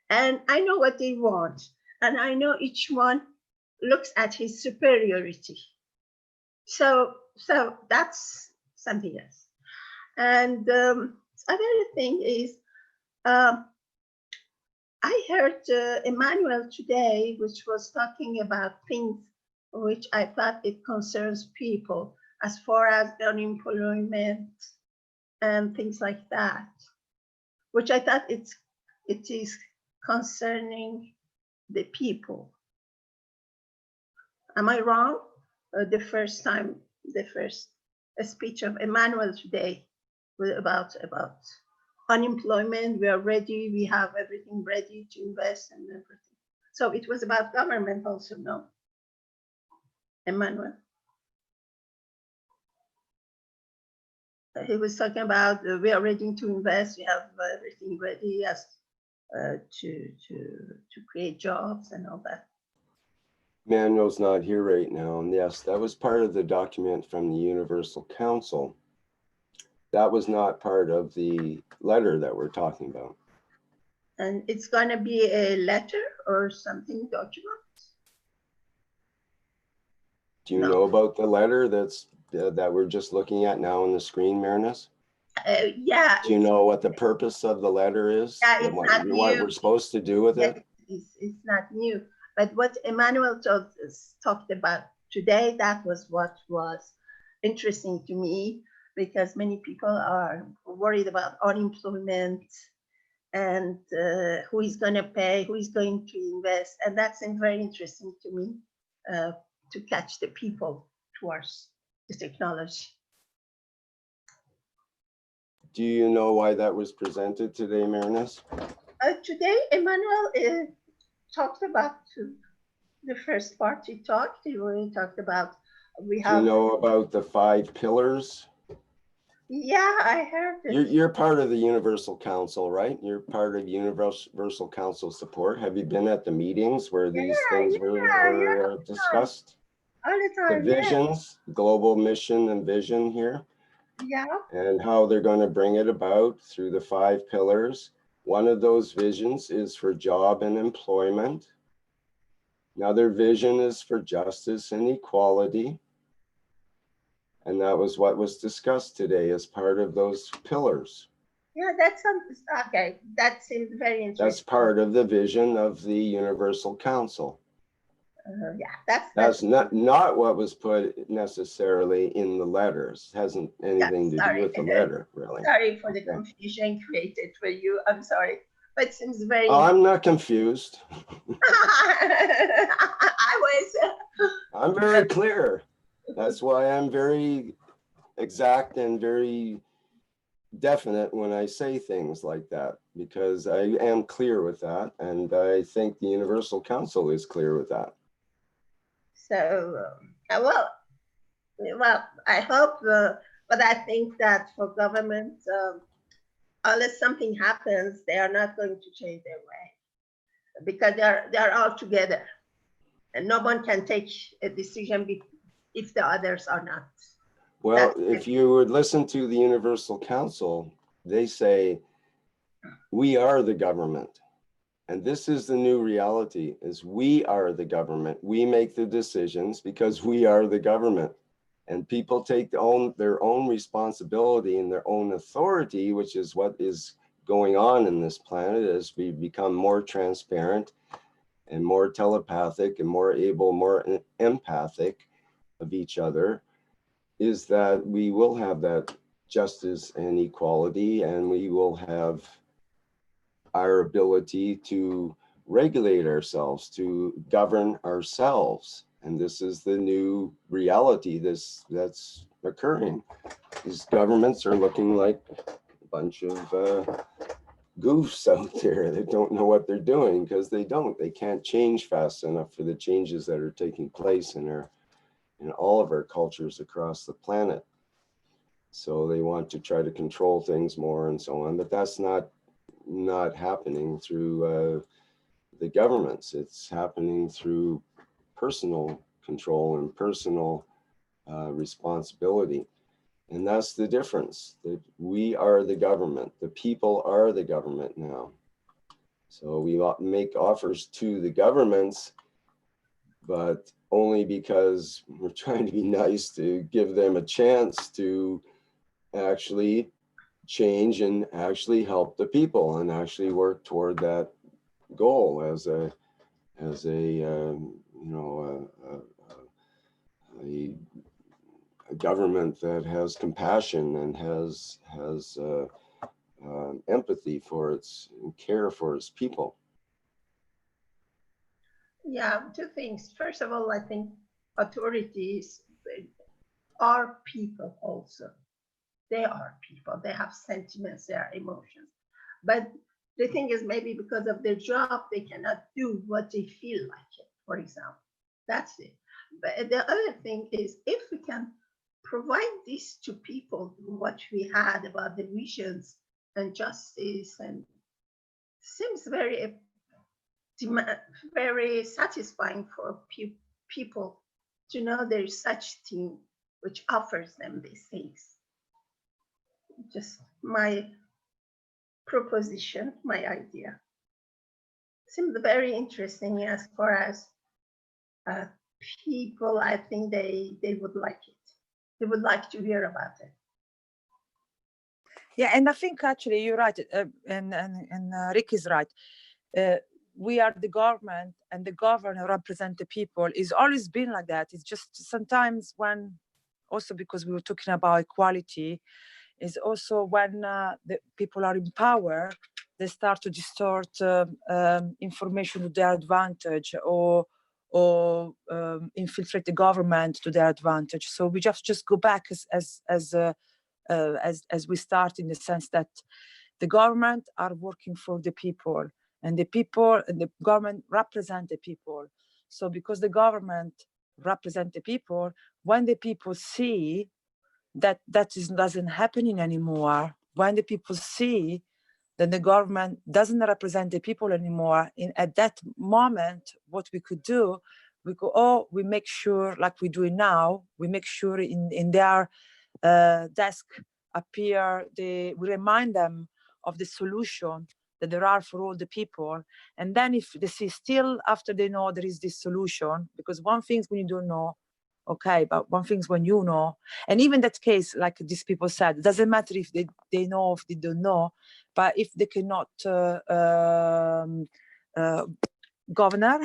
And I know what they want, and I know each one looks at his superiority. So that's something else. And other thing is, I heard Emmanuel today, which was talking about things which I thought it concerns people as far as unemployment and things like that, which I thought it is concerning the people. Am I wrong? The first speech of Emmanuel today was about unemployment. We are ready. We have everything ready to invest and everything. So it was about government also, no? Emmanuel. He was talking about we are ready to invest. We have everything ready as to create jobs and all that. Manuel's not here right now, and yes, that was part of the document from the Universal Council. That was not part of the letter that we're talking about. And it's going to be a letter or something document? Do you know about the letter that we're just looking at now on the screen, Marinus? Yeah. Do you know what the purpose of the letter is? Yeah, it's not new. What we're supposed to do with it? It's not new. But what Emmanuel talked about today, that was what was interesting to me, because many people are worried about unemployment and who is going to pay, who is going to invest. And that's very interesting to me, to catch the people towards the technology. Do you know why that was presented today, Marinus? Today, Emmanuel talked about the first part he talked. He really talked about, we have. Do you know about the 5 pillars Yeah, I heard it. You're part of the Universal Council, right? You're part of Universal Council support. Have you been at the meetings where these things were discussed? All the The time, yeah. visions, global mission and vision here, Yeah. and how they're going to bring it about through the 5 pillars. One of those visions is for job and employment. Another vision is for justice and equality. And that was what was discussed today as part of those pillars. Yeah, that sounds okay. That seems very interesting. That's part of the vision of the Universal Council. Yeah, that's not what was put necessarily in the letters. It hasn't anything to do with the letter, really. Sorry for the confusion created for you. I'm sorry, but it seems very. I'm not confused. I was. I'm very clear. That's why I'm very exact and very definite when I say things like that, because I am clear with that, and I think the Universal Council is clear with that. So, well, I hope, but I think that for government, unless something happens, they are not going to change their way, because they are all together, and no one can take a decision if the others are not. Well, if you would listen to the Universal Council, they say, we are the government. And this is the new reality, is we are the government. We make the decisions because we are the government. And people take their own responsibility and their own authority, which is what is going on in this planet as we become more transparent and more telepathic and more able, more empathic of each other, is that we will have that justice and equality, and we will have our ability to regulate ourselves, to govern ourselves. And this is the new reality that's occurring. These governments are looking like a bunch of goofs out there that don't know what they're doing, because they can't change fast enough for the changes that are taking place in all of our cultures across the planet. So they want to try to control things more and so on, but that's not happening through the governments. It's happening through personal control and personal responsibility. And that's the difference, that we are the government. The people are the government now. So we make offers to the governments, but only because we're trying to be nice to give them a chance to actually change and actually help the people and actually work toward that goal as a government that has compassion and has empathy for its care for its people. Yeah, 2 things. First of all, I think authorities are people also. They are people. They have sentiments, they have emotions. But the thing is, maybe because of their job, they cannot do what they feel like it, for example. That's it. But the other thing is, if we can provide this to people, what we had about the visions and justice, and seems very satisfying for people to know there is such thing which offers them these things. Just my proposition, my idea. Seems very interesting as far as people, I think they would like it. They would like to hear about it. Yeah, and I think actually you're right, and Rick is right. We are the government, and the governor represent the people. It's always been like that. It's just sometimes when, also because we were talking about equality, is also when the people are in power, they start to distort information to their advantage, or infiltrate the government to their advantage. So we just go back as we start, in the sense that the government are working for the people, and the people and the government represent the people. So because the government represent the people, when the people see that doesn't happening anymore. When the people see that the government doesn't represent the people anymore, at that moment, what we could do, we go, oh, we make sure, like we do it now, we make sure in their desk appear, we remind them of the solution that there are for all the people. And then if they see still after they know there is this solution, because one thing is when you don't know, okay, but one thing is when you know. And even that case, like these people said, it doesn't matter if they know, if they don't know, but if they cannot governor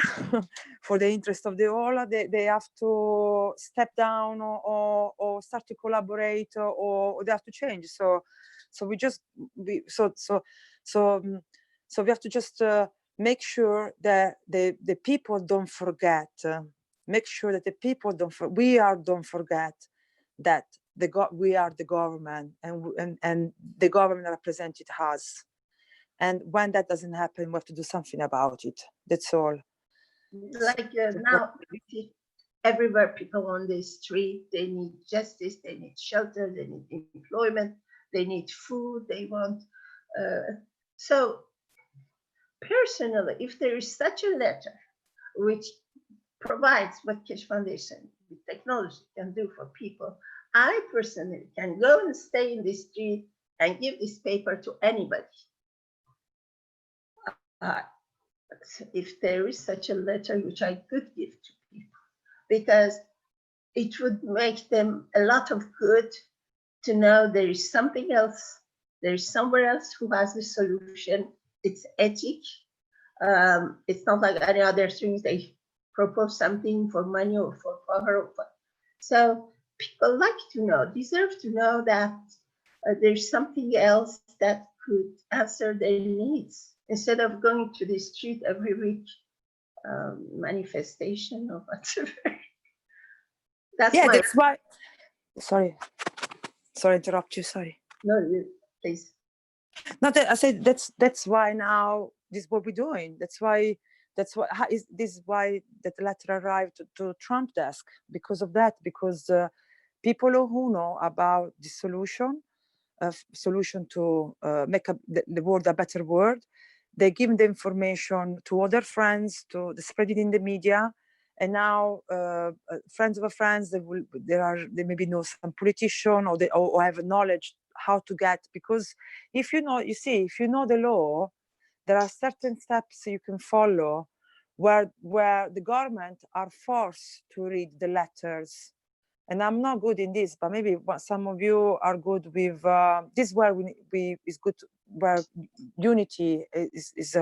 for the interest of the all, they have to step down or start to collaborate, or they have to change. So we have to just make sure that the people don't forget. Make sure that the people don't forget that we are the government, and the government represented us. And when that doesn't happen, we have to do something about it. That's all. Like now, everywhere people on the street, they need justice, they need shelter, they need employment, they need food, they want. So personally, if there is such a letter which provides what Keshe Foundation with technology can do for people, I personally can go and stay in the street and give this paper to anybody. If there is such a letter which I could give to people, because it would make them a lot of good to know there is something else, there is somewhere else who has the solution. It's ethic. It's not like any other things. They propose something for money or for power. So people like to know, deserve to know that there's something else that could answer their needs, instead of going to the street every week, manifestation or whatever. That's why. Sorry to interrupt you. Sorry. No, please. Not that I said that's why now this is what we're doing. This is why that letter arrived to Trump desk, because of that. Because people who know about the solution to make the world a better world, they give the information to other friends, to spread it in the media. And now friends of friends, they maybe know some politician, or have knowledge how to get, because if you know the law, there are certain steps you can follow where the government are forced to read the letters. And I'm not good in this, but maybe some of you are good with this. Where is good, where unity is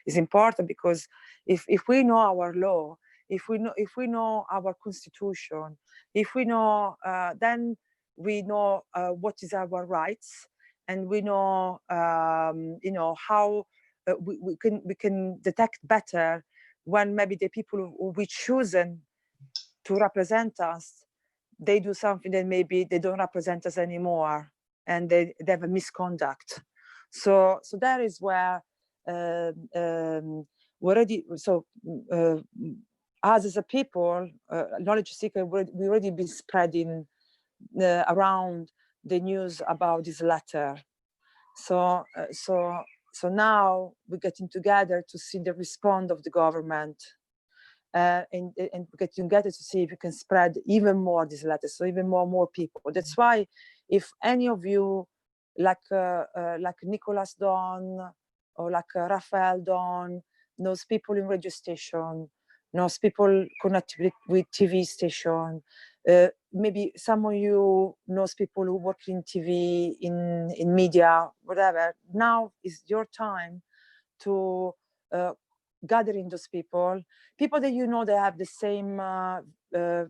important, because if we know our law, if we know our constitution, if we know, then we know what is our rights, and we know how we can detect better when maybe the people who we chosen to represent us, they do something that maybe they don't represent us anymore, and they have a misconduct. So that is where us as a people, knowledge seeker, we already been spreading around the news about this letter. So now we're getting together to see the response of the government. And get together to see if you can spread even more these letters, so even more people. That's why if any of you, like Nicholas Don, or like Raphael Don, knows people in radio station, knows people connected with TV station, maybe some of you knows people who work in TV, in media, whatever. Now is your time to gathering those people that you know they have the same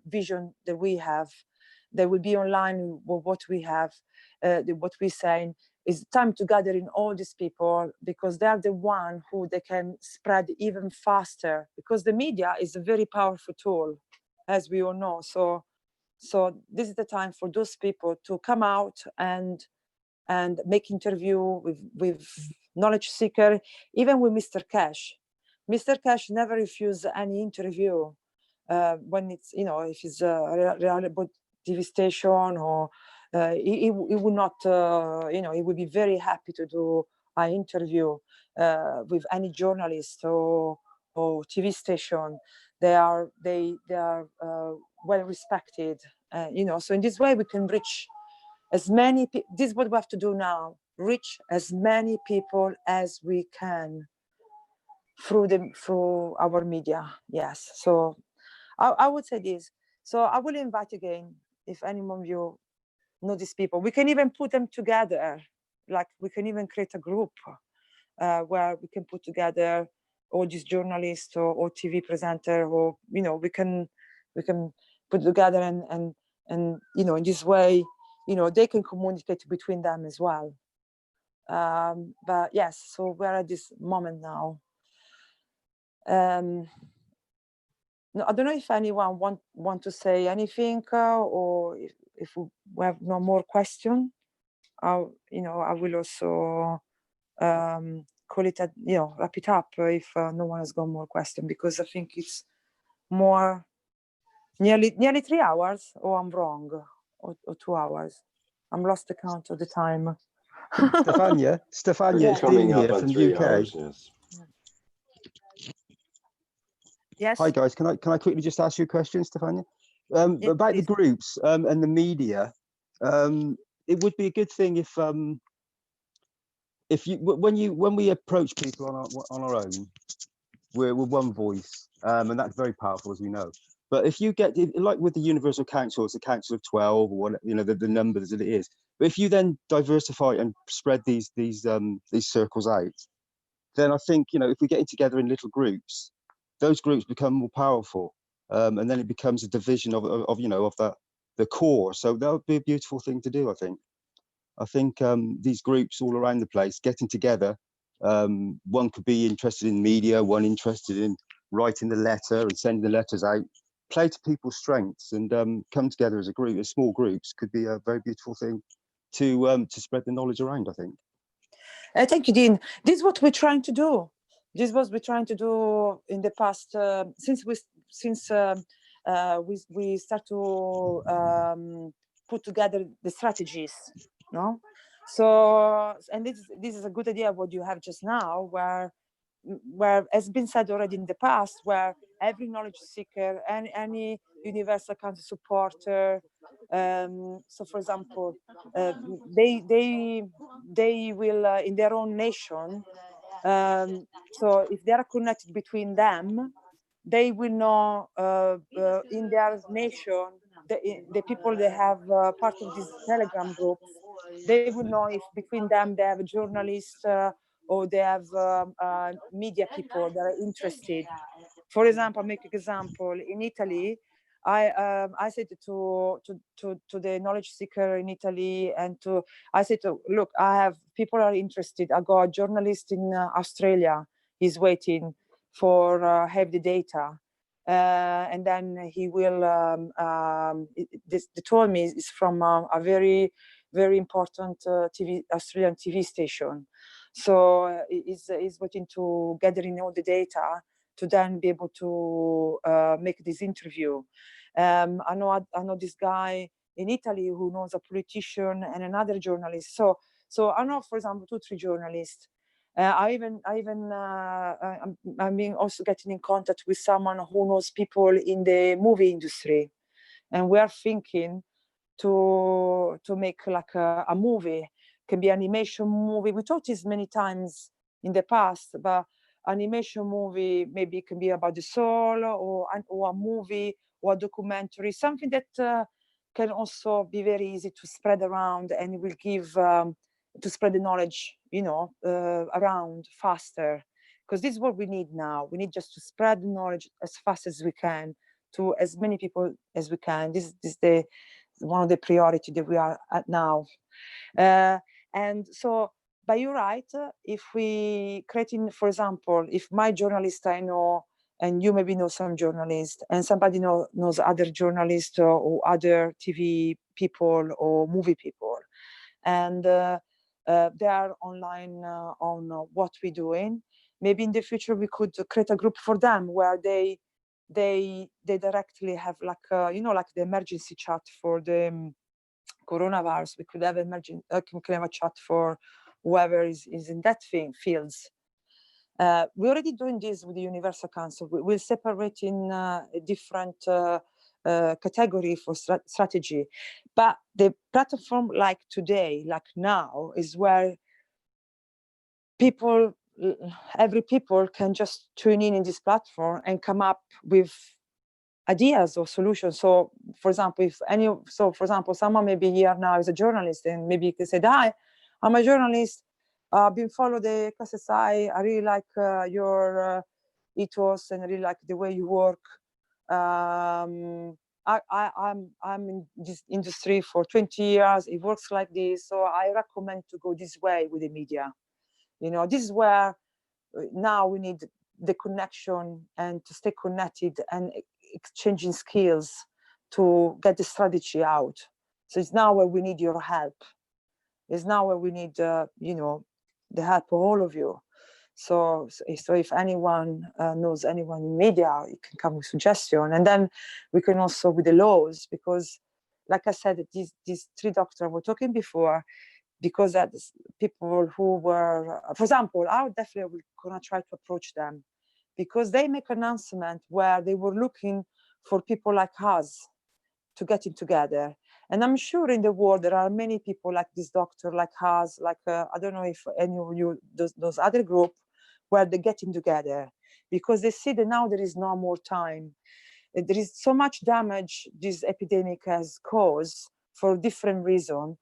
vision that we have. They will be online with what we have, what we're saying. It's time to gather in all these people, because they are the one who they can spread even faster, because the media is a very powerful tool, as we all know. So this is the time for those people to come out and make interview with knowledge seeker, even with Mr. Keshe. Mr. Keshe never refused any interview when it's, if it's a reliable TV station, or he would not, you know, he would be very happy to do an interview with any journalist or TV station. They are well respected, you know. So in this way, we can reach as many. This is what we have to do now: reach as many people as we can through our media. Yes. So I would say this. So I will invite again, if any of you know these people. We can even put them together. Like we can even create a group where we can put together all these journalists or TV presenter, or you know, we can put together and you know, in this way, you know, they can communicate between them as well. But yes, so we're at this moment now. No, I don't know if anyone want to say anything, or if we have no more question. You know, I will also call it, you know, wrap it up if no one has got more question, because I think it's more nearly 3 hours, or I'm wrong, or 2 hours. I'm lost the count of the time. Stefania, it's Coming Dean up here on from 3 UK. hours, yes. Yes. Hi guys, can I quickly just ask you a question, Stefania? Yes, about please. the groups and the media. It would be a good thing if you when we approach people on our own, we're one voice, and that's very powerful, as we know. But if you get, like with the Universal Council, it's a council of 12, or what, you know, the numbers that it is. But if you then diversify and spread these circles out, then I think, you know, if we're getting together in little groups, those groups become more powerful, and then it becomes a division of you know, of the core. So that would be a beautiful thing to do, I think. I think these groups all around the place getting together, one could be interested in media, one interested in writing the letter and sending the letters out, play to people's strengths, and come together as a group, as small groups, could be a very beautiful thing to spread the knowledge around, I think. Thank you, Dean. This is what we're trying to do. This is what we're trying to do in the past, since we start to put together the strategies, no? So, and this is a good idea what you have just now, where as been said already in the past, where every knowledge seeker and any universal council supporter, so for example, they will in their own nation, so if they are connected between them, they will know in their nation, the people they have part of these Telegram groups, they will know if between them they have a journalist or they have media people that are interested. For example, I'll make an example. In Italy, I said to the knowledge seeker in Italy, and I said, look, I have people are interested. I got a journalist in Australia. He's waiting for have the data, and then he will. They told me it's from a very important Australian TV station. So he's waiting to gathering all the data to then be able to make this interview. I know this guy in Italy who knows a politician and another journalist. So I know, for example, 2-3 journalists. I'm being also getting in contact with someone who knows people in the movie industry, and we are thinking to make like a movie. Can be animation movie. We thought this many times in the past, but animation movie maybe it can be about the soul, or a movie or a documentary, something that can also be very easy to spread around, and will give to spread the knowledge, you know, around faster, because this is what we need now. We need just to spread the knowledge as fast as we can to as many people as we can. This is the one of the priority that we are at now. And so, but you're right, if we creating, for example, if my journalist I know, and you maybe know some journalist, and somebody knows other journalists or other TV people or movie people, and they are online on what we're doing, maybe in the future we could create a group for them where they directly have like you know, like the emergency chat for the coronavirus, we could have we can have a chat for whoever is in that fields. We're already doing this with the Universal Council. We'll separate in a different category for strategy. But the platform like today, like now, is where every people can just tune in this platform and come up with ideas or solutions. So, for example, for example, someone may be here now as a journalist, and maybe you can say, "Hi, I'm a journalist. I've been following the KSSI. I really like your ethos, and I really like the way you work. I'm in this industry for 20 years. It works like this, so I recommend to go this way with the media." You know, this is where now we need the connection and to stay connected and exchanging skills to get the strategy out. So it's now where we need your help. It's now where we need, you know, the help of all of you. So if anyone knows anyone in media, you can come with suggestion. And then we can also with the laws, because like I said, these three doctors were talking before, because that's people who were, for example, I would definitely gonna try to approach them, because they make an announcement where they were looking for people like us to get in together. And I'm sure in the world there are many people like this doctor, like us, like I don't know if any of you, those other group, where they're getting together, because they see that now there is no more time. There is so much damage this epidemic has caused for different reasons.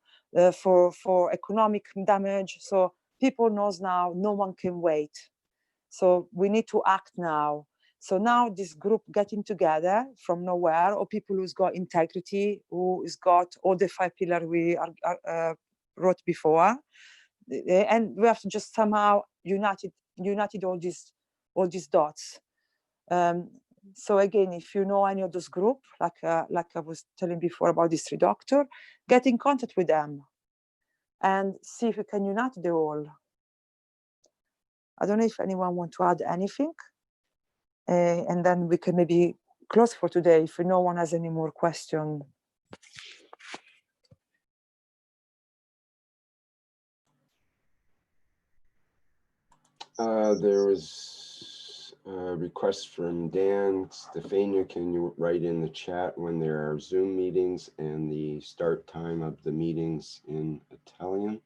For economic damage, so people knows now no one can wait, so we need to act now. So now this group getting together from nowhere, or people who's got integrity, who's got all the 5 pillars we wrote before, and we have to just somehow united all these dots. So again, if you know any of those groups, like I was telling before about these 3 doctors, get in contact with them and see if we can unite the all. I don't know if anyone wants to add anything, and then we can maybe close for today if no one has any more questions. There was a request from Dan. Stefania, can you write in the chat when there are Zoom meetings and the start time of the meetings in Italian?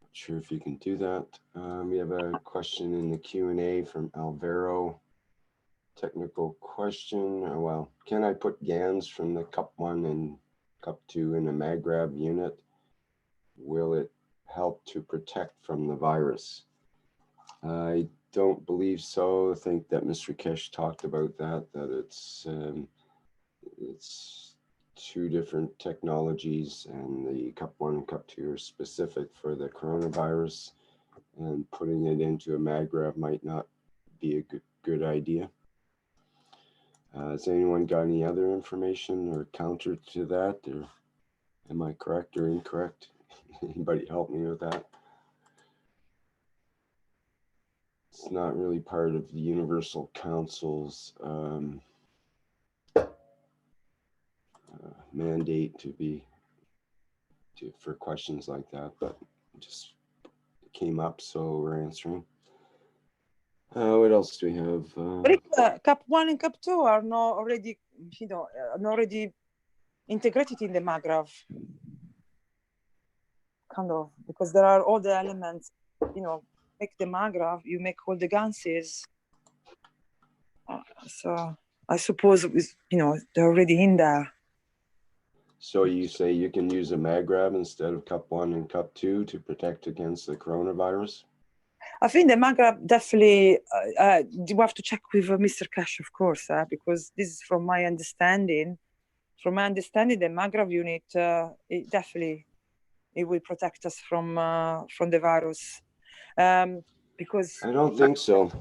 Not sure if you can do that. We have a question in the Q&A from Alvaro. Technical question. Well, can I put GANs from the Cup 1 and Cup 2 in a MagRab unit? Will it help to protect from the virus? I don't believe so. I think that Mr. Keshe talked about that it's 2 different technologies, and the Cup 1 and Cup 2 are specific for the coronavirus, and putting it into a MagRab might not be a good idea. Has anyone got any other information or counter to that, or am I correct or incorrect? Anybody help me with that? It's not really part of the Universal Council's mandate for questions like that, but it just came up, so we're answering. What else do we have? Cup 1 and Cup 2 are not already, already integrated in the MagRab, kind of, because there are all the elements, make the MagRab, you make all the ganses. So I suppose, they're already in there. So you say you can use a MagRab instead of Cup 1 and Cup 2 to protect against the coronavirus? I think the MagRab definitely, you have to check with Mr. Keshe, of course, because this is from my understanding. From my understanding, the MagRab unit, it will protect us from the virus. Because I don't think so.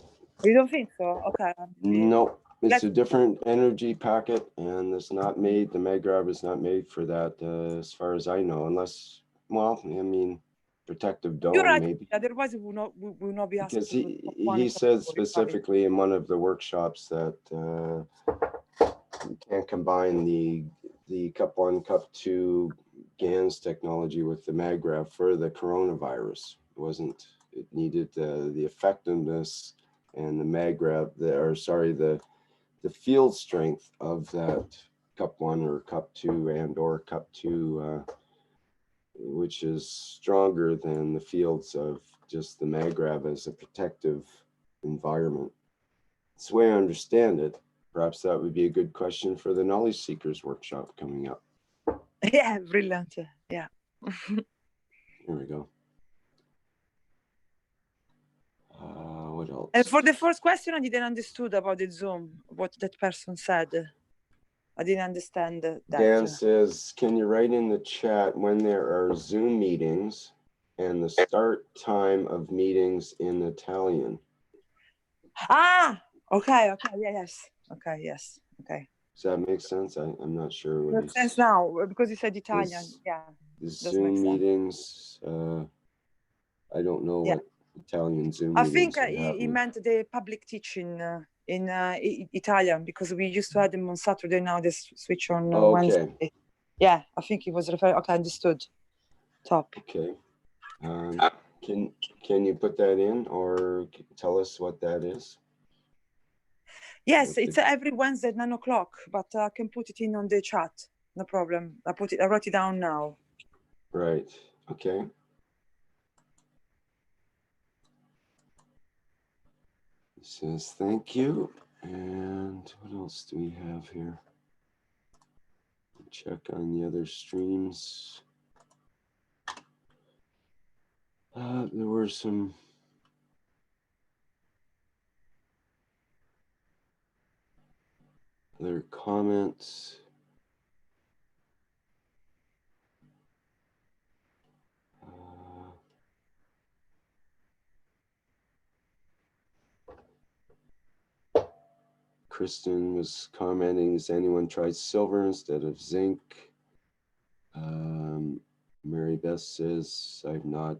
You don't think so? Okay. No, it's a different energy packet, and it's not made, the MagRab is not made for that, as far as I know, unless, well, I mean, protective dome, You're right. maybe. Otherwise, it will not be asked. Because he said specifically in one of the workshops that you can't combine the the Cup 1, Cup 2 GANs technology with the MAGRAV for the coronavirus. It needed the effectiveness and the MAGRAV, the field strength of that Cup 1 or Cup 2 or Cup 2, which is stronger than the fields of just the MAGRAV as a protective environment. That's the way I understand it. Perhaps that would be a good question for the Knowledge Seekers workshop coming up. Yeah, brilliant. Yeah. Here we go. What else? And for the first question, I didn't understood about the Zoom, what that person said. I didn't understand that. Dan says, can you write in the chat when there are Zoom meetings and the start time of meetings in Italian? Ah, okay, yeah, yes. Okay, yes, okay. Does that make sense? I'm not sure what Makes sense now, because you said Italian, yeah. The Zoom meetings, I don't know what Italian Zoom I meetings think are he happening. meant the public teaching in Italian, because we used to have them on Saturday, now they switch on Wednesday. Yeah, I think he was referring, okay, understood. Top. Okay. Can you put that in or tell us what that is? Yes, it's every Wednesday at 9 o'clock, but I can put it in on the chat. No problem. I wrote it down now. Right. Okay. It says thank you. And what else do we have here? Check on the other streams. There were some other comments. Kristen was commenting, has anyone tried silver instead of zinc? Mary Beth says, I've not.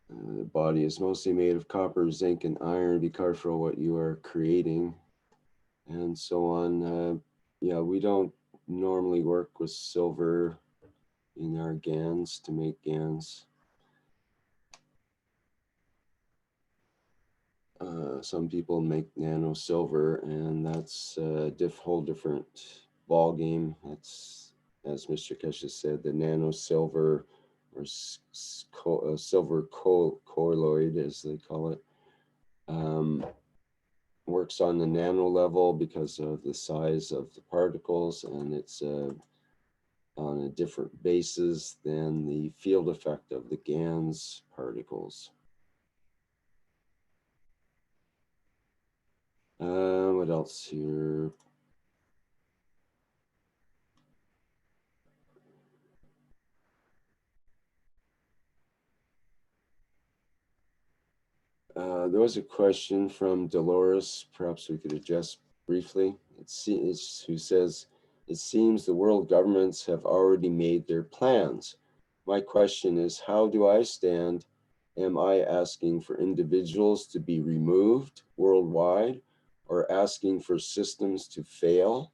The body is mostly made of copper, zinc, and iron. Be careful what you are creating, and so on. Yeah, we don't normally work with silver in our GANs to make GANs. Some people make nano silver, and that's a whole different ball game. That's, as Mr. Keshe said, the nano silver or silver colloid, as they call it, works on the nano level because of the size of the particles, and it's on a different basis than the field effect of the GANs particles. What else here? There was a question from Dolores, perhaps we could address briefly. Who says, it seems the world governments have already made their plans. My question is, how do I stand? Am I asking for individuals to be removed worldwide or asking for systems to fail?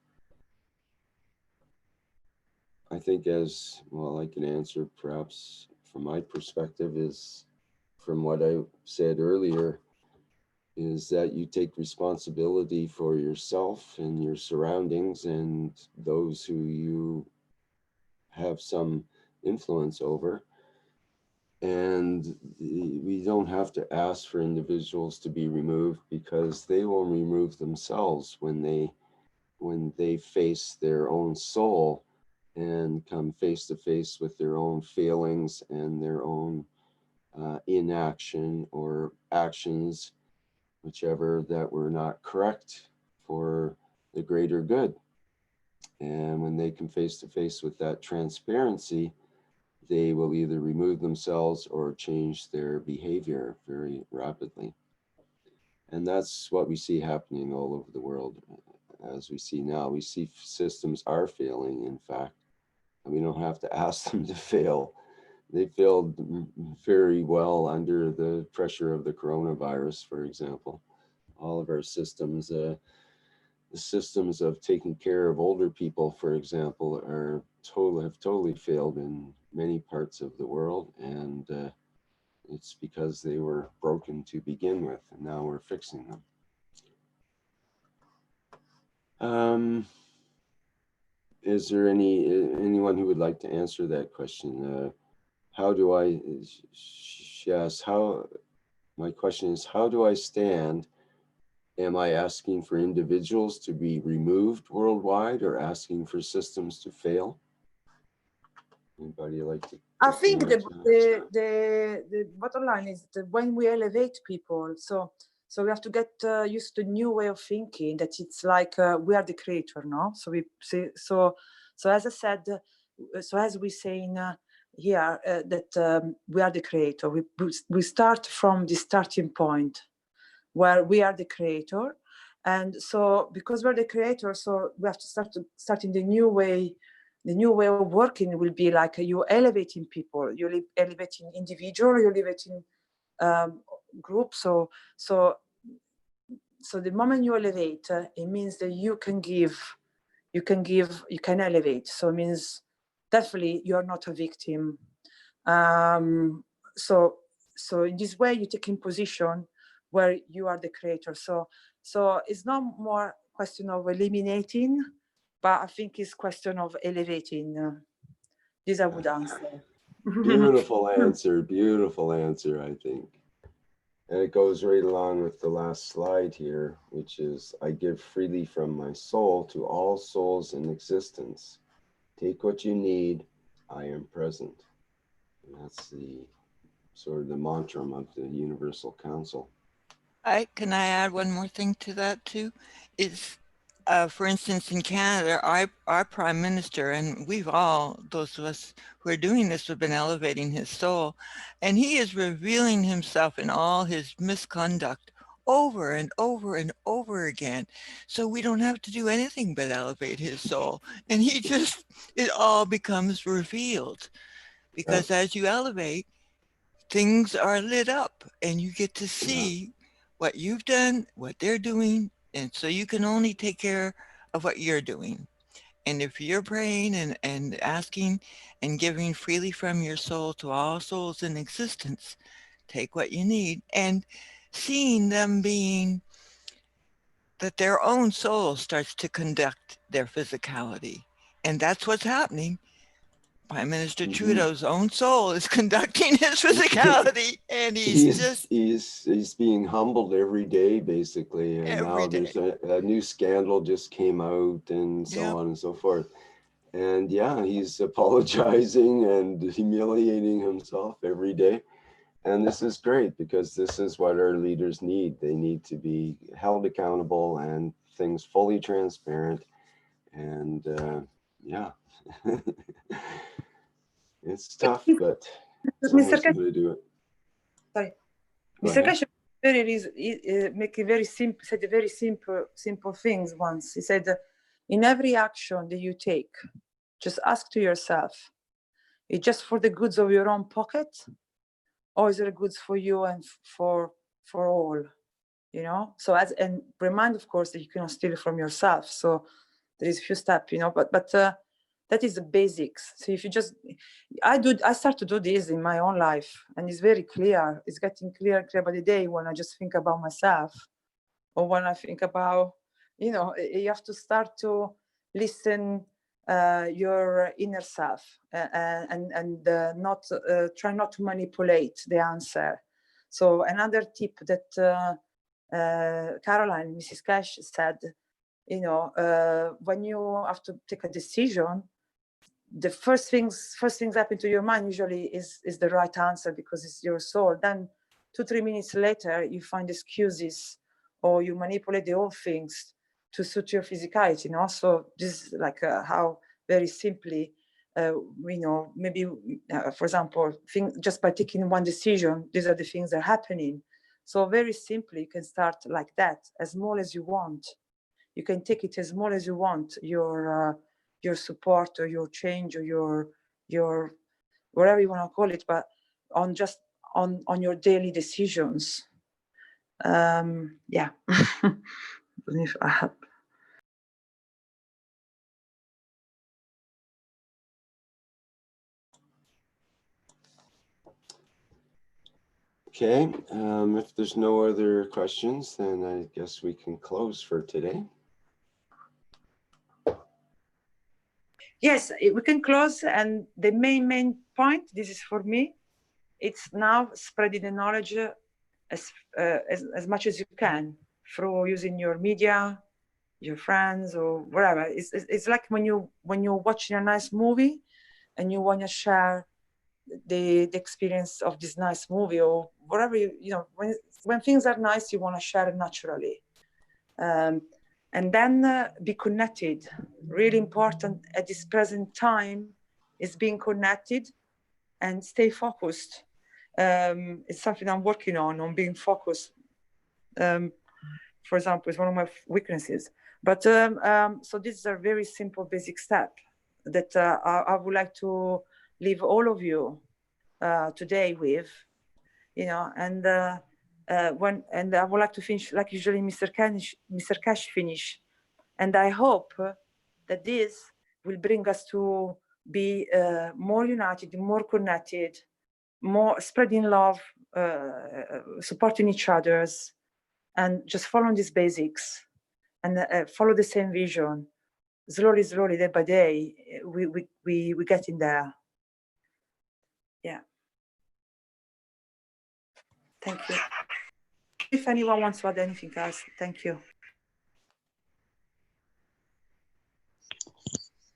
I think as well, I can answer perhaps from my perspective is from what I said earlier, is that you take responsibility for yourself and your surroundings and those who you have some influence over. And we don't have to ask for individuals to be removed because they will remove themselves when they face their own soul and come face to face with their own failings and their own inaction or actions, whichever, that were not correct for the greater good. And when they come face to face with that transparency, they will either remove themselves or change their behavior very rapidly. And that's what we see happening all over the world. As we see now, we see systems are failing, in fact, and we don't have to ask them to fail. They failed very well under the pressure of the coronavirus, for example. All of our systems, the systems of taking care of older people, for example, have totally failed in many parts of the world, and it's because they were broken to begin with, and now we're fixing them. Is there anyone who would like to answer that question? How do I? She asks, my question is, how do I stand? Am I asking for individuals to be removed worldwide, or asking for systems to fail? Anybody like to? I think the bottom line is that when we elevate people, so we have to get used to a new way of thinking, that it's like we are the creator, no? So we say, so as I said, so as we saying here that we are the creator. We start from the starting point where we are the creator, and so because we're the creator, so we have to start in the new way. The new way of working will be like you're elevating people, you're elevating individual, you're elevating groups. So the moment you elevate, it means that you can elevate. So it means definitely you're not a victim. So in this way, you're taking position where you are the creator. So it's not more question of eliminating, but I think it's question of elevating. This I would answer. Beautiful answer, I think. And it goes right along with the last slide here, which is, I give freely from my soul to all souls in existence. Take what you need, I am present. And that's the sort of the mantra of the Universal Council. Can I add one more thing to that too? Is for instance, in Canada, our Prime Minister, and we've all, those of us who are doing this, have been elevating his soul, and he is revealing himself in all his misconduct over and over and over again. So we don't have to do anything but elevate his soul. And it all becomes revealed, because as you elevate, things are lit up and you get to see what you've done, what they're doing. And so you can only take care of what you're doing. And if you're praying and asking and giving freely from your soul to all souls in existence, take what you need, and seeing them being that their own soul starts to conduct their physicality. And that's what's happening. Prime Minister Trudeau's own soul is conducting his physicality, and he's being humbled every day, basically. And now there's a new scandal just came out, and so on and so forth. And yeah, he's apologizing and humiliating himself every day. And this is great, because this is what our leaders need. They need to be held accountable and things fully transparent. And yeah. It's tough, but someone's going to do it. Sorry, Mr. Keshe said very simple things once. He said, in every action that you take, just ask to yourself, is it just for the goods of your own pocket, or is it goods for you and for all? You know. So and remind, of course, that you cannot steal from yourself. So there is a few steps, you know, but that is the basics. So if you just, I start to do this in my own life, and it's very clear. It's getting clear by the day when I just think about myself, or when I think about, you know, you have to start to listen your inner self, and not try not to manipulate the answer. So another tip that Caroline, Mrs. Keshe said, you know, when you have to take a decision, the first things happen to your mind usually is the right answer, because it's your soul. Then 2-3 minutes later, you find excuses, or you manipulate the old things to suit your physicality. You know, so this is like how very simply, you know, maybe for example, just by taking one decision, these are the things that are happening. So very simply, you can start like that, as small as you want. You can take it as small as you want, your support, or your change, or your whatever you want to call it, but on your daily decisions. Yeah. Okay, if there's no other questions, then I guess we can close for today. Yes, we can close. And the main point, this is for me, it's now spreading the knowledge as much as you can through using your media, your friends, or whatever. It's like when you're watching a nice movie and you want to share the experience of this nice movie, or whatever, you know, when things are nice, you want to share it naturally. And then be connected. Really important at this present time is being connected and stay focused. It's something I'm working on being focused. For example, it's one of my weaknesses. But so these are very simple, basic steps that I would like to leave all of you today with, you know, and I would like to finish like usually Mr. Keshe finish. And I hope that this will bring us to be more united, more connected, more spreading love, supporting each other's, and just following these basics and follow the same vision. Slowly, day by day, we get in there. Yeah. Thank you. If anyone wants to add anything else, thank you.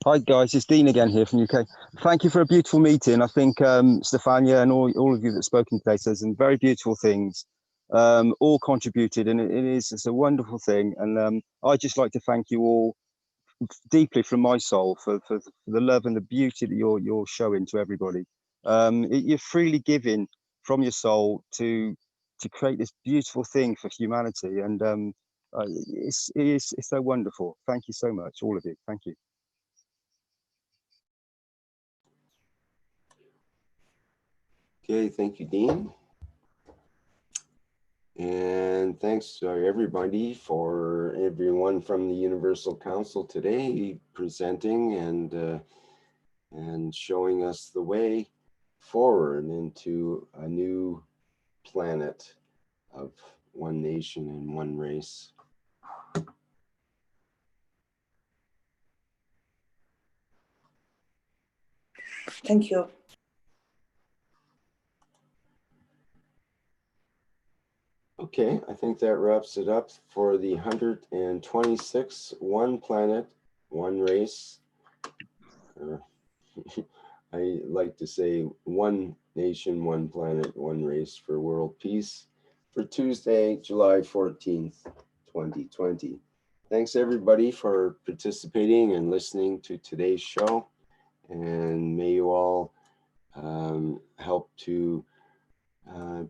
Hi guys, it's Dean again here from UK. Thank you for a beautiful meeting. I think Stefania and all of you that have spoken today said some very beautiful things, all contributed, and it's a wonderful thing. And I'd just like to thank you all deeply from my soul for the love and the beauty that you're showing to everybody. You're freely giving from your soul to create this beautiful thing for humanity, and it's so wonderful. Thank you so much, all of you. Thank you. Okay, thank you, Dean. And thanks to everybody, for everyone from the Universal Council today presenting and showing us the way forward into a new planet of one nation and one race. Thank you. Okay, I think that wraps it up for the 126 One Planet, One Race. I like to say One Nation, One Planet, One Race for World Peace for Tuesday, July 14th, 2020. Thanks everybody for participating and listening to today's show. And may you all help to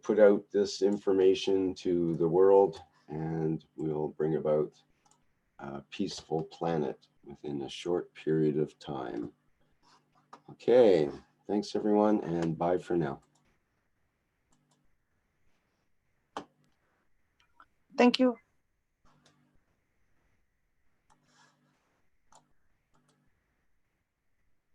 put out this information to the world, and we'll bring about a peaceful planet within a short period of time. Okay, thanks everyone, and bye for now. Thank you.